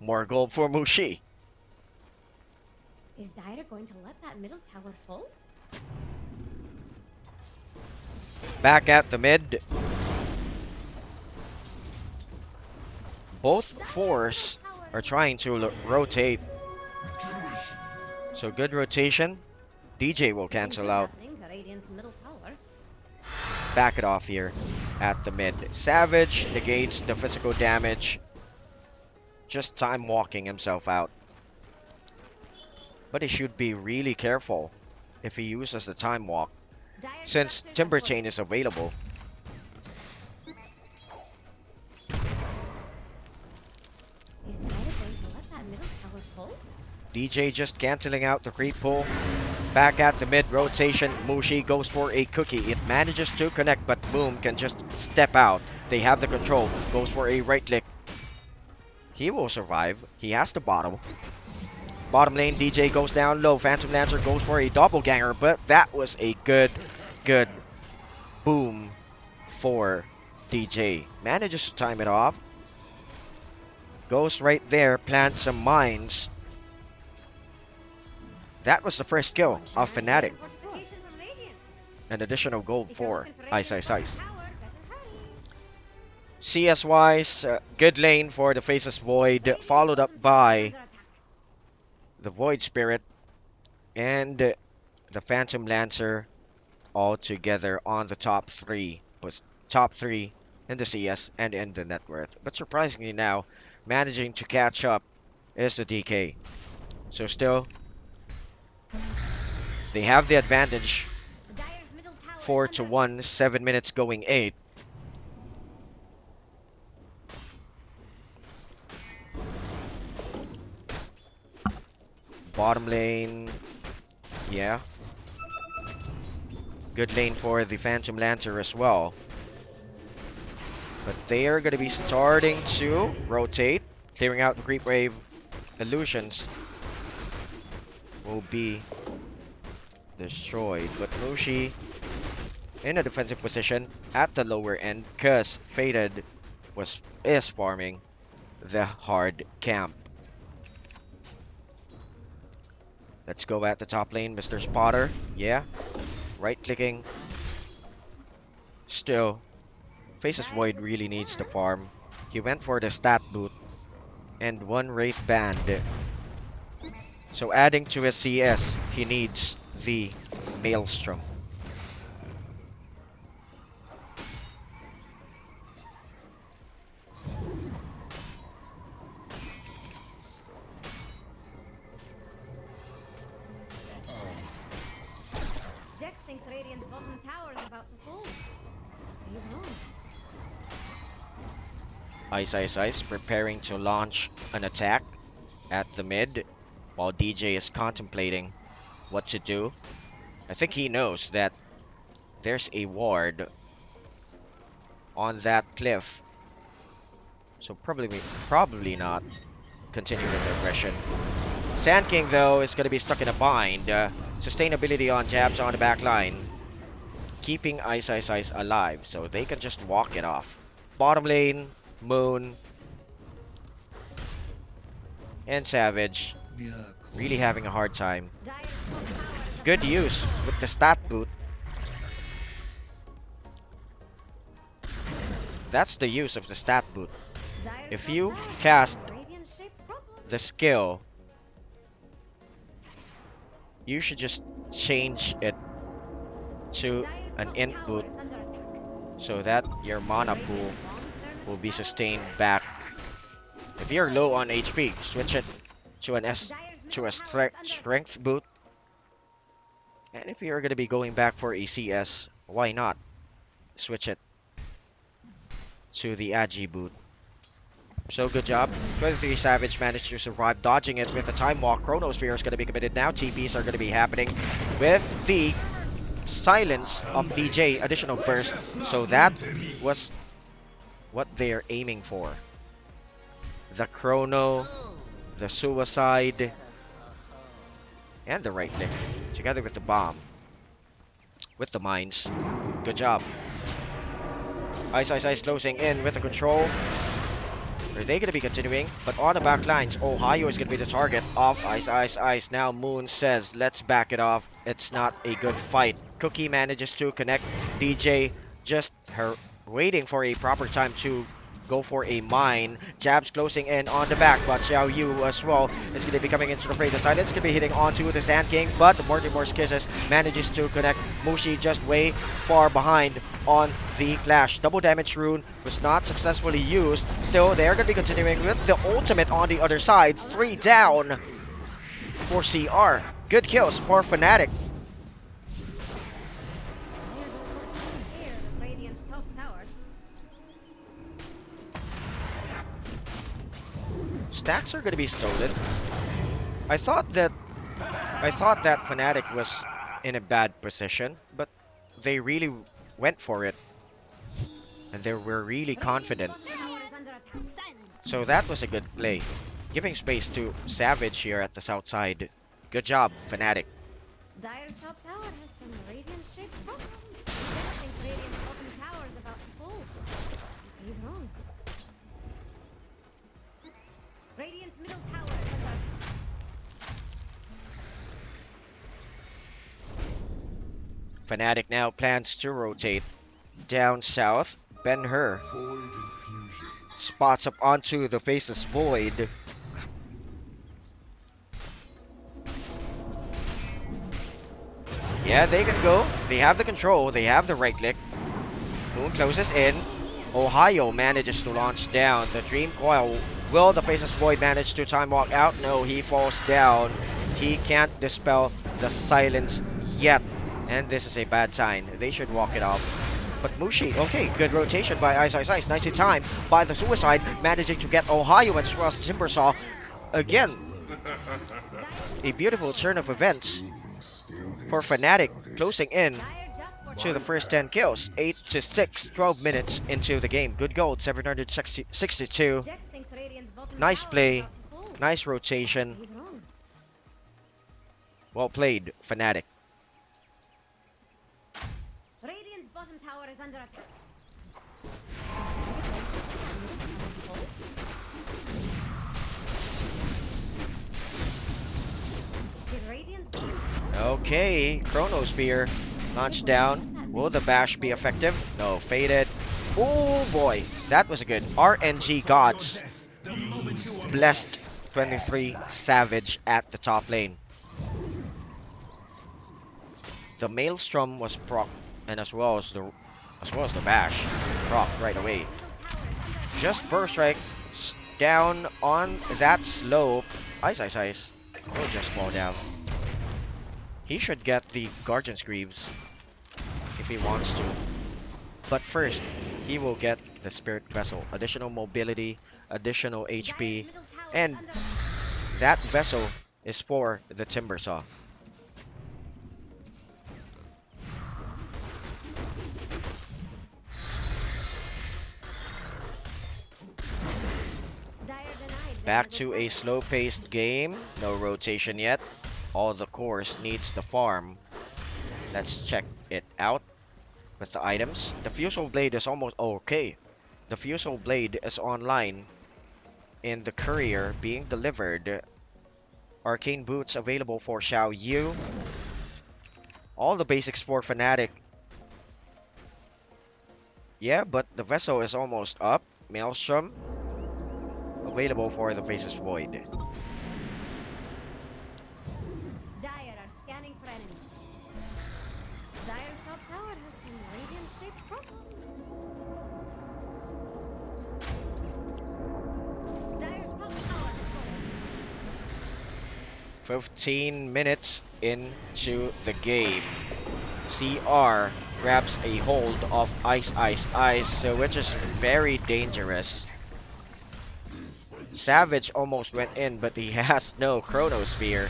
more gold for Mushi. Is Dire going to let that middle tower fall? Back at the mid. Both fours are trying to rotate. So good rotation. DJ will cancel out. To Radiant's middle tower. Back it off here at the mid. Savage negates the physical damage. Just time walking himself out. But he should be really careful if he uses the time walk, since Timber Chain is available. Is Dire going to let that middle tower fall? DJ just canceling out the creep pull. Back at the mid rotation, Mushi goes for a cookie. It manages to connect, but Boom can just step out. They have the control. Goes for a right click. He will survive. He has the bottom. Bottom lane, DJ goes down low. Phantom Lancer goes for a doppelganger, but that was a good boom for DJ. Manages to time it off. Goes right there, plants some mines. That was the first kill of FNATIC. Fortification from Radiant. An additional gold If you're for looking for Ice Radiant's Ice Ice. tower, better hurry. CS wise, good lane for the Faceless Void, followed up by the Void Spirit and the Phantom Lancer, all together on the top 3. Was top 3 in the CS and in the net worth. But surprisingly now, managing to catch up is the DK. So still, they have the advantage. Dire's middle tower is 4 under to 1, 7 minutes going 8. Bottom lane, yeah. Good lane for the Phantom Lancer as well. But they are going to be starting to rotate. Clearing out the creep wave. Illusions will be destroyed. But Mushi in a defensive position at the lower end, because Faded is farming the hard camp. Let's go at the top lane, Mr. Spotter. Yeah. Right clicking. Still, Faceless Void really needs to farm. He went for the stat boot and 1 Wraith Band. So adding to his CS, he needs the Maelstrom. Jax thinks Radiant's bottom tower is about to fall. He's wrong. Ice preparing to launch an attack at the mid while DJ is contemplating what to do. I think he knows that there's a ward on that cliff. So probably not continue with aggression. Sand King though is going to be stuck in a bind. Sustainability on jabs on the back line, keeping Ice alive, so they can just walk it off. Bottom lane, Moon and Savage really having a hard time. Good use with the stat boot. That's the use of the stat boot. If you cast the skill, you should just change it to an int boot so that your mana pool will be sustained back. If you're low on HP, switch it to a strength boot. And if you're gonna be going back for a CS, why not switch it to the Agi boot? So good job. 23 Savage managed to survive, dodging it with a time walk. Chronosphere is going to be committed now. TPs are going to be happening with the silence of DJ. Additional burst. So that was what they are aiming for. The chrono, the suicide, and the right click, together with the bomb, with the mines. Good job. Ice closing in with the control. Are they going to be continuing? But on the back lines, Ohio is going to be the target of Ice. Now Moon says, let's back it off. It's not a good fight. Cookie manages to connect. DJ just waiting for a proper time to go for a mine. Jabs closing in on the back, but Xiao Yu as well is going to be coming into the fray. The silence going to be hitting onto the Sand King, but Mortimer's Kisses manages to connect. Mushi just way far behind on the clash. Double damage rune was not successfully used. Still, they're going to be continuing with the ultimate on the other side. 3 down for CR. Good kills for FNATIC. Stacks are going to be stolen. I thought that FNATIC was in a bad position, but they really went for it, and they were really confident. So that was a good play, giving space to Savage here at the south side. Good job, FNATIC. Dire's top tower has some radiant-shaped problems. I think Radiant's bottom tower is about to fall. He's wrong. Radiant's middle tower is under attack. FNATIC now plans to rotate down south. Ben-Hur spots up onto the Faceless Void. Yeah, they can go. They have the control. They have the right click. Moon closes in. Ohio manages to launch down the Dream Coil. Will the Faceless Void manage to time walk out? No, he falls down. He can't dispel the silence yet. And this is a bad sign. They should walk it off. But Mushi, okay, good rotation by Ice. Nicely timed by the Suicide, managing to get Ohio and Thrust Timbersaw again. A beautiful turn of events for FNATIC, closing in to the first 10 kills. 8-6, 12 minutes into the game. Good gold, 762. Nice play, nice rotation. Well played, FNATIC. Radiant's bottom tower is under attack. Did Radiant's bottom Okay, Chronosphere launched down. Will the bash be effective? No, faded. Oh boy, that was a good RNG gods. Blessed 23 Savage at the top lane. The Maelstrom was proc, and as well as the bash proc right away. Just burst strike down on that slope. Ice. Will just fall down. He should get the Guardian's Greaves if he wants to. But first, he will get the Spirit Vessel. Additional mobility, additional HP, Middle tower and is under that vessel is for the Timber Saw. Dire denied their Back middle to a tower. slow-paced game. No rotation yet. All the course needs the farm. Let's check it out with the items. The Fusel Blade is almost okay. The Fusel Blade is online in the courier being delivered. Arcane Boots available for Xiao Yu. All the basics for Fnatic. Yeah, but the vessel is almost up. Maelstrom available for the Faceless Void. Dire are scanning for enemies. Dire's top tower has some radiant-shaped problems. Dire's top tower has fallen. 15 minutes into the game. CR grabs a hold of Ice, which is very dangerous. Savage almost went in, but he has no Chronosphere.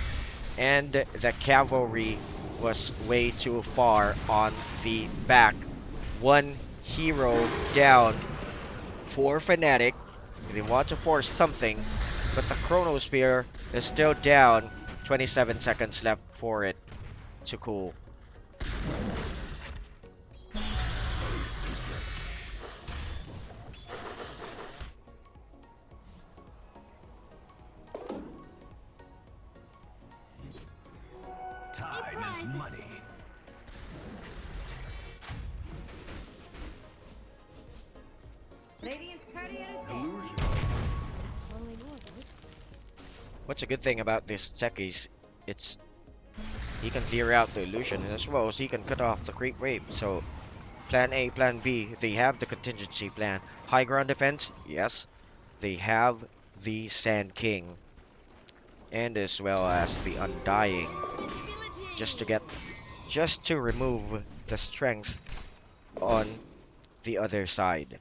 And the cavalry was way too far on the back. One hero down for Fnatic. They want to force something, but the Chronosphere is still down. 27 seconds left for it to cool. Time is money. Radiant's courier is dead. Illusion. Just following orders. What's a good thing about this tech is it's he can clear out the illusion as well as he can cut off the creep wave. So plan A, plan B, they have the contingency plan. High ground defense, yes. They have the Sand King. And as well as the Undying. Just to remove the strength on the other side.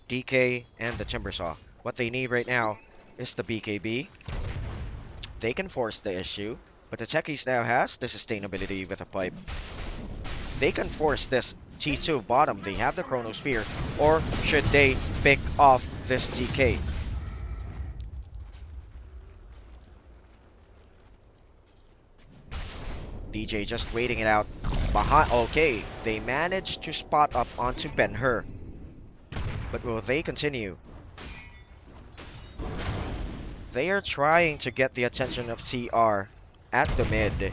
DK and the Timber Saw. What they need right now is the BKB. They can force the issue, but the Techies now has the sustainability with a pipe. They can force this T2 bottom. They have the Chronosphere, or should they pick off this DK? DJ just waiting it out behind. Okay, they managed to spot up onto Ben-Hur. But will they continue? They are trying to get the attention of CR at the mid.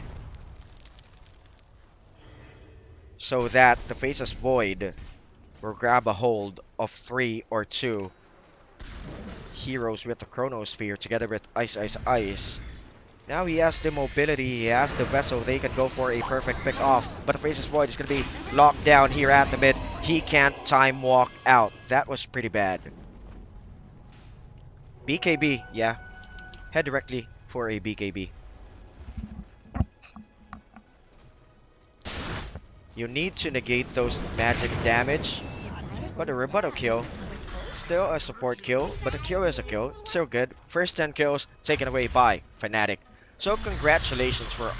So that the Faceless Void will grab a hold of 3 or 2 heroes with the Chronosphere together with Ice. Now he has the mobility, he has the vessel, they can go for a perfect pick off. But the Faceless Void is going to be locked down here at the mid. He can't time walk out. That was pretty bad. BKB, yeah. Head directly for a BKB. You need to negate those magic damage. But a rebuttal kill. Still a support kill, but a kill is a kill. It's still good. First 10 kills taken away by Fnatic. So congratulations for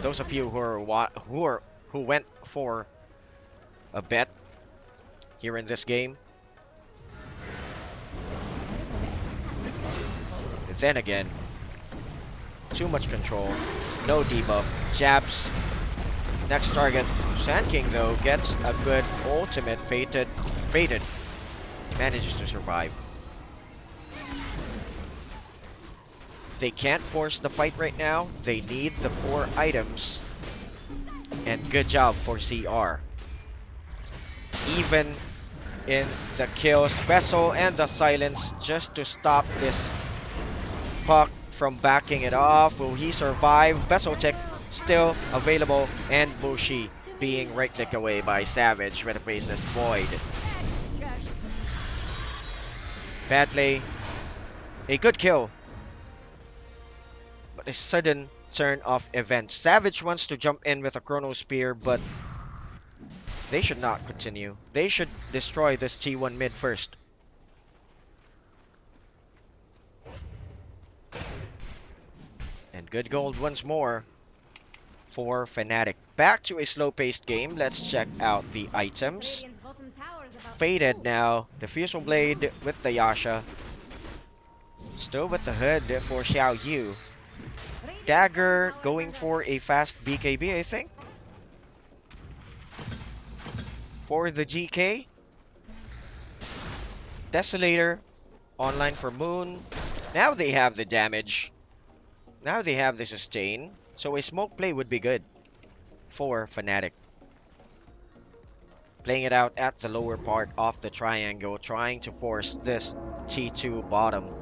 those of you who went for a bet here in this game. Then again, too much control, no debuff, jabs. Next target, Sand King though gets a good ultimate fated, manages to survive. They can't force the fight right now. They need the 4 items. And good job for CR. Even in the kills, Vessel and the silence just to stop this Puck from backing it off. Will he survive? Vessel Tech still available, and Mushi being right click away by Savage with a Faceless Void. Bad play. A good kill. But a sudden turn of events. Savage wants to jump in with a Chrono Spear, but They should not continue. They should destroy this T1 mid first. And good gold once more for Fnatic. Back to a slow-paced game. Let's check out the items. Radiant's bottom tower is about to Faded fall. now. The Fusion Blade with the Yasha. Still with the hood for Xiao Yu. Dagger going for a fast BKB, I think. For the GK. Desolator online for Moon. Now they have the damage. Now they have the sustain. So a smoke play would be good for Fnatic. Playing it out at the lower part of the triangle, trying to force this T2 bottom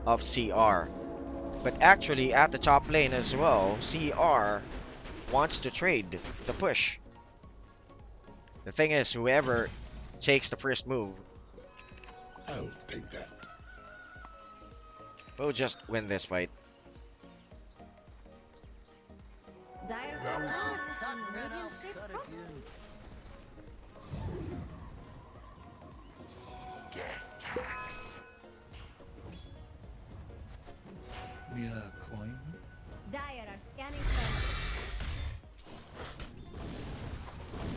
of CR. But actually at the top lane as well, CR wants to trade the push. The thing is, whoever takes the first move I'll take that. will just win this fight. Dire's top tower has some radiant-shaped problems. Death tax. Coin. Dire are scanning for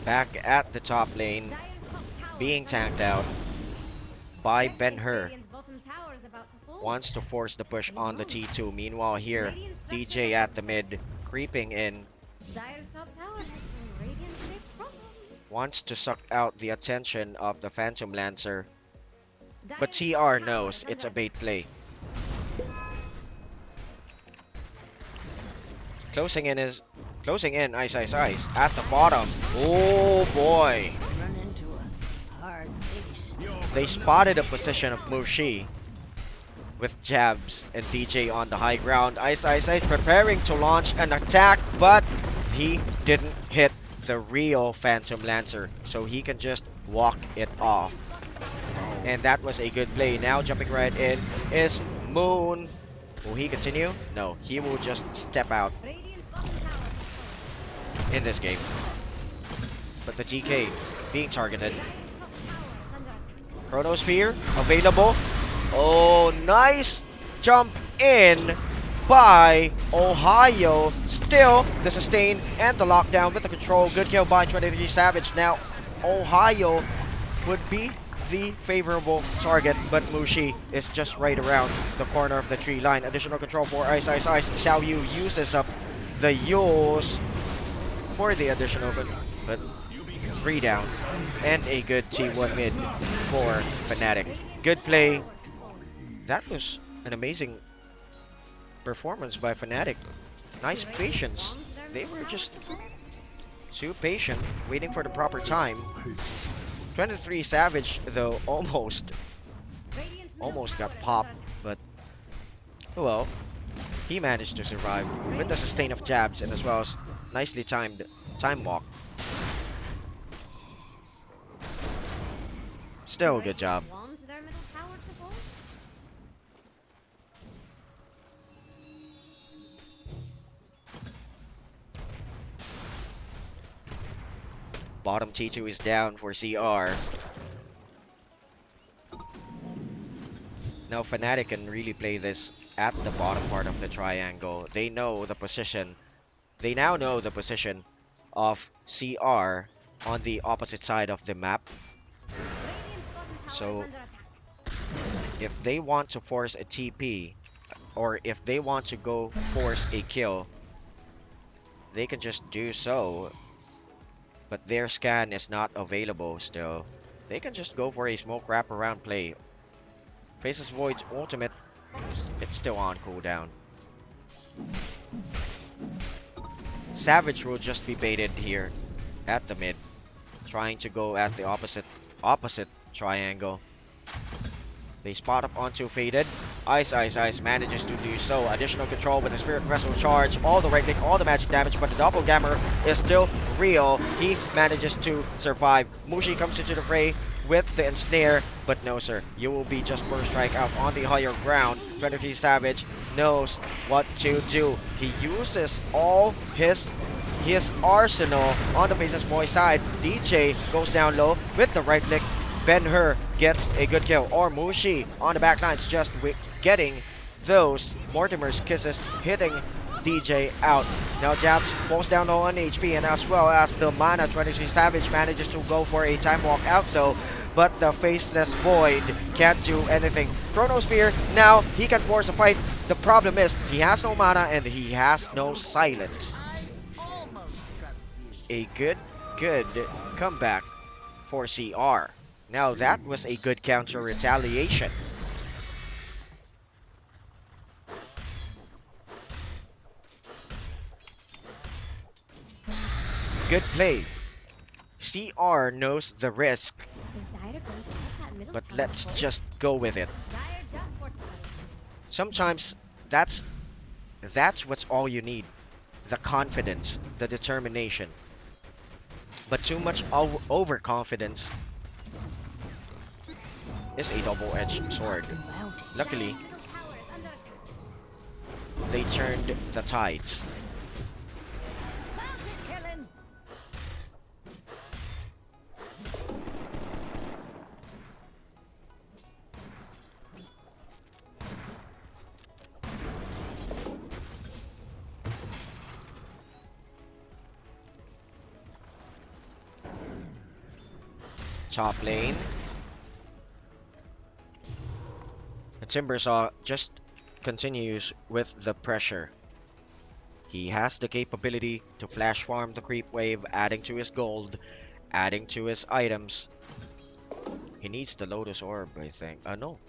Back at the top lane, Dire's top tower being is under tanked out by attack. Ben-Hur. Radiant's bottom tower is about to fall. Wants to force the push on the T2. Meanwhile here, Radiant structures DJ are at the mid, creeping in. Dire's top tower has some radiant-shaped problems. Wants to suck out the attention of the Phantom Lancer. But Dire's top CR tower knows is it's a under bait play. Closing in ice at the bottom. Oh boy. Run into a hard place. They spotted a position of Mushi with jabs and DJ on the high ground. Ice preparing to launch an attack, but he didn't hit the real Phantom Lancer, so he can just walk it off. And that was a good play. Now jumping right in is Moon. Will he continue? No, he will just step out Radiant's bottom tower has fallen. in this game. But the GK being targeted. Dire's top tower is under attack. Chronosphere available. Oh, nice jump in by Ohio. Still the sustain and the lockdown with the control. Good kill by 23 Savage. Now Ohio would be the favorable target, but Mushi is just right around the corner of the tree line. Additional control for Ice. Xiao Yu uses up the Yules for the additional, but 3 down. And a good T1 mid for Fnatic. Good play. That was an amazing performance by Fnatic. Nice patience. They were just too patient, waiting for the proper time. 23 Savage, though, almost got popped, but oh well. He managed to survive with the sustain of jabs and as well as nicely timed time walk. Still a good job. Want their middle tower to fall? Bottom T2 is down for CR. Now Fnatic can really play this at the bottom part of the triangle. They know the position. They now know the position of CR on the opposite side of the map. Radiant's bottom tower So- is under attack. If they want to force a TP, or if they want to go force a kill, they can just do so. But their scan is not available still. They can just go for a smoke wraparound play. Faceless Void's ultimate, it's still on cooldown. Savage will just be baited here at the mid, trying to go at the opposite triangle. They spot up onto Faded. Ice manages to do so. Additional control with the Spirit Vessel charge. All the right click, all the magic damage, but the Doppelganger is still real. He manages to survive. Mushi comes into the fray with the ensnare, but no sir. You will be just first strike out on the higher ground. 23 Savage knows what to do. He uses all his his arsenal on the Faceless Boy side. DJ goes down low with the right click. Ben-Hur gets a good kill. Or Mushi on the backlines just getting those Mortimer's kisses, hitting DJ out. Now Jabs falls down low on HP, and as well as the Mana 23 Savage manages to go for a time walk out though. But the Faceless Void can't do anything. Chronosphere, now he can force a fight. The problem is he has no mana and he has no silence. A good comeback for CR. Now that was a good counter retaliation. Good play. CR knows the risk, Is Dire going to hit that middle but tower let's for just go with it. Dire just fortified. Sometimes that's what's all you need. The confidence, the determination. But too much overconfidence is a double-edged sword. Luckily, Middle tower is under attack. they turned the tides. Killing. Top lane. The Timbersaw just continues with the pressure. He has the capability to flash farm the creep wave, adding to his gold, adding to his items. He needs the Lotus Orb, I think. No.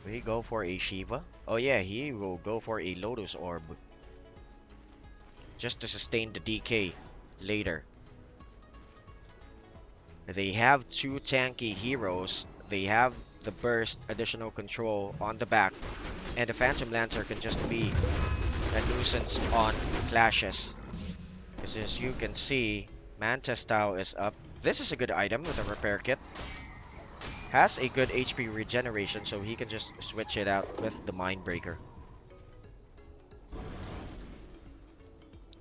Will he go for a Shiva? Oh yeah, he will go for a Lotus Orb. Just to sustain the DK later. They have two tanky heroes. They have the burst, additional control on the back, and the Phantom Lancer can just be a nuisance on clashes. Because as you can see, Manta Style is up. This is a good item with a repair kit. Has a good HP regeneration, so he can just switch it out with the Mindbreaker.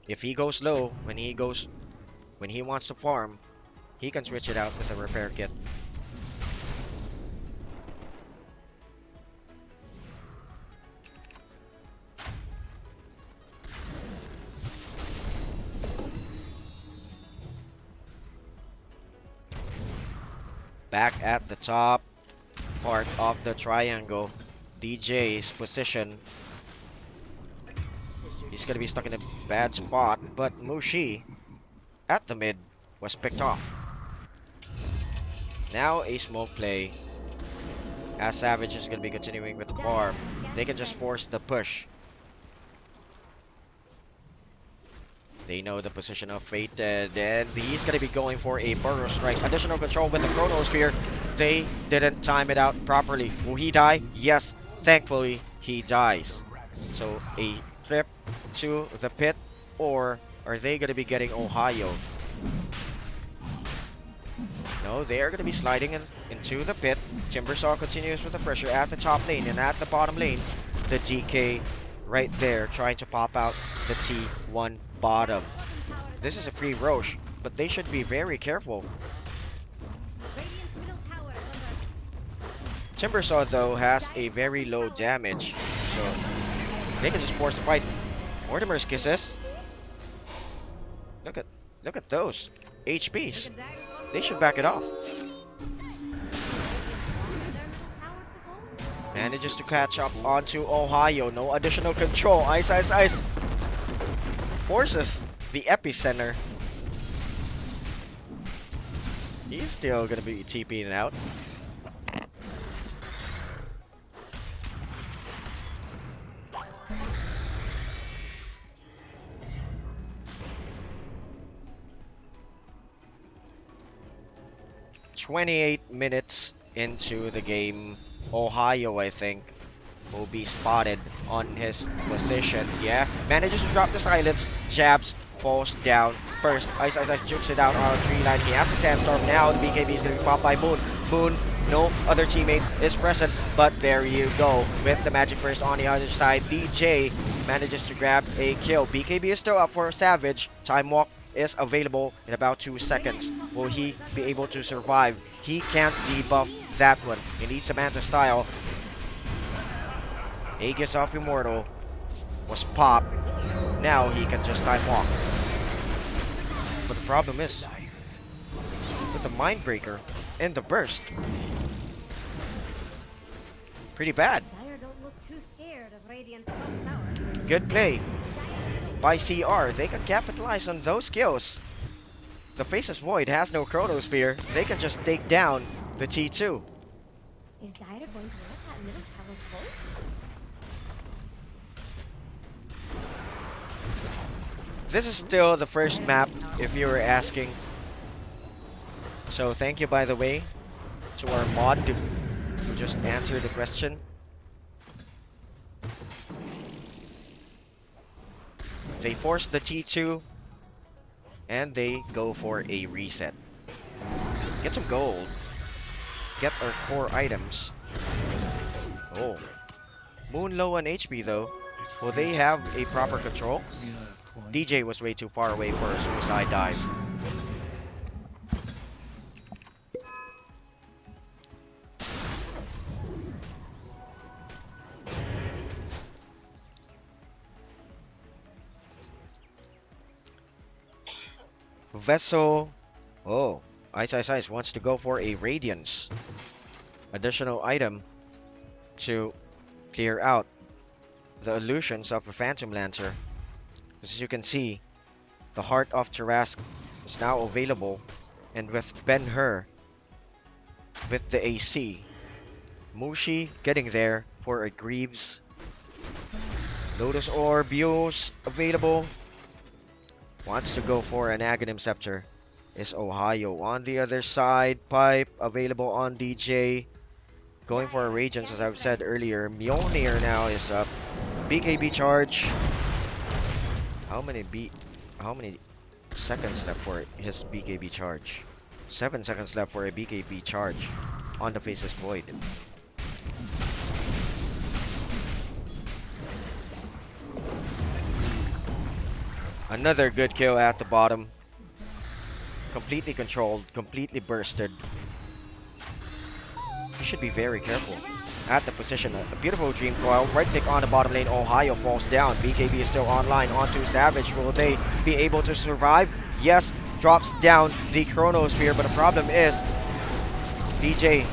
If he goes low, when he wants to farm, he can switch it out with a repair kit. Back at the top part of the triangle, DJ's position. He's gonna be stuck in a bad spot, but Mushi at the mid was picked off. Now a smoke play, as Savage is going to be continuing with the farm. They can just force the push. They know the position of Fated, and he's going to be going for a Burrow Strike. Additional control with the Chronosphere. They didn't time it out properly. Will he die? Yes, thankfully he dies. So a trip to the pit, or are they going to be getting Ohio? No, they are going to be sliding into the pit. Timbersaw continues with the pressure at the top lane, and at the bottom lane, the DK right there trying to pop out the T1 bottom. This is a free Roche, but they should be very careful. Radiant's middle tower is under Timbersaw though has a very low damage, so they can just force the fight. Mortimer's kisses. Look at those HPs. They should back it off. Manages to catch up onto Ohio. No additional control. Ice, ice, ice. Forces the epicenter. He's still gonna be TPing out. "28 minutes into the game, Ohio, I think, will be spotted on his position. Yeah, manages to drop the silence. Jabs falls down first. Ice, ice, ice jukes it out on a tree line. He has the sandstorm now. The BKB is going to be popped by Moon. Moon No other teammate is present, but there you go. With the magic burst on the other side, DJ manages to grab a kill. BKB is still up for Savage. Time walk is available in about 2 seconds. Will he be able to survive? He can't debuff that one. He needs Samantha style. Aegis of Immortal was popped. Now he can just time walk. But the problem is, with the Mindbreaker and the burst, pretty bad. Dire don't look too scared of Radiant's top tower. Good play by CR. They can capitalize on those kills. The Faceless Void has no Chrono Spear. They can just take down the T2. Is Dire going to let that middle tower fall? This is still the first map, if you were asking. So thank you, by the way, to our mod who just answered the question. They force the T2 and they go for a reset. Get some gold. Get our core items. Oh. Moon low on HP though. Will they have a proper control? DJ was way too far away for a suicide dive. Vessel. Oh, Ice wants to go for a Radiance. Additional item to clear out the illusions of a Phantom Lancer. As you can see, the Heart of Tarask is now available, and with Ben-Hur with the AC. Mushi getting there for a Greaves. Lotus Orb use available. Wants to go for an Aghanim Scepter. Is Ohio on the other side. Pipe available on DJ. Going for a Radiance, as I've said earlier. Mjolnir now is up. BKB charge. How many seconds left for his BKB charge? 7 seconds left for a BKB charge on the Faceless Void. Another good kill at the bottom. Completely controlled, completely bursted. You should be very careful at the position. A beautiful Dream Coil. Right click on the bottom lane. Ohio falls down. BKB is still online. Onto Savage. Will they be able to survive? Yes. Drops down the Chrono Spear. But the problem is DJ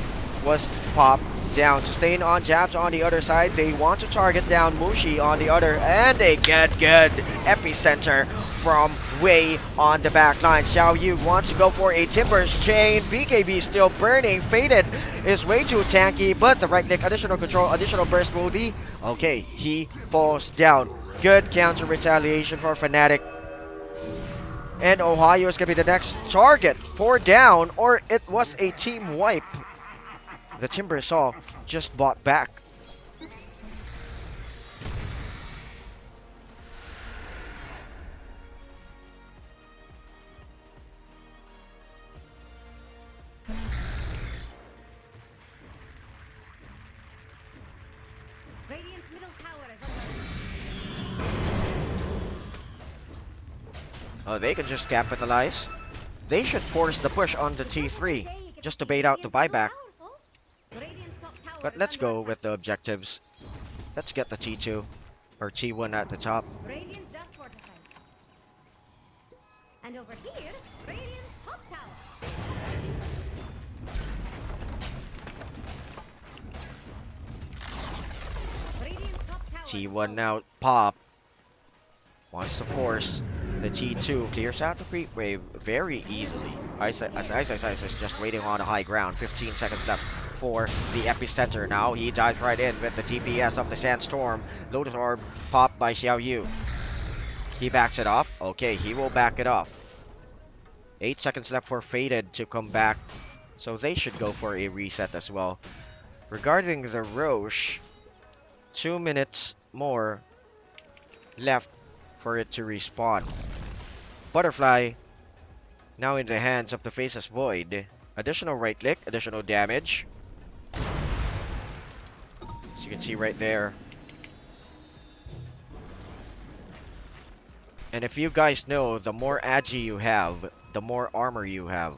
was popped down. Sustain on jabs on the other side. They want to target down Mushi on the other. And they get good epicenter from way on the back line. Xiao Yu wants to go for a Timber's Chain. BKB still burning. Faded is way too tanky, but the right click, additional control, additional burst will be okay. He falls down. Good counter retaliation for FNATIC. And Ohio is going to be the next target. 4 down, or it was a team wipe. The Timbersaw just bought back. Radiant's middle tower is under. Oh, they can just capitalize. They should force the push on the T3 just to bait out the buyback. But let's go with the objectives. Let's get the T2 or T1 at the top. Radiant just fortified. And over here, Radiant's top tower. Radiant's top tower. T1 now pop. Wants to force the T2. Clears out the creep wave very easily. Ice is just waiting on the high ground. 15 seconds left for the epicenter. Now he dives right in with the DPS of the Sandstorm. Lotus Orb popped by Xiao Yu. He backs it off. Okay, he will back it off. 8 seconds left for Faded to come back. So they should go for a reset as well. Regarding the Roche, 2 minutes more left for it to respawn. Butterfly now in the hands of the Faceless Void. Additional right click, additional damage. you can see right there. And if you guys know, the more agi you have, the more armor you have.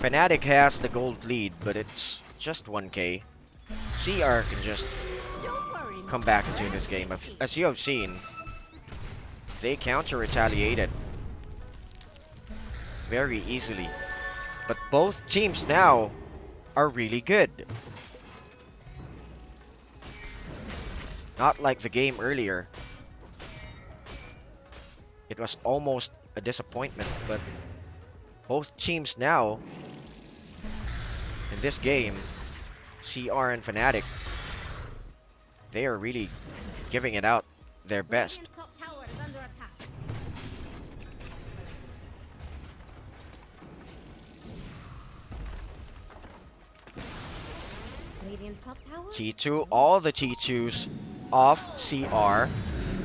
FNATIC has the gold lead, but it's just 1k. CR can just come back into this game. As you have seen, they counter-retaliated very easily. But both teams now are really good. Not like the game earlier. It was almost a disappointment, but both teams now in this game, CR and FNATIC, they are really giving it out their best. Radiant's top tower is under attack. Radiant's top tower. T2, all the T2s of CR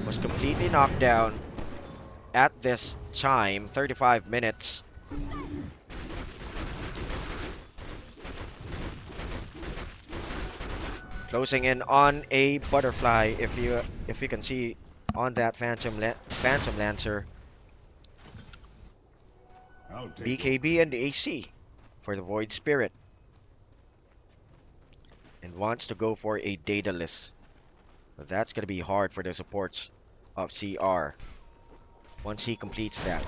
was completely knocked down at this time, 35 minutes. Closing in on a butterfly, if you can see on that Phantom Lancer. I'll take BKB and AC for the Void Spirit. And wants to go for a Daedalus. But that's going to be hard for the supports of CR once he completes that.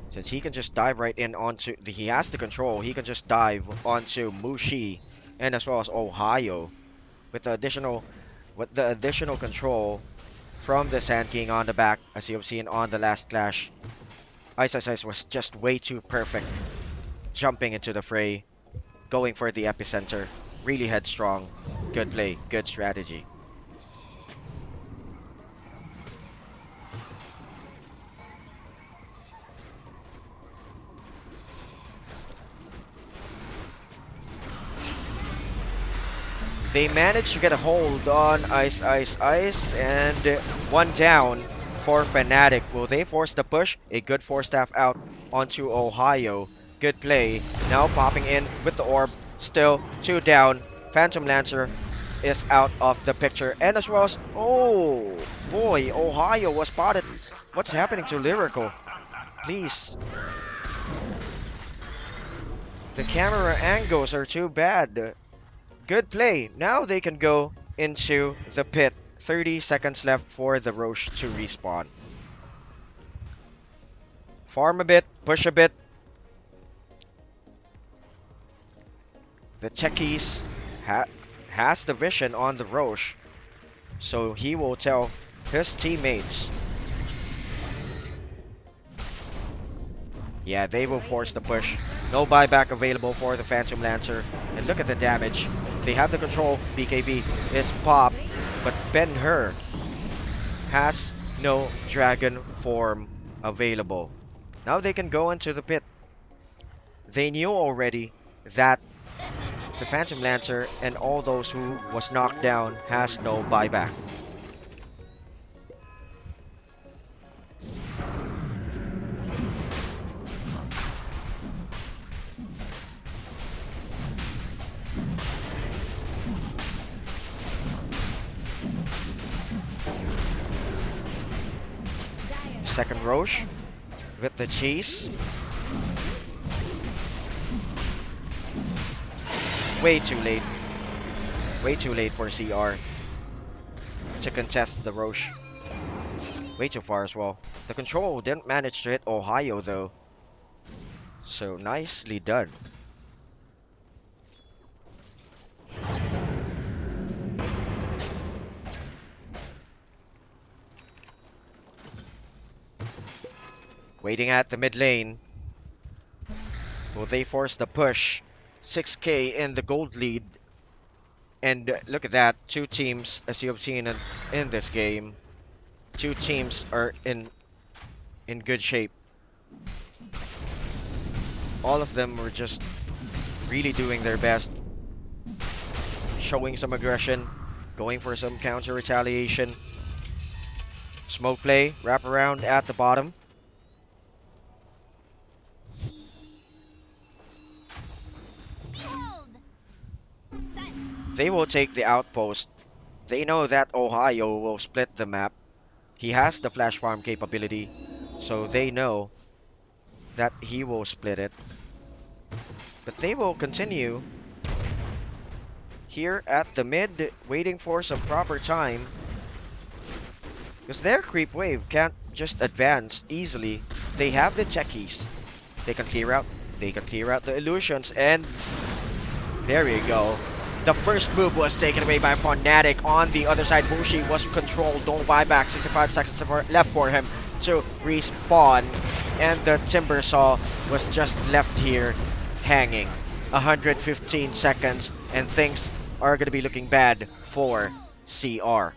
Since he can just dive right in onto he has the control, he can just dive onto Mushi and as well as Ohio with the additional control from the Sand King on the back, as you have seen on the last clash. Ice was just way too perfect, jumping into the fray, going for the epicenter, really headstrong. Good play, good strategy. They managed to get a hold on Ice, and one down for FNATIC. Will they force the push? A good force staff out onto Ohio. Good play. Now popping in with the orb. Still 2 down. Phantom Lancer is out of the picture. And as well as, oh boy, Ohio was spotted. What's happening to Lyrical? Please. The camera angles are too bad. Good play. Now they can go into the pit. 30 seconds left for the Roche to respawn. Farm a bit, push a bit. The Techies has the vision on the Roche, so he will tell his teammates. Yeah, they will force the push. No buyback available for the Phantom Lancer. And look at the damage. They have the control. BKB is popped. But Ben-Hur has no dragon form available. Now they can go into the pit. They knew already that the Phantom Lancer and all those who was knocked down has no buyback. Second Roche with the chase. Way too late. Way too late for CR to contest the Roche. Way too far as well. The control didn't manage to hit Ohio though. So nicely done. Waiting at the mid lane. Will they force the push? 6k in the gold lead. And look at that. 2 teams, as you have seen in this game. 2 teams are in good shape. All of them were just really doing their best. Showing some aggression. Going for some counter retaliation. Smoke play, wrap around at the bottom. Behold! They will take the outpost. They know that Ohio will split the map. He has the flash farm capability, so they know that he will split it. But they will continue here at the mid, waiting for some proper time. Because their creep wave can't just advance easily. They have the checkies. They can clear out. They can clear out the illusions, and there you go. The first move was taken away by FNATIC. On the other side, Mushi was controlled. No buyback. 65 seconds left for him to respawn. And the Timber Saw was just left here hanging. 115 seconds, and things are going to be looking bad for CR.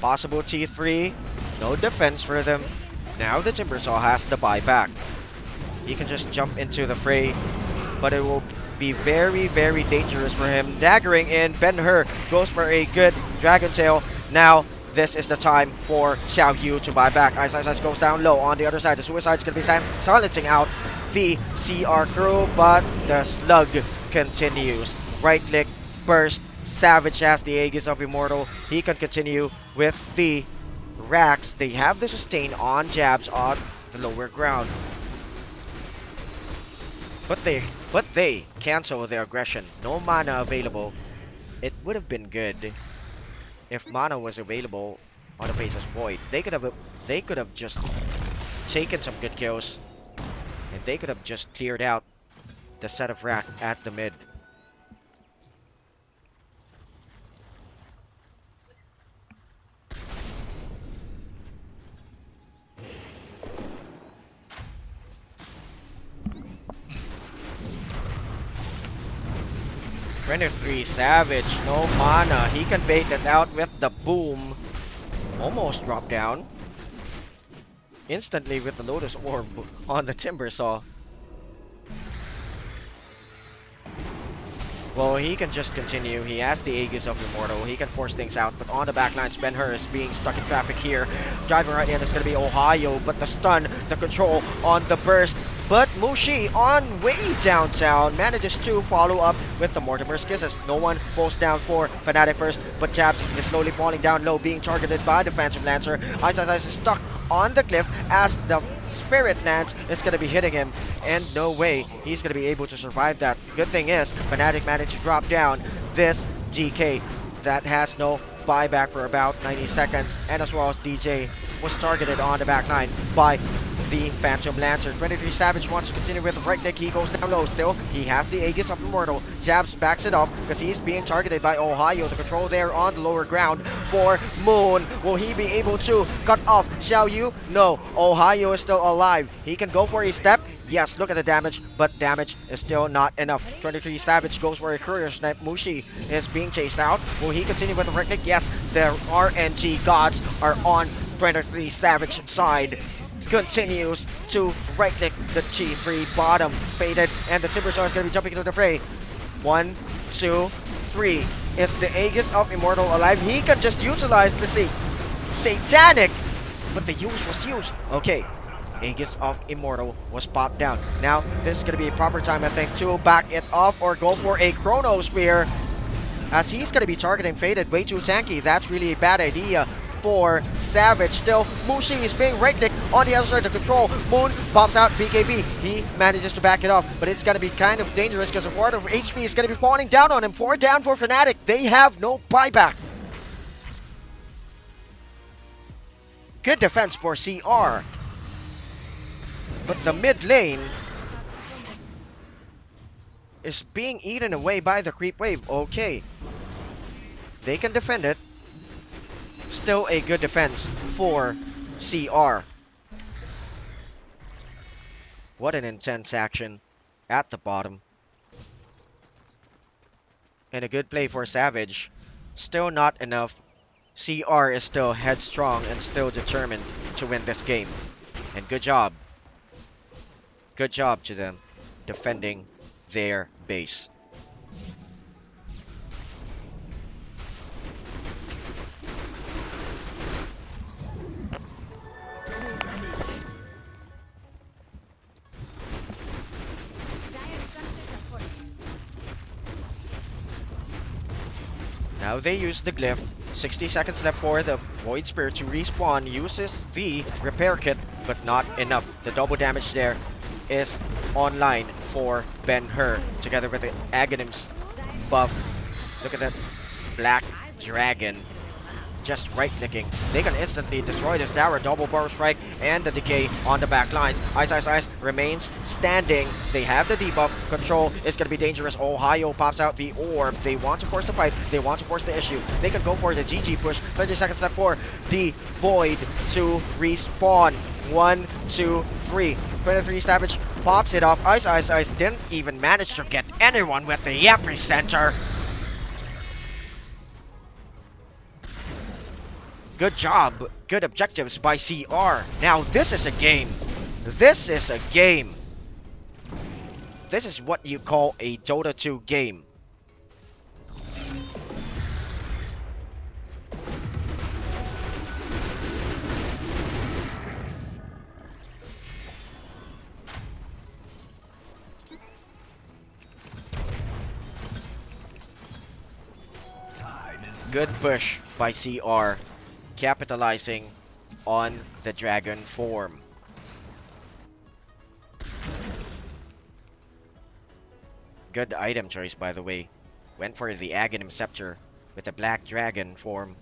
Possible T3, no defense for them. Now the Timbersaw has the buyback. He can just jump into the fray, but it will be very, very dangerous for him. Daggering in, Ben-Hur goes for a good Dragon Tail. Now this is the time for Xiao Yu to buy back. Ice goes down low. On the other side, the Suicide is going to be silencing out the CR crew, but the Slug continues. Right click, burst. Savage has the Aegis of Immortal. He can continue with the racks. They have the sustain on jabs on the lower ground. But they cancel their aggression. No mana available. It would have been good if mana was available on the Faceless Void. They could have just taken some good kills, and they could have just cleared out the set of rack at the mid. Three Savage, no mana. He can bait it out with the boom. Almost dropped down. Instantly with the Lotus Orb on the Timbersaw. Well, he can just continue. He has the Aegis of Immortal. He can force things out. But on the backlines, Ben-Hur is being stuck in traffic here. Driving right in is going to be Ohio. But the stun, the control on the burst. But Mushi on way downtown manages to follow up with the Mortimer's Kisses. No one falls down for FNATIC first. But Jabs is slowly falling down low, being targeted by the Phantom Lancer. Ice is stuck on the cliff as the Spirit Lance is going to be hitting him, and no way he's going to be able to survive that. Good thing is, FNATIC managed to drop down this GK that has no buyback for about 90 seconds, and as well as DJ was targeted on the back line by the Phantom Lancer. 23 Savage wants to continue with the right click. He goes down low still. He has the Aegis of Immortal. Jabs backs it up because he's being targeted by Ohio. The control there on the lower ground for Moon. Will he be able to cut off Xiao Yu? No. Ohio is still alive. He can go for a step. Yes, look at the damage, but damage is still not enough. 23 Savage goes for a courier snipe. Mushi is being chased out. Will he continue with the right click? Yes, the RNG gods are on 23 Savage side. Continues to right click the G3 bottom, faded, and the Timbersaw is going to be jumping into the fray. 1, 2, 3. Is the Aegis of Immortal alive? He can just utilize the Satanic, but the use was used. Okay, Aegis of Immortal was popped down. Now this is going to be a proper time, I think, to back it off or go for a Chrono Spear, as he's going to be targeting faded. Way too tanky. That's really a bad idea for Savage. Still, Mushi is being right-clicked on the other side of control. Moon pops out BKB. He manages to back it off, but it's going to be kind of dangerous because a ward of HP is going to be falling down on him. 4 down for FNATIC. They have no buyback. Good defense for CR. But the mid lane is being eaten away by the creep wave. Okay. They can defend it. Still a good defense for CR. What an intense action at the bottom. And a good play for Savage. Still not enough CR is still headstrong and still determined to win this game. And good job. Good job to them defending their base. Now they use the glyph. 60 seconds left for the Void Spirit to respawn. Uses the repair kit, but not enough. The double damage there is online for Ben-Hur, together with the Aghanim's buff. Look at that Black Dragon. Just right-clicking. They can instantly destroy this tower. Double barrel strike and the decay on the back lines. Ice remains standing. They have the debuff. Control is going to be dangerous. Ohio pops out the orb. They want to force the fight. They want to force the issue. They can go for the GG push. 30 seconds left for the Void to respawn. 1, 2, 3. 23 Savage pops it off. Ice didn't even manage to get anyone with the epicenter. Good job. Good objectives by CR. Now this is a game. This is a game. This is what you call a Dota 2 game. Good push by CR, capitalizing on the dragon form. Good item choice, by the way. Went for the Aghanim Scepter with the black dragon form.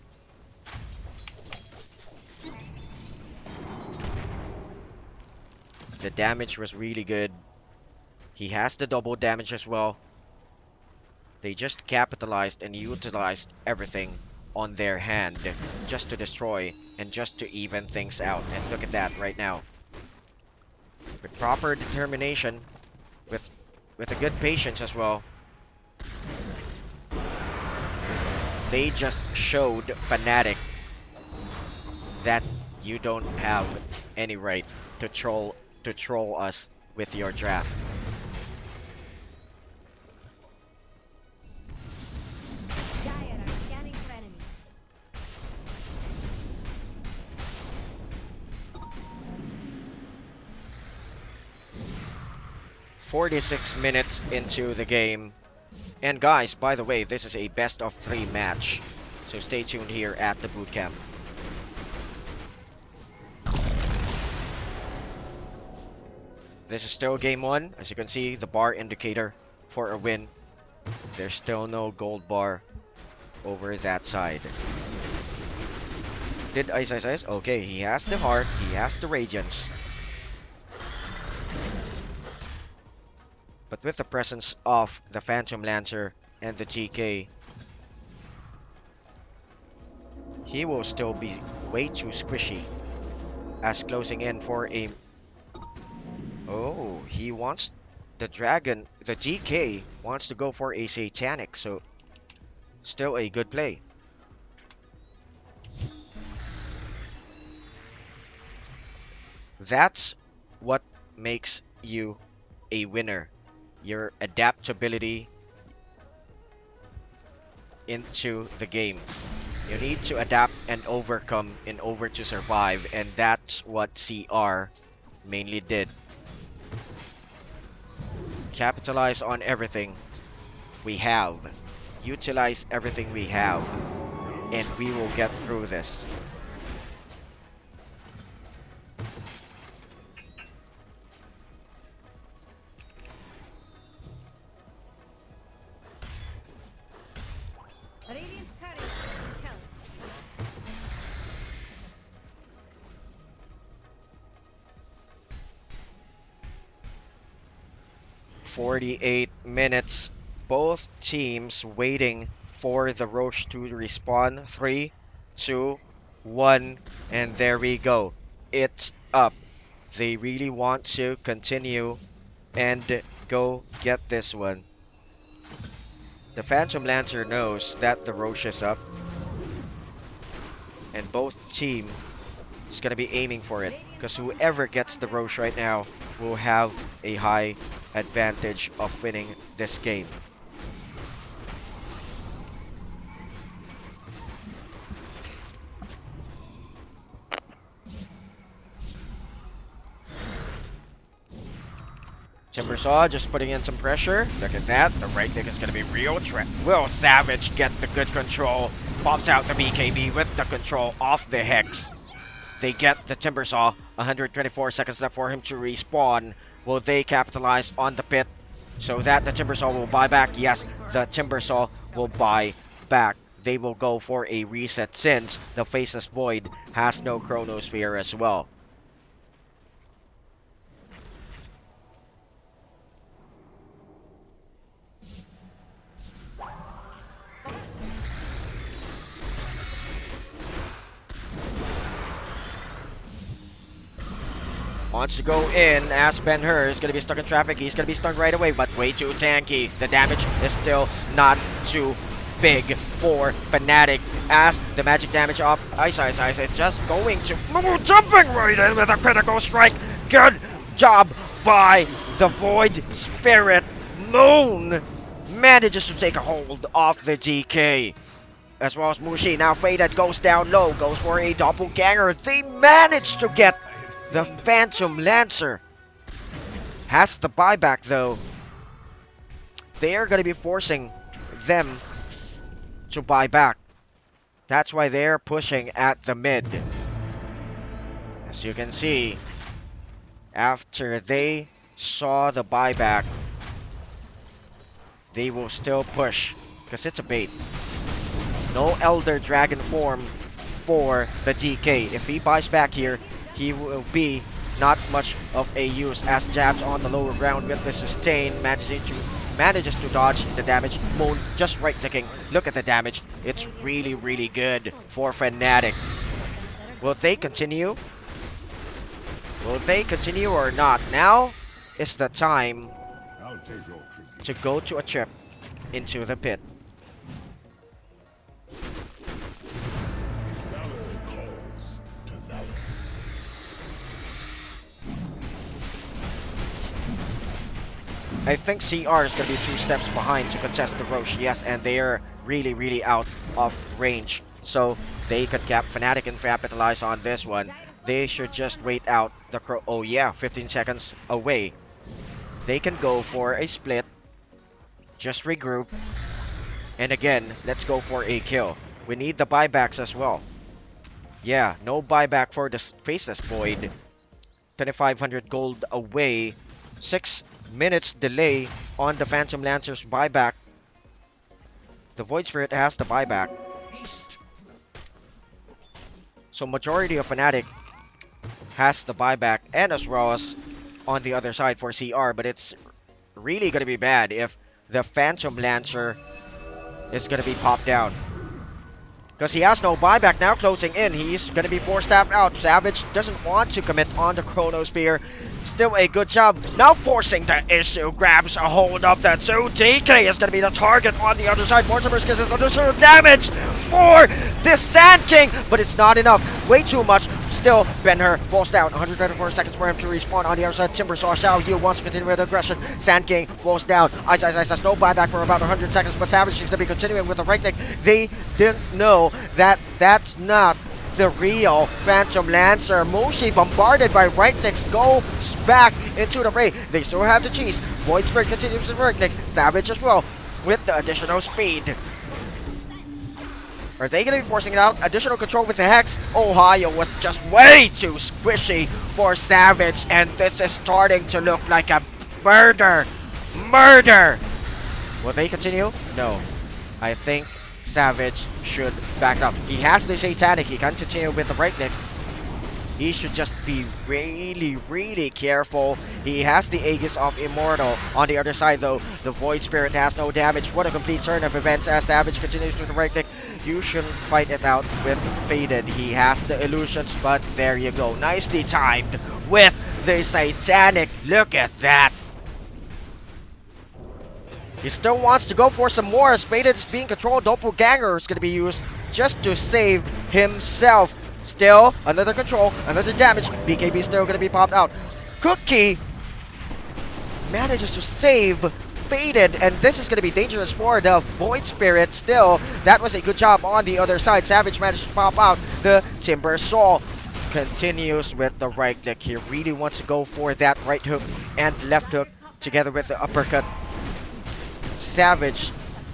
The damage was really good. He has the double damage as well. They just capitalized and utilized everything on their hand just to destroy and just to even things out. And look at that right now. With proper determination, with a good patience as well, they just showed FNATIC that you don't have any right to troll us with your draft. Dire are scanning for enemies. 46 minutes into the game. And guys, by the way, this is a best of 3 match. So stay tuned here at the bootcamp. This is still game 1. As you can see, the bar indicator for a win. There's still no gold bar over that side. Did Ice? Okay, he has the heart, he has the radiance. But with the presence of the Phantom Lancer and the GK, he will still be way too squishy. As closing in for a... Oh, he wants the dragon. The GK wants to go for a satanic, so still a good play. That's what makes you a winner. Your adaptability into the game. You need to adapt and overcome in order to survive, and that's what CR mainly did. Capitalize on everything we have. Utilize everything we have, and we will get through this. Radiant's courier has been killed. 48 minutes. Both teams waiting for the Roche to respawn. 3, 2, 1, and there we go. It's up. They really want to continue and go get this one. The Phantom Lancer knows that the Roche is up. And both team is going to be aiming for it. Because whoever gets the Roche right now will have a high advantage of winning this game. Timbersaw just putting in some pressure. Look at that. The right click is going to be real. Will Savage get the good control? Pops out the BKB with the control off the Hex. They get the Timbersaw. 124 seconds left for him to respawn. Will they capitalize on the pit so that the Timbersaw will buy back? Yes, the Timbersaw will buy back. They will go for a reset since the Faceless Void has no Chronosphere as well. Wants to go in as Ben-Hur is going to be stuck in traffic. He's going to be stuck right away, but way too tanky. The damage is still not too big for FNATIC as the magic damage of Ice is just going to jumping right in with a critical strike. Good job by the Void Spirit. Moon manages to take a hold of the DK. As well as Mushi, now Faded goes down low, goes for a doppelganger. They managed to get the Phantom Lancer. Has the buyback though. They are going to be forcing them to buy back. That's why they're pushing at the mid. As you can see, after they saw the buyback, they will still push because it's a bait. No Elder Dragon form for the DK. If he buys back here, he will be not much of a use as jabs on the lower ground with the sustain, manages to dodge the damage. Moon just right clicking. Look at the damage. It's really, really good for FNATIC. Will they continue? Will they continue or not? Now is the time to go to a trip into the pit. I think CR is going to be 2 steps behind to contest the Roche. Yes, and they are really, really out of range. So they could cap FNATIC and capitalize on this one. They should just wait out the crow. Oh yeah, 15 seconds away. They can go for a split. Just regroup. And again, let's go for a kill. We need the buybacks as well. Yeah, no buyback for the Faceless Void. 2,500 gold away. 6 minutes delay on the Phantom Lancer's buyback. The Void Spirit has the buyback. So majority of FNATIC has the buyback, and as well as on the other side for CR, but it's really going to be bad if the Phantom Lancer is going to be popped down. Because he has no buyback now closing in. He's going to be forced tapped out. Savage doesn't want to commit on the Chronosphere. Still a good job. Now forcing the issue. Grabs a hold of that. So DK is going to be the target on the other side. Mortimer's gets his additional damage for the Sand King. But it's not enough. Way too much. Still, Ben-Hur falls down. 134 seconds for him to respawn on the other side. Timbersaw Xiao Yu wants to continue with aggression. Sand King falls down. Ice has no buyback for about 100 seconds. But Savage is going to be continuing with the right click. They didn't know that that's not the real Phantom Lancer. Mushi bombarded by right clicks goes back into the fray. They still have the cheese. Void Spirit continues with right click. Savage as well with the additional speed. Are they going to be forcing it out? Additional control with the Hex. Ohio was just way too squishy for Savage, and this is starting to look like a murder. Murder! Will they continue? No. I think Savage should back up. He has the Satanic. He can't continue with the right click. He should just be really, really careful. He has the Aegis of Immortal. On the other side, though, the Void Spirit has no damage. What a complete turn of events as Savage continues with the right click. You shouldn't fight it out with Faded. He has the illusions, but there you go. Nicely timed with the Satanic. Look at that. He still wants to go for some more as Faded's being controlled. Doppelganger is going to be used just to save himself. Still, another control, another damage. BKB still gonna be popped out. Cookie manages to save Faded, and this is gonna be dangerous for the Void Spirit. Still, that was a good job on the other side. Savage managed to pop out the Timber Saw. Continues with the right click. He really wants to go for that right hook and left hook together with the uppercut. Savage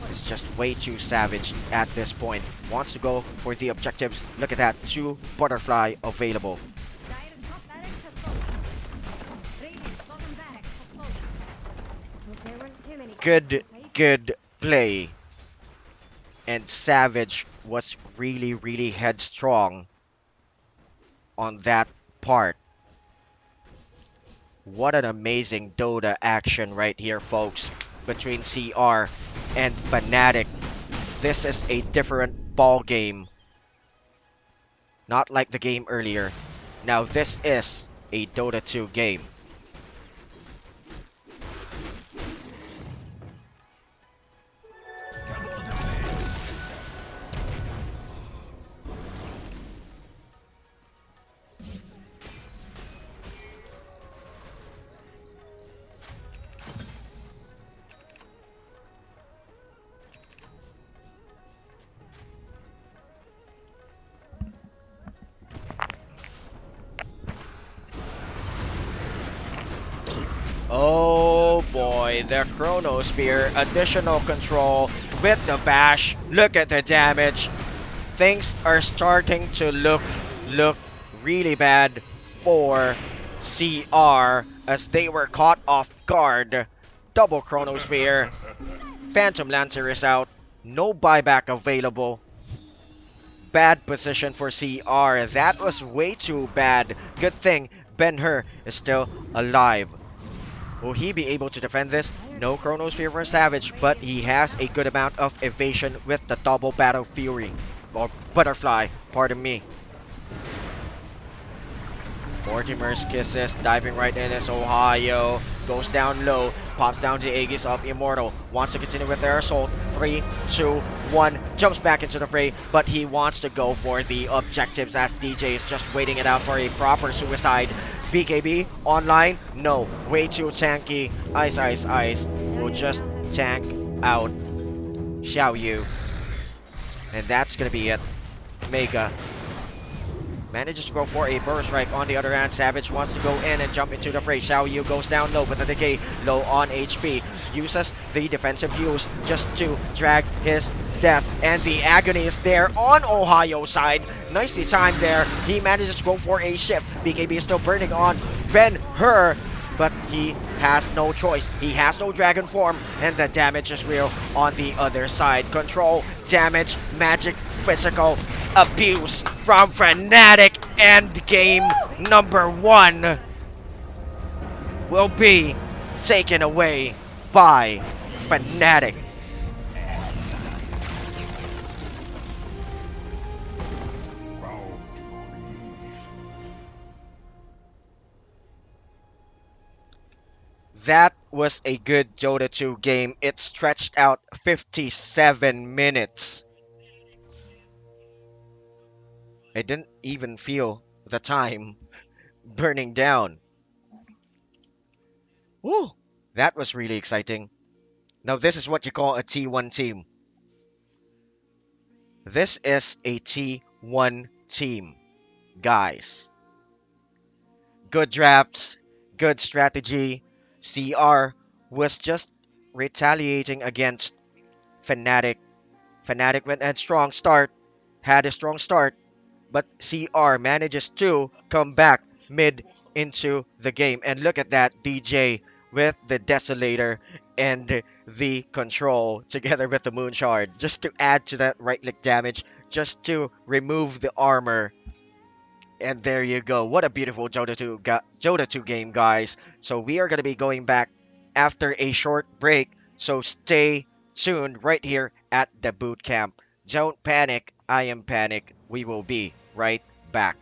is just way too savage at this point. Wants to go for the objectives. Look at that, 2 butterfly available. Dire's top barracks has fallen. Radiant's bottom barracks has fallen. Hope there weren't too many Good play. And Savage was really headstrong on that part. What an amazing Dota action right here, folks, between CR and FNATIC. This is a different ball game. Not like the game earlier. Now this is a Dota 2 game. Oh boy, the Chrono Spear, additional control with the bash. Look at the damage. Things are starting to look really bad for CR as they were caught off guard. Double Chrono Spear. Phantom Lancer is out. No buyback available. Bad position for CR. That was way too bad. Good thing Ben-Hur is still alive. Will he be able to defend this? No Chrono Spear for Savage, but he has a good amount of evasion with the double Battle Fury. Or Butterfly, pardon me. Mortimer's Kisses, diving right in as Ohio. Goes down low, pops down to Aegis of Immortal. Wants to continue with their assault. 3, 2, 1. Jumps back into the fray, but he wants to go for the objectives as DJ is just waiting it out for a proper suicide. BKB online? No, way too tanky. Ice. Will just tank out Xiao Yu. And that's gonna be it. Mega manages to go for a burst strike. On the other hand, Savage wants to go in and jump into the fray. Xiao Yu goes down low with a decay, low on HP. Uses the defensive use just to drag his death. And the agony is there on Ohio's side. Nicely timed there. He manages to go for a shift. BKB is still burning on Ben-Hur, but he has no choice. He has no dragon form, and the damage is real on the other side. Control, damage, magic, physical abuse from FNATIC, and game number 1 will be taken away by FNATIC. That was a good Dota 2 game. It stretched out 57 minutes. I didn't even feel the time burning down. Woo! That was really exciting. Now this is what you call a T1 team. This is a T1 team, guys. Good drafts, good strategy. CR was just retaliating against FNATIC. FNATIC went and had a strong start, but CR manages to come back mid into the game. And look at that, DJ with the Desolator and the Control together with the Moon Shard, just to add to that right click damage, just to remove the armor. And there you go. What a beautiful Dota 2 game, guys. So we are going to be going back after a short break. So stay tuned right here at the boot camp. Don't panic. I am Panic. We will be right back.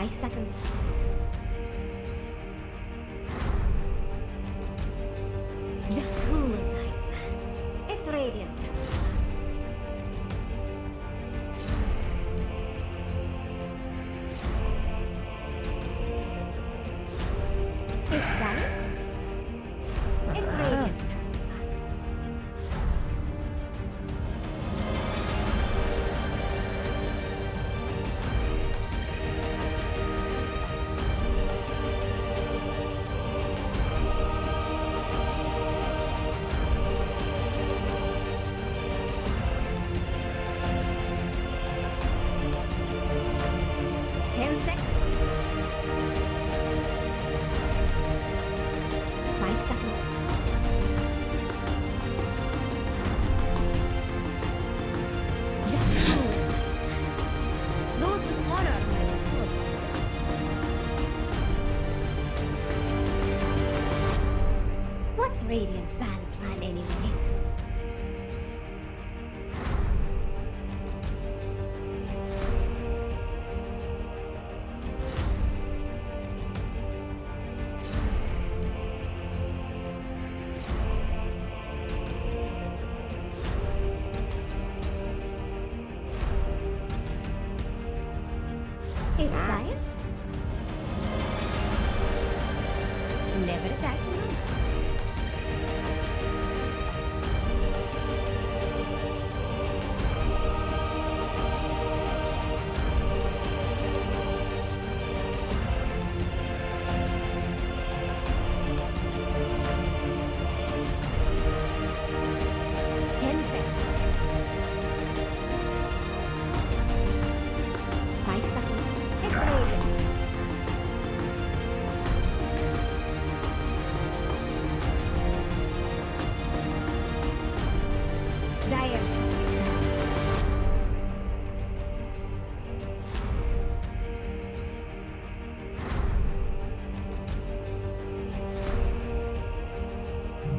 5 seconds. Just who will die? It's Radiant's turn. It's Dire's turn. It's Radiant's turn. Radiant's ban plan anyway. It's Dire's turn. Never attacked him.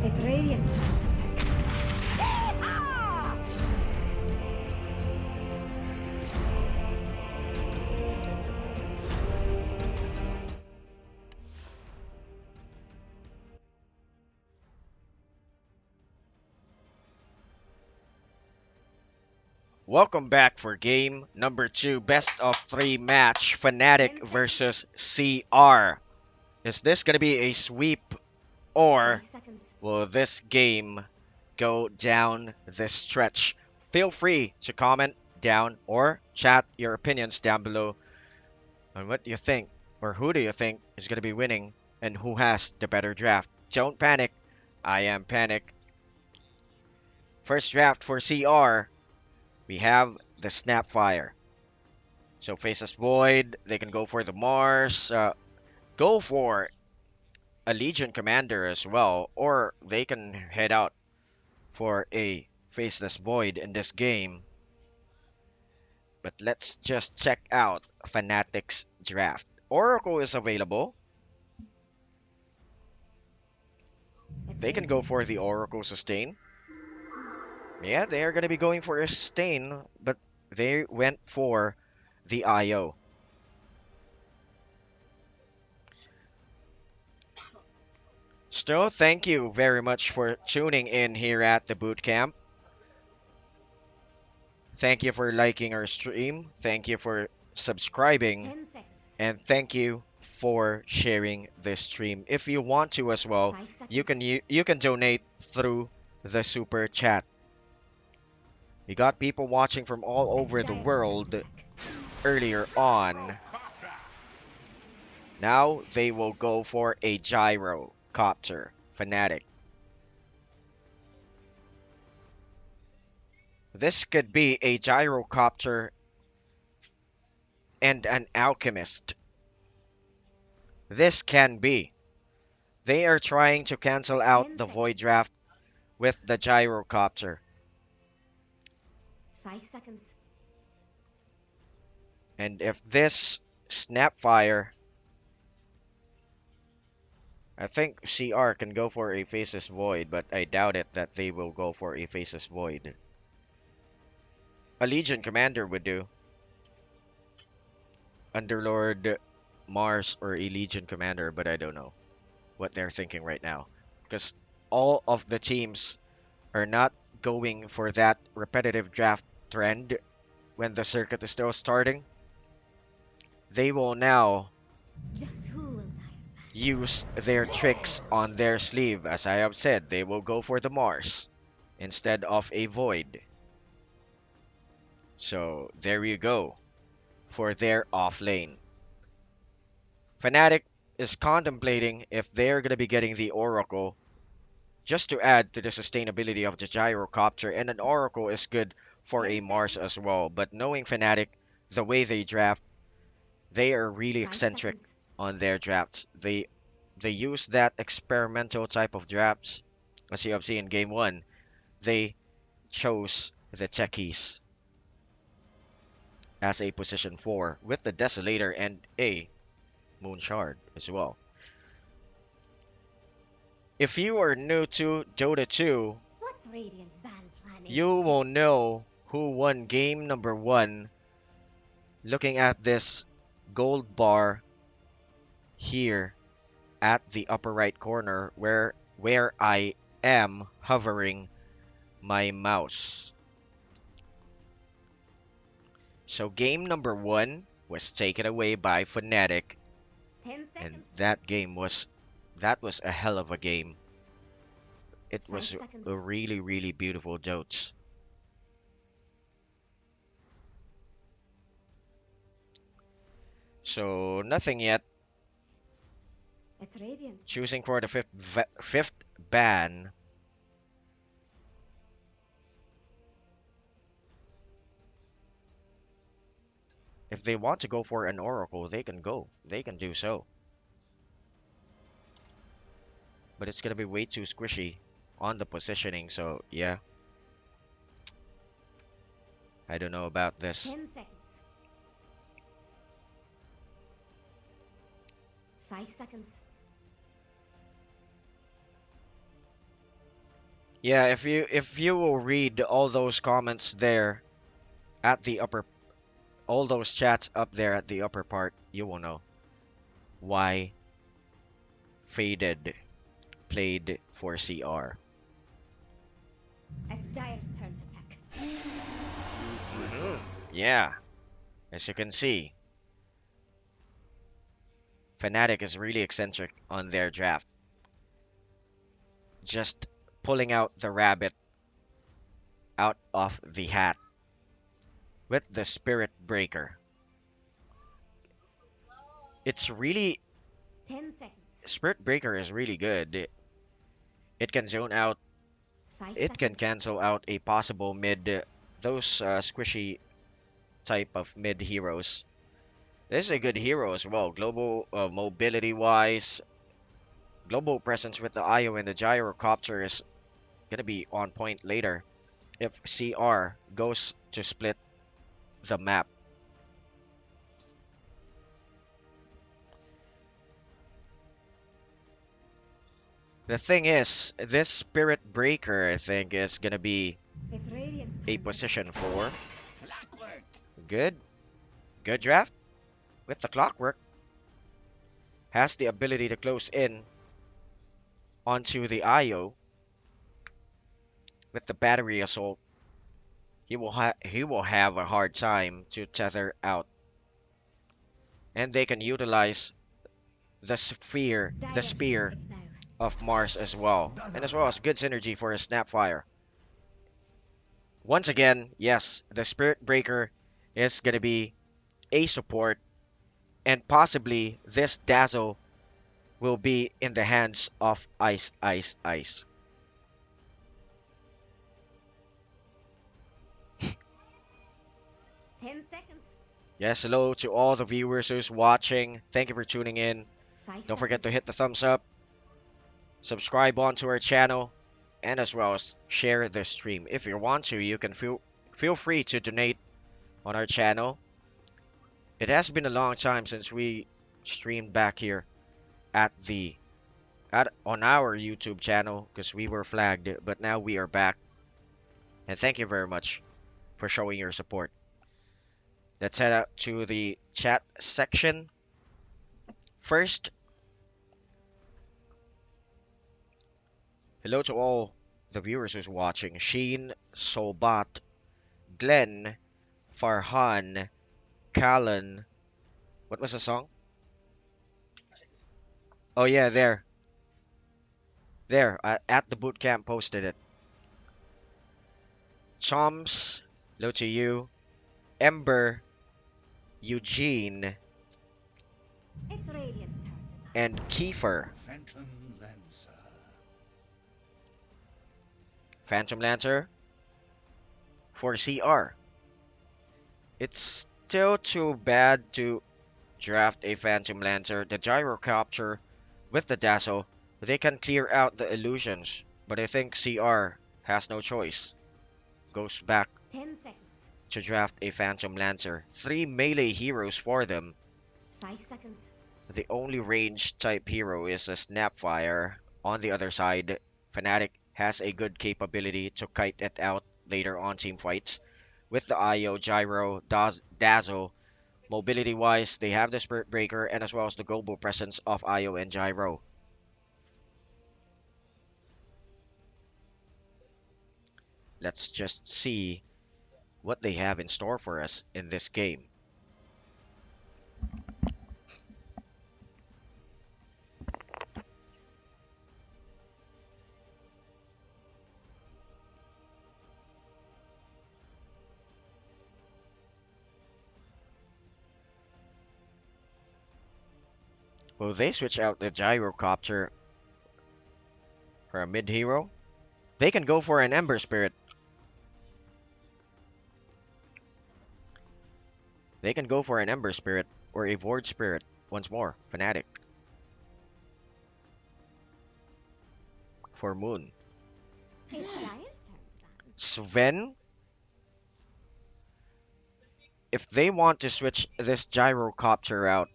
It's Radiant's turn to pick. Yeehaw! Welcome back for game number 2, best of 3 match, FNATIC versus CR. Is this gonna be a sweep, or 5 seconds. will this game go down the stretch? Feel free to comment down or chat your opinions down below on what you think, or who do you think is gonna be winning and who has the better draft. Don't panic, I am Panic. First draft for CR. We have the Snapfire. So Faceless Void, they can go for the Mars, go for a Legion Commander as well, or they can head out for a Faceless Void in this game. But let's just check out Fnatic's draft. Oracle is available. They can go for the Oracle Sustain. Yeah, they are going to be going for a Sustain, but they went for the IO. Still, thank you very much for tuning in here at the bootcamp. Thank you for liking our stream. Thank you for subscribing. 10 seconds. And thank you for sharing this stream. If you want to as well, 5 seconds. you can donate through the super chat. We got people watching from all over the world earlier on. Now they will go for a gyrocopter. FNATIC. This could be a gyrocopter and an alchemist. This can be. They are trying to cancel out 10 the seconds. void draft with the gyrocopter. 5 seconds. And if this Snapfire, I think CR can go for a Faceless Void, but I doubt it that they will go for a Faceless Void. A Legion Commander would do. Underlord Mars or a Legion commander, but I don't know what they're thinking right now. Because all of the teams are not going for that repetitive draft trend when the circuit is still starting. They will now Just who will die? use their tricks on their sleeve. As I have said, they will go for the Mars instead of a Void. So there you go for their off lane. Fnatic is contemplating if they're going to be getting the Oracle just to add to the sustainability of the gyrocopter, and an Oracle is good for a 10 Mars seconds. as well. But knowing Fnatic, the way they draft, they are really 5 eccentric seconds. on their drafts. They use that experimental type of drafts. As you have seen in game one, they chose the techies as a position 4 with the Desolator and a Moon Shard as well. If you are new to Dota 2, What's Radiant's ban plan you anyway? will know who won game number 1 looking at this gold bar here at the upper right corner where I am hovering my mouse. So game number 1 was taken away by Fnatic, 10 and seconds. that was a hell of a game. It 5 was seconds. a really, really beautiful Dotes. So nothing yet. It's Radiant's. Choosing for the fifth ban. If they want to go for an Oracle, they can go. They can do so. But it's gonna be way too squishy on the positioning, so yeah. I don't know about this. 10 seconds. 5 seconds. Yeah, if you will read all those comments there at the upper, all those chats up there at the upper part, you will know why Faded played for CR. It's Dire's turn to pick. Yeah, as you can see, Fnatic is really eccentric on their draft. Just pulling out the rabbit out of the hat with the Spirit Breaker. It's really 10 seconds. Spirit Breaker is really good. It can zone out. 5 It can seconds. cancel out a possible mid, those squishy type of mid heroes. This is a good hero as well. Global mobility wise, global presence with the IO and the gyrocopter is gonna be on point later if CR goes to split the map. The thing is, this Spirit Breaker, I think, is gonna be It's Radiant's a turn. position 4. Clockwork. Good. Good draft. With the clockwork. Has the ability to close in onto the IO. With the battery assault, he will have a hard time to tether out. And they can utilize the Dire's spear pick now. of Mars as well. And as well as good synergy for his Snapfire. Once again, yes, the Spirit Breaker is going to be a support. And possibly this Dazzle will be in the hands of Ice, Ice, Ice. 10 seconds. Yes, hello to all the viewers who's watching. Thank you for tuning in. 5 Don't forget to seconds. hit the thumbs up, subscribe onto our channel, and as well as share the stream. If you want to, you can feel free to donate on our channel. It has been a long time since we streamed back here at on our YouTube channel because we were flagged, but now we are back. And thank you very much for showing your support. Let's head out to the chat section. First, hello to all the viewers who's watching. Sheen, Sobat, Glenn, Farhan, Callan. What was the song? Oh yeah, there. There, at the bootcamp posted it. Choms, hello to you. Ember, Eugene, It's Radiant's turn tonight. and Kiefer. Phantom Lancer. Phantom Lancer for CR. It's still too bad to draft a Phantom Lancer. The gyrocopter with the Dazzle, they can clear out the illusions, but I think CR has no choice. Goes back 10 seconds. to draft a Phantom Lancer. 3 melee heroes for them. 5 seconds. The only ranged type hero is a Snapfire. On the other side, Fnatic has a good capability to kite it out later on team fights. With the IO, Gyro, Dazzle, mobility-wise, they have the Spirit Breaker and as well as the global presence of IO and Gyro. Let's just see what they have in store for us in this game. Will they switch out the gyrocopter for a mid hero? They can go for an Ember Spirit. They can go for an Ember Spirit or a Void Spirit once more. Fnatic. For Moon. It's Dire's turn to ban. Sven. If they want to switch this gyrocopter out.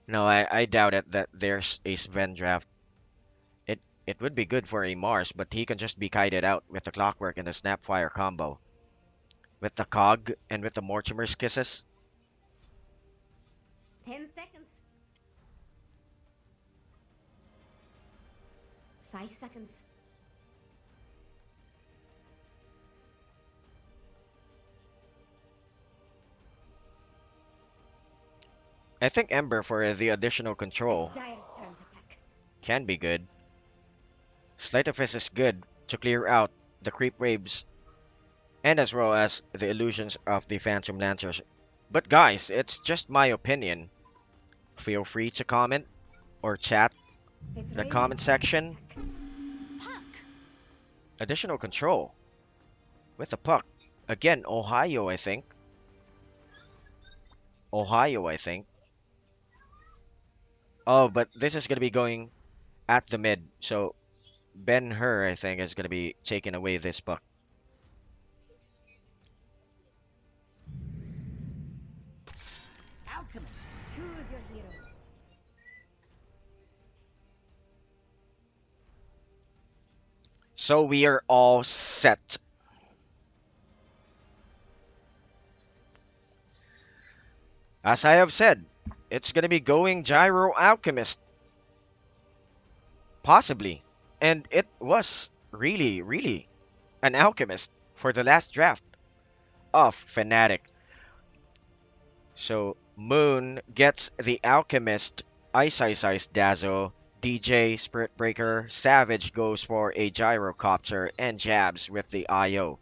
No, I doubt it that there's a Sven draft. It would be good for a Mars, but he can just be kited out with the Clockwork and the Snapfire combo. With the Cog and with the Mortimer's Kisses. 10 seconds. 5 seconds. I think Ember for the additional control It's Dire's turn to pick. can be good. Sleight of Fist is good to clear out the creep waves and as well as the illusions of the Phantom Lancers. But guys, it's just my opinion. Feel free to comment or chat It's in the Radiant's comment turn to section. pick. Additional control with the puck. Again, Ohio, I think. Ohio, I think. Oh, but this is going to be going at the mid. So Ben-Hur, I think, is going to be taking away this puck. Alchemist. Choose your hero. So we are all set. As I have said, it's going to be going Gyro Alchemist. Possibly. And it was really, really an Alchemist for the last draft of Fnatic. So Moon gets the Alchemist, Ice Ice Ice Dazzle, DJ, Spirit Breaker, Savage goes for a Gyrocopter, and Jabs with the IO.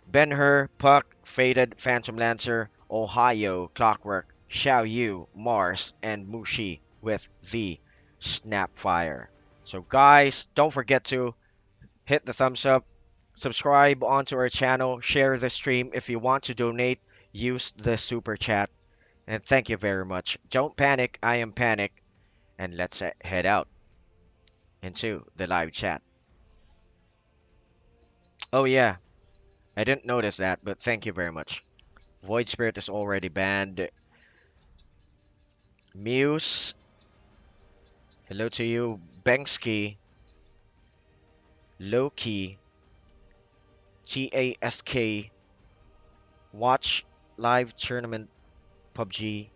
Ben-Hur, Puck, Faded, Phantom Lancer, Ohio, Clockwork, Xiao Yu, Mars, and Mushi with the Snapfire. So guys, don't forget to hit the thumbs up, subscribe onto our channel, share the stream. If you want to donate, use the super chat. And thank you very much. Don't panic, I am Panic. And let's head out into the live chat. Oh yeah, I didn't notice that, but thank you very much. Void Spirit is already banned. Muse, hello to you. Banksky, Loki, TASK, Watch Live Tournament PUBG.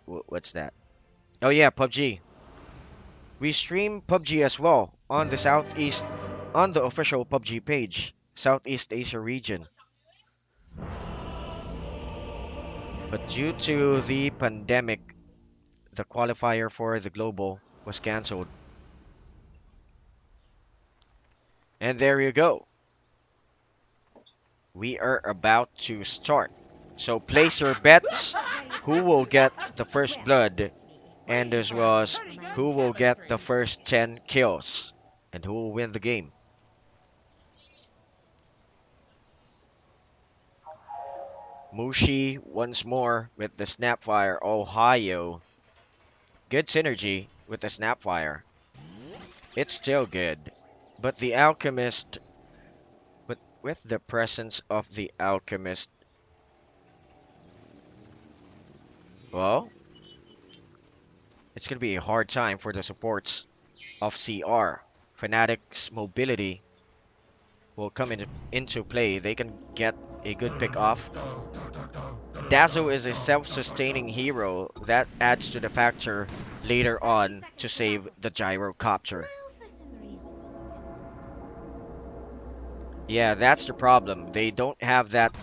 What's that? Oh yeah, PUBG. We stream PUBG as well on the Southeast, on the official PUBG page, Southeast Asia region. But due to the pandemic, the qualifier for the global was cancelled. And there you go. We are about to start. So place your bets who will get the first blood and as well as who will get the first 10 kills and who will win the game. Mushi once more with the Snapfire. Ohio. Good synergy with the Snapfire. It's still good. But the Alchemist, but with the presence of the Alchemist, well, it's going to be a hard time for the supports of CR. Fnatic's mobility will come into play. They can get a good pick off. Dazzle is a self-sustaining hero that adds to the factor later on to save the gyrocopter. Now for some real salt. Yeah, that's the problem. They don't have that.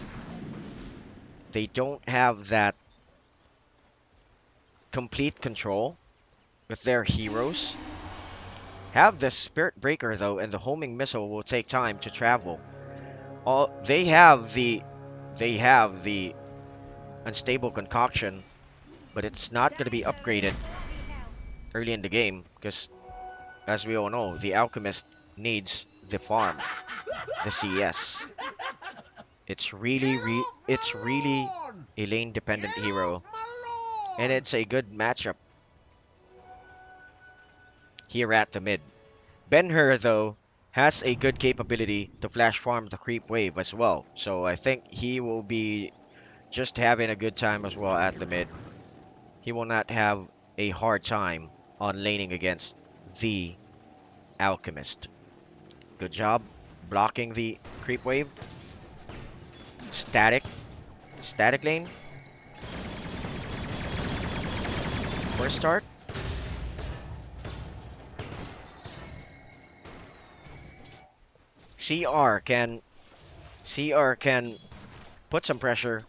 They don't have that complete control with their heroes. Have the Spirit Breaker though, and the homing missile will take time to travel. They have the unstable concoction, but it's not going to be upgraded early in the game because, as we all know, the Alchemist needs the farm, the CS. It's really a lane dependent hero, and it's a good matchup here at the mid. Ben-Hur though has a good capability to flash farm the creep wave as well, so I think he will be just having a good time as well at the mid. He will not have a hard time on laning against the Alchemist. Good job blocking the creep wave. Static lane. First start. CR can put some pressure.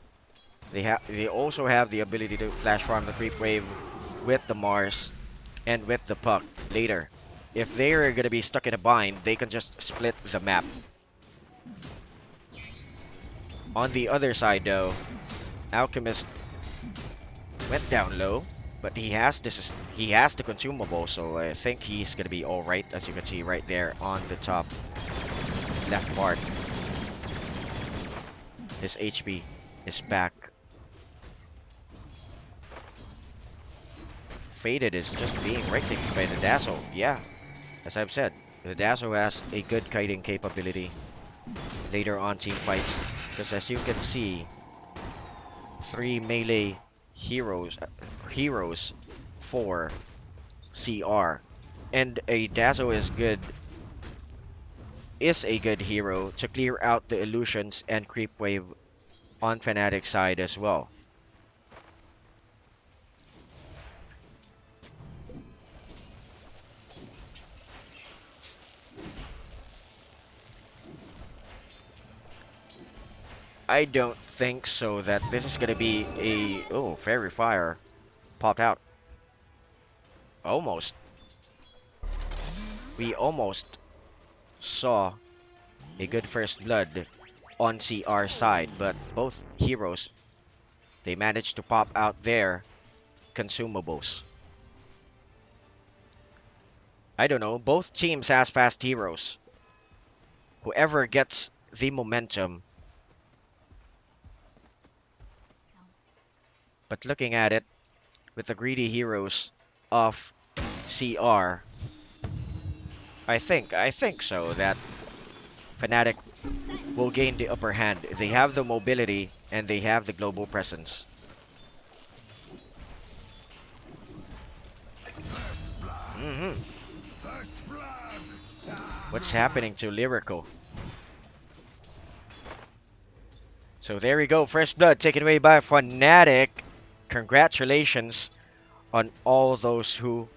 They also have the ability to flash farm the creep wave with the Mars and with the Puck later. If they are going to be stuck in a bind, they can just split the map. On the other side though, Alchemist went down low, but he has the consumable, so I think he's going to be all right, as you can see right there on the top left part. His HP is back. Faded is just being right-clicked by the Dazzle. Yeah, as I've said, the Dazzle has a good kiting capability later on team fights, because as you can see, 3 melee heroes for CR, and a Dazzle is a good hero to clear out the illusions and creep wave on Fnatic side as well. I don't think so that this is gonna be a... Oh, Fairy Fire popped out. Almost. We almost saw a good first blood on CR side, but both heroes, they managed to pop out their consumables. I don't know, both teams has fast heroes. Whoever gets the momentum. But looking at it, with the greedy heroes of CR, I think so that Fnatic will gain the upper hand. They have the mobility and they have the global presence. What's happening to Lyrical? So there we go, first blood taken away by Fnatic. Congratulations on all those who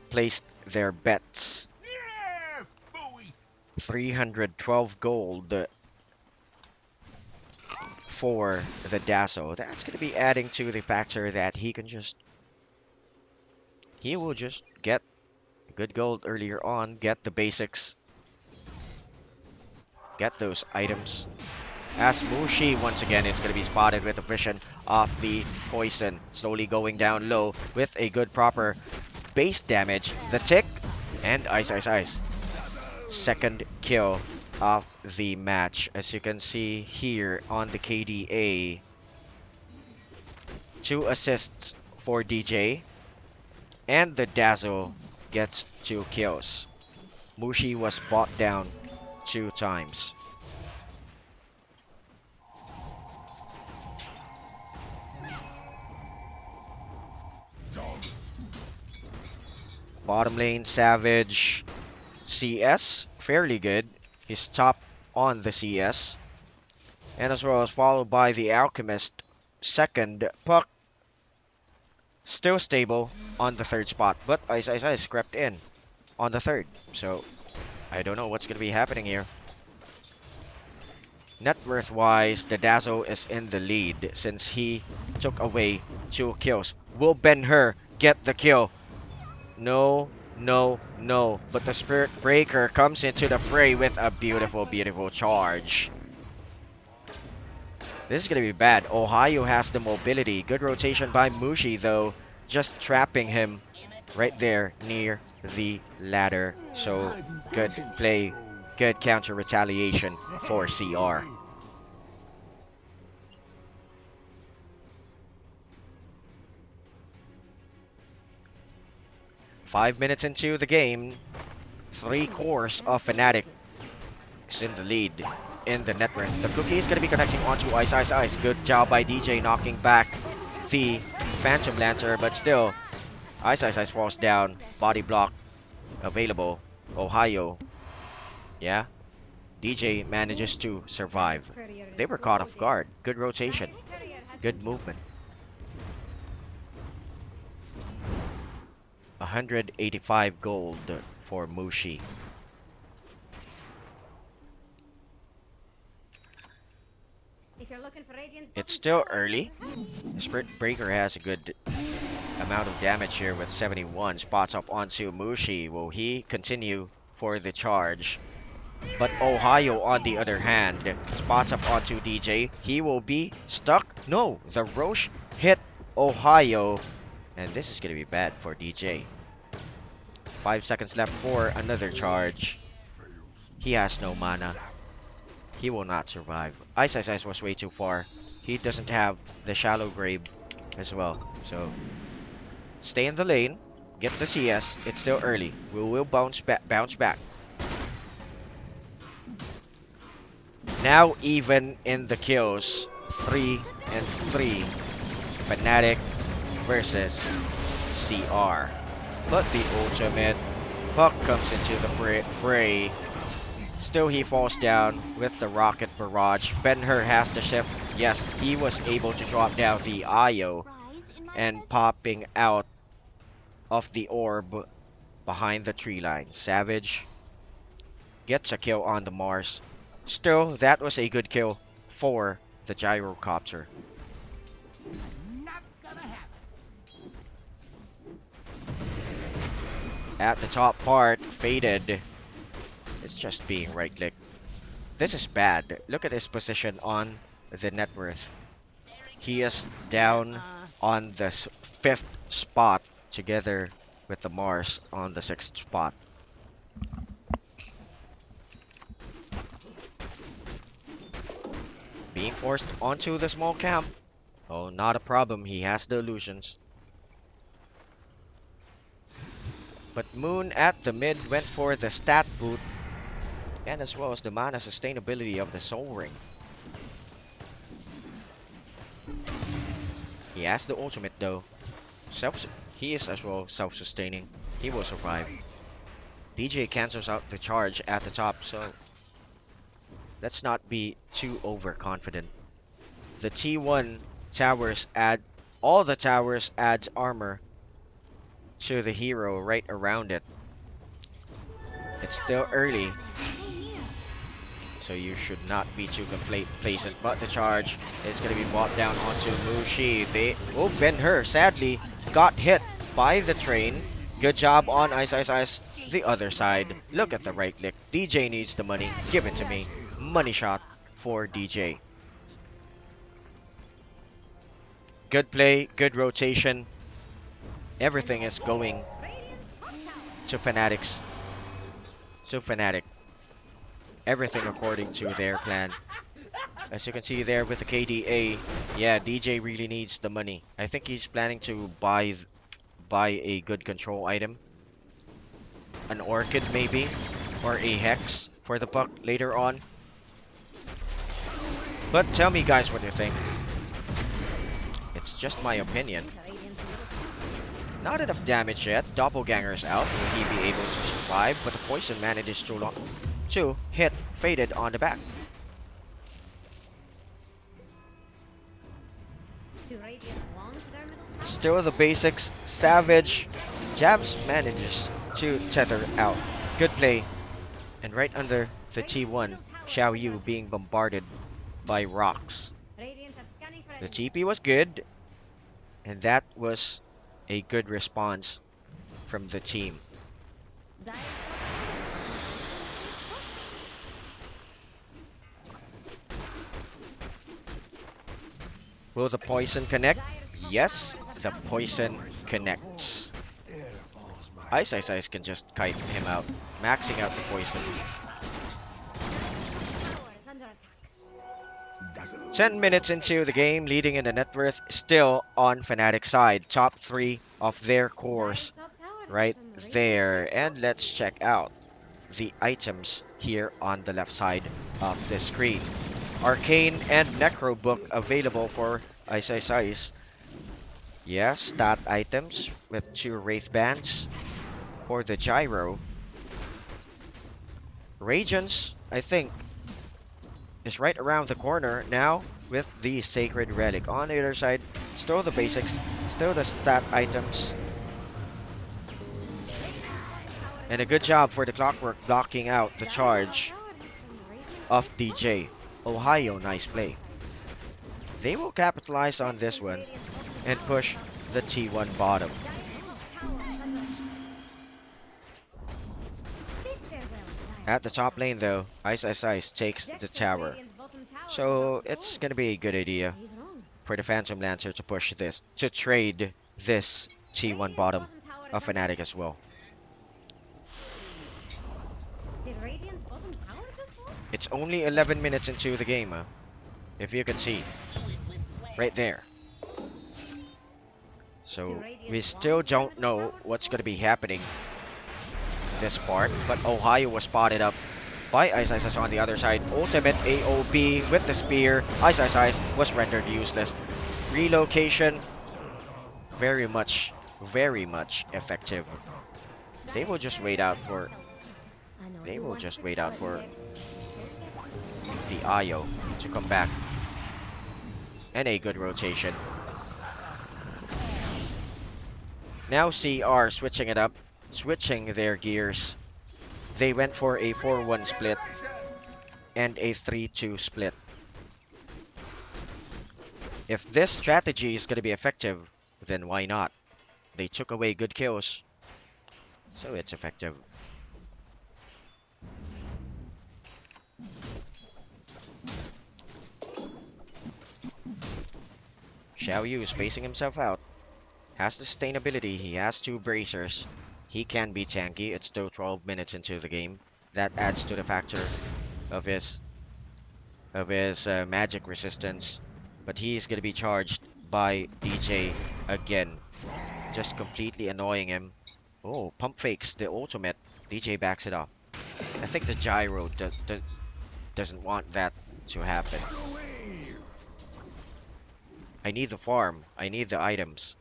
placed their bets. Yeah, boy. 312 gold for the Dazzle. That's going to be adding to the factor that he will just get good gold earlier on, get the basics, get those items. As Mushi once again is going to be spotted with a vision of the poison, slowly going down low with a good proper base damage. The tick and ice, ice, ice. Second kill of the match. As you can see here on the KDA, 2 assists for DJ, and the Dazzle gets 2 kills. Mushi was bought down 2 times. Bottom lane, Savage, CS, fairly good. He's top on the CS. And as well as followed by the Alchemist, second. Puck, still stable on the 3rd spot. But Ice Ice Ice crept in on the 3rd. So, I don't know what's going to be happening here. Net worth wise, the Dazzle is in the lead since he took away 2 kills. Will Ben-Hur get the kill? No, no, no. But the Spirit Breaker comes into the fray with a beautiful, beautiful charge. This is going to be bad. Ohio has the mobility. Good rotation by Mushi, though. Just trapping him right there near the ladder. So, good play. Good counter retaliation for CR. Five minutes into the game, 3 cores of FNATIC is in the lead in the net worth. The cookie is going to be connecting onto Ice Ice Ice. Good job by DJ knocking back the Phantom Lancer, but still, Ice Ice Ice falls down. Body block available. Ohio, yeah. DJ manages to survive. They were caught off guard. Good rotation. Good movement. 185 gold for Mushi. If you're looking for Radiant's It's bottom still tower, early. The Spirit Breaker has a good amount of damage here with 71. Spots up onto Mushi. Will he continue for the charge? But Ohio, on the other hand, spots up onto DJ. He will be stuck. No, the Roche hit Ohio. And this is going to be bad for DJ. 5 seconds left for another charge. He has no mana. He will not survive. Ice Ice Ice was way too far. He doesn't have the shallow grave as well. So, stay in the lane. Get the CS. It's still early. We will bounce back. Now even in the kills. 3 and 3. FNATIC versus CR. But the ultimate Puck comes into the fray. Still he falls down with the rocket barrage. Ben-Hur has the shift. Yes, he was able to drop down the IO and popping out of the orb behind the tree line. Savage gets a kill on the Mars. Still, that was a good kill for the gyrocopter. Not gonna happen. At the top part, faded. It's just being right click. This is bad. Look at his position on the net worth. He is down on the 5th spot together with the Mars on the 6th spot. Being forced onto the small camp. Oh, not a problem. He has the illusions. But Moon at the mid went for the stat boot. And as well as the mana sustainability of the Soul Ring. He has the ultimate though. He is as well self-sustaining. He will survive. DJ cancels out the charge at the top, so let's not be too overconfident. The T1 towers add all the towers adds armor to the hero right around it. It's still early, so you should not be too complacent. But the charge is going to be brought down onto Mushi. Ben-Hur sadly got hit by the train. Good job on Ice Ice Ice. The other side. Look at the right click. DJ needs the money. Give it to me. Money shot for DJ. Good play, good rotation. Everything is going to Fanatics. So Fnatic. Everything according to their plan. As you can see there with the KDA, yeah, DJ really needs the money. I think he's planning to buy a good control item. An Orchid maybe, or a Hex for the puck later on. But tell me guys what you think. It's just my opinion. Not enough damage yet. Doppelganger's out. Will he be able to survive? But the poison manages to hit Faded on the back. Still the basics. Savage. Jabs manages to tether out. Good play. And right under the T1, Xiao Yu being bombarded by rocks. The TP was good. And that was a good response from the team. Will the poison connect? Yes, the poison connects. Ice Ice Ice can just kite him out, maxing out the poison. 10 minutes into the game, leading in the net worth, still on Fnatic side. Top 3 of their cores right there. And let's check out the items here on the left side of the screen. Arcane and Necro Book available for Ice Ice Ice. Yeah, stat items with 2 Wraith Bands for the Gyro. Radiance, I think, is right around the corner now with the Sacred Relic. On the other side, still the basics, still the stat items. And a good job for the Clockwork blocking out the charge of DJ. Ohio, nice play. They will capitalize on this one and push the T1 bottom. At the top lane though, Ice Ice Ice takes the tower. So it's gonna be a good idea for the Phantom Lancer to push this, to trade this T1 bottom of Fnatic as well. It's only 11 minutes into the game, if you can see. Right there. So we still don't know what's gonna be happening this part, but Ohio was spotted up by Ice Ice Ice on the other side. Ultimate AOB with the spear. Ice Ice Ice was rendered useless. Relocation, very much effective. They will just wait out for the Io to come back. And a good rotation. Now CR switching it up, switching their gears. They went for a 4-1 split and a 3-2 split. If this strategy is going to be effective, then why not? They took away good kills, so it's effective. Xiao Yu is spacing himself out. Has the sustainability, he has 2 bracers. He can be tanky. It's still 12 minutes into the game. That adds to the factor of his magic resistance. But he's gonna be charged by DJ again, just completely annoying him. Oh, pump fakes the ultimate. DJ backs it off. I think the Gyro doesn't want that to happen. I need the farm. I need the items.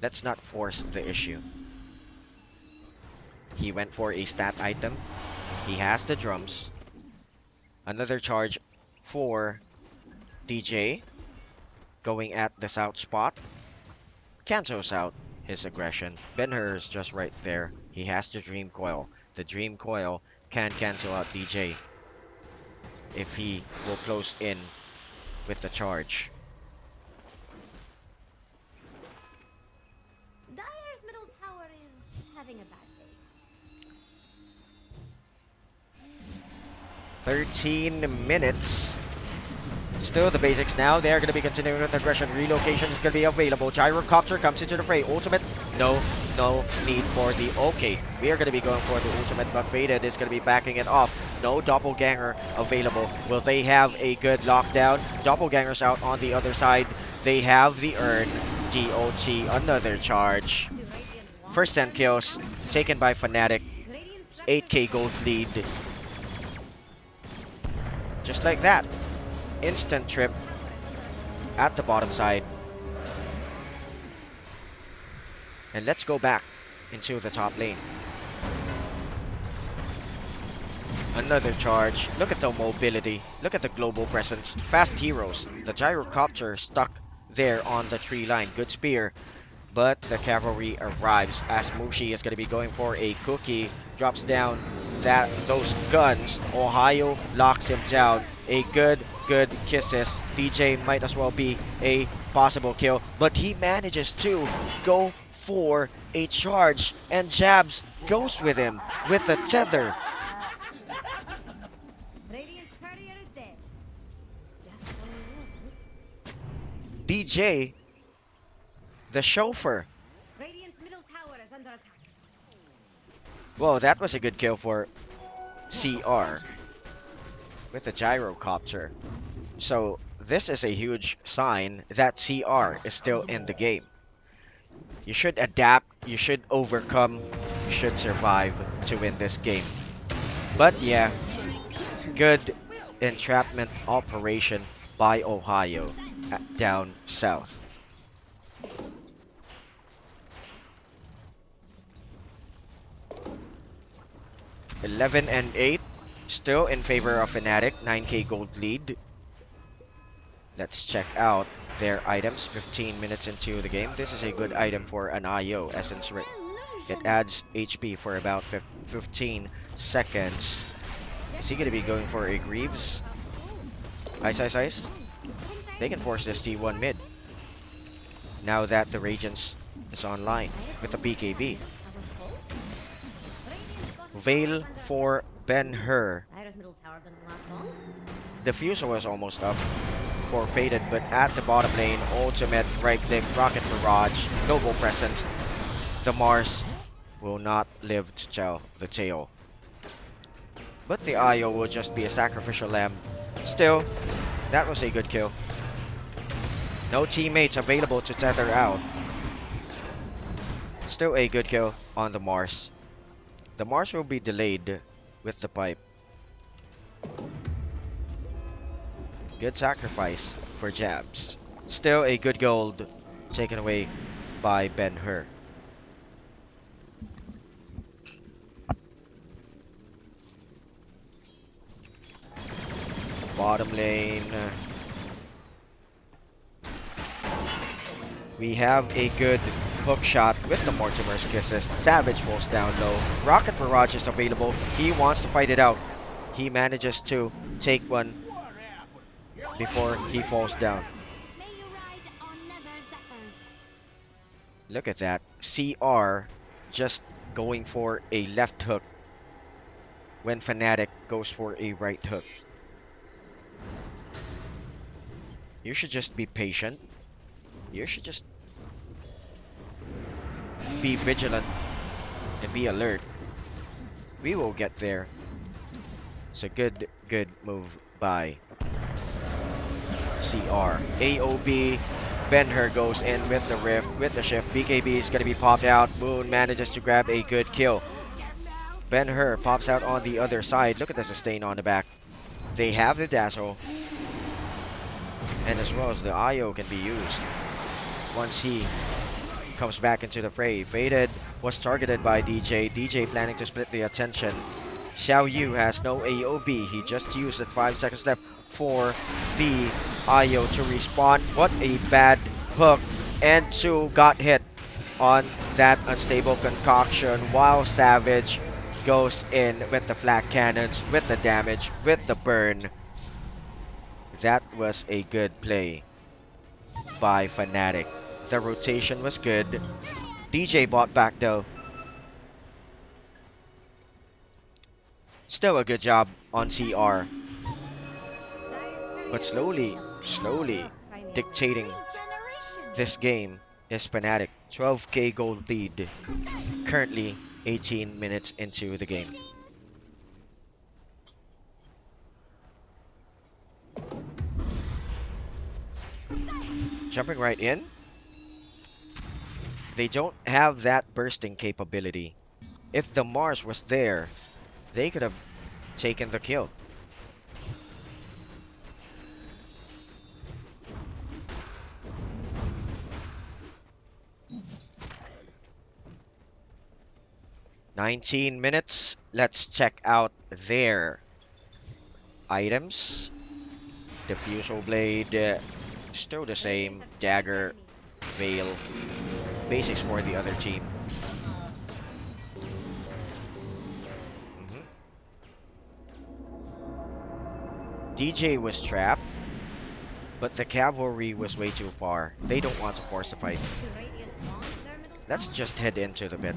Let's not force the issue. He went for a stat item. He has the drums. Another charge for DJ. Going at the south spot. cancels out his aggression. Ben-Hur is just right there. He has the Dream Coil. The Dream Coil can cancel out DJ if he will close in with the charge. Dyer's middle tower is having a bad day. 13 minutes. Still the basics now. They're going to be continuing with aggression. Relocation is going to be available. Gyrocopter comes into the fray. Ultimate. No need for the... Okay, we are going to be going for the ultimate, but Faded is going to be backing it off. No doppelganger available. Will they have a good lockdown? Doppelganger's out on the other side. They have the urn. DOT, another charge. First 10 kills taken by FNATIC. 8k gold lead. Just like that. Instant trip at the bottom side. And let's go back into the top lane. Another charge. Look at the mobility. Look at the global presence. Fast heroes. The gyrocopter stuck there on the tree line. Good spear. But the cavalry arrives as Mushi is going to be going for a cookie. Drops down those guns. Ohio locks him down. A good kisses. DJ might as well be a possible kill. But he manages to go for a charge. And Jabs goes with him with a tether. Radiant's courier is dead. Just so he knows. DJ, the chauffeur. Radiant's middle tower is under attack. Well, that was a good kill for CR with the gyrocopter. So this is a huge sign that CR is still in the game. You should adapt, you should overcome, you should survive to win this game. But yeah, good entrapment operation by Ohio down south. 11 and 8, still in favor of FNATIC. 9k gold lead. Let's check out their items. 15 minutes into the game. This is a good item for an IO, Essence Ring. It adds HP for about 15 seconds. Is he going to be going for a Greaves? Ice. They can force this T1 mid. Now that the Radiance is online with a BKB. Veil for Ben-Hur. Dyer's middle tower doesn't last long. The fuse was almost up for Faded, but at the bottom lane, ultimate right click, rocket barrage, global presence. The Mars will not live to tell the tale. But the IO will just be a sacrificial lamb. Still, that was a good kill. No teammates available to tether out. Still a good kill on the Mars. The Mars will be delayed with the pipe. Good sacrifice for Jabs. Still a good gold taken away by Ben-Hur. Bottom lane. We have a good hook shot with the Mortimer's Kisses. Savage falls down low. Rocket Barrage is available. He wants to fight it out. He manages to take one before he falls down. May you ride on nether zephyrs. Look at that. CR just going for a left hook when FNATIC goes for a right hook. You should just be patient. You should just be vigilant and be alert. We will get there. It's a good move by CR. AOB. Ben-Hur goes in with the rift, with the shift. BKB is going to be popped out. Moon manages to grab a good kill. Ben-Hur pops out on the other side. Look at the sustain on the back. They have the dazzle. And as well as the IO can be used once he comes back into the fray. Faded was targeted by DJ. DJ planning to split the attention. Xiao Yu has no AOB. He just used it 5 seconds left for the IO to respawn. What a bad hook and 2 got hit on that unstable concoction while Savage goes in with the flak cannons, with the damage, with the burn. That was a good play by Fnatic. The rotation was good. DJ bought back though. Still a good job on CR. But slowly dictating this game is Fnatic. 12k gold lead. Currently 18 minutes into the game. Jumping right in. They don't have that bursting capability. If the Mars was there, they could have taken the kill. "19 minutes. Let's check out their items. Diffusal Blade, still the same. Dagger, Veil. Basics for the other team. DJ was trapped, but the cavalry was way too far. They don't want to force a fight. Let's just head into the pit.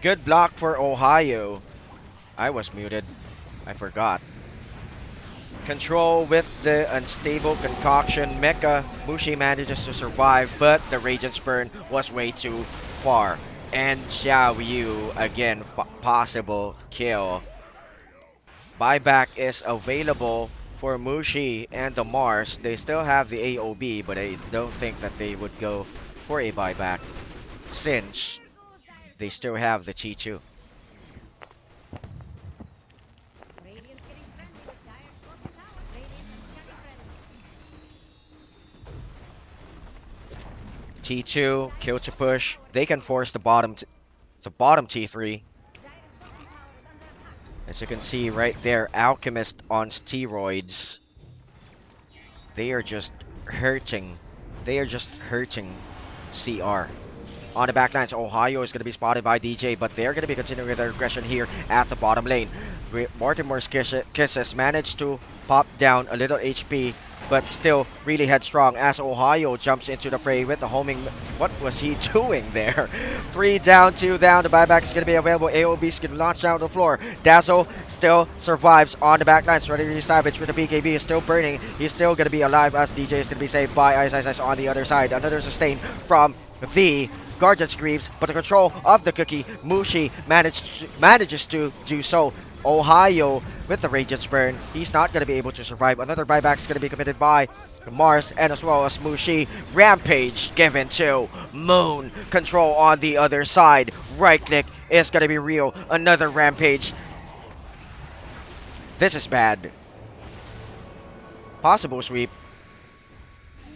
Good block for Ohio. I was muted. I forgot. Control with the unstable concoction. Mecha Mushi manages to survive, but the Radiant Burn was way too far. And Xiao Yu again, possible kill. Buyback is available for Mushi and the Mars. They still have the AOB, but I don't think that they would go for a buyback since they still have the Chi-Chu. Radiant's getting friendly with Dire's bottom tower. Radiant is scanning friendly. T2, kill to push. They can force the bottom T3. Dire's bottom tower is under attack. As you can see right there, Alchemist on steroids. They are just hurting. They are just hurting CR. On the backlines, Ohio is going to be spotted by DJ, but they're going to be continuing with their aggression here at the bottom lane. Mortimer's Kisses managed to pop down a little HP, but still really headstrong as Ohio jumps into the fray with the homing. What was he doing there? 3 down, 2 down. The buyback is going to be available. AOB's going to launch down the floor. Dazzle still survives on the backlines. Ready Savage with the BKB is still burning. He's still going to be alive as DJ is going to be saved by Ice on the other side. Another sustain from the Guardian's Greaves, but the control of the cookie, Mushi manages to do so. Ohio with the Radiant Burn. He's not going to be able to survive. Another buyback is going to be committed by Mars and as well as Mushi. Rampage given to Moon. Control on the other side. Right click is going to be real. Another Rampage. This is bad. Possible sweep.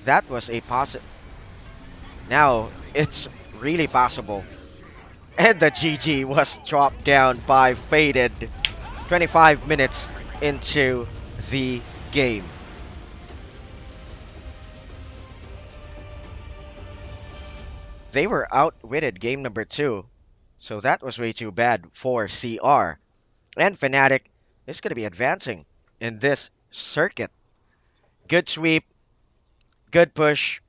That was a possible. Now it's really possible. And the GG was dropped down by Faded 25 minutes into the game. They were outwitted game number 2. So that was way too bad for CR. And FNATIC is going to be advancing in this circuit. Good sweep. Good push.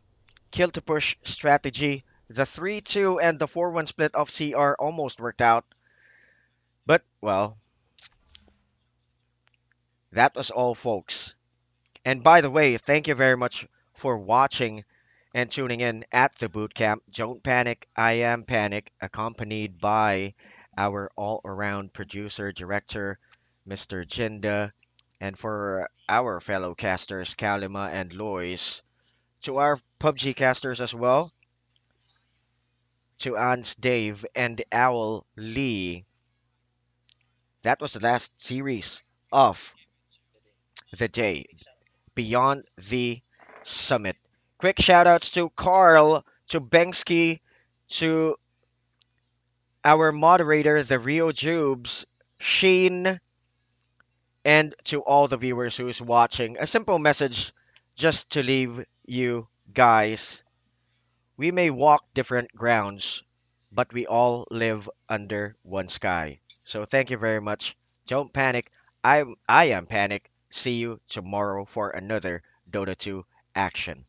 Kill to push strategy. The 3-2 and the 4-1 split of CR almost worked out. But, well, that was all, folks. And by the way, thank you very much for watching and tuning in at the bootcamp. Don't panic, I am Panic, accompanied by our all-around producer, director, Mr. Jinda, and for our fellow casters, Kalima and Lois, to our PUBG casters as well, to Ans Dave and Owl Lee. That was the last series of the day, Beyond the Summit. Quick shoutouts to Carl, to Benksky, to our moderator, the Rio Jubes, Sheen, and to all the viewers who's watching. A simple message just to leave you guys. We may walk different grounds, but we all live under one sky. So thank you very much. Don't panic. I am Panic. See you tomorrow for another Dota 2 action.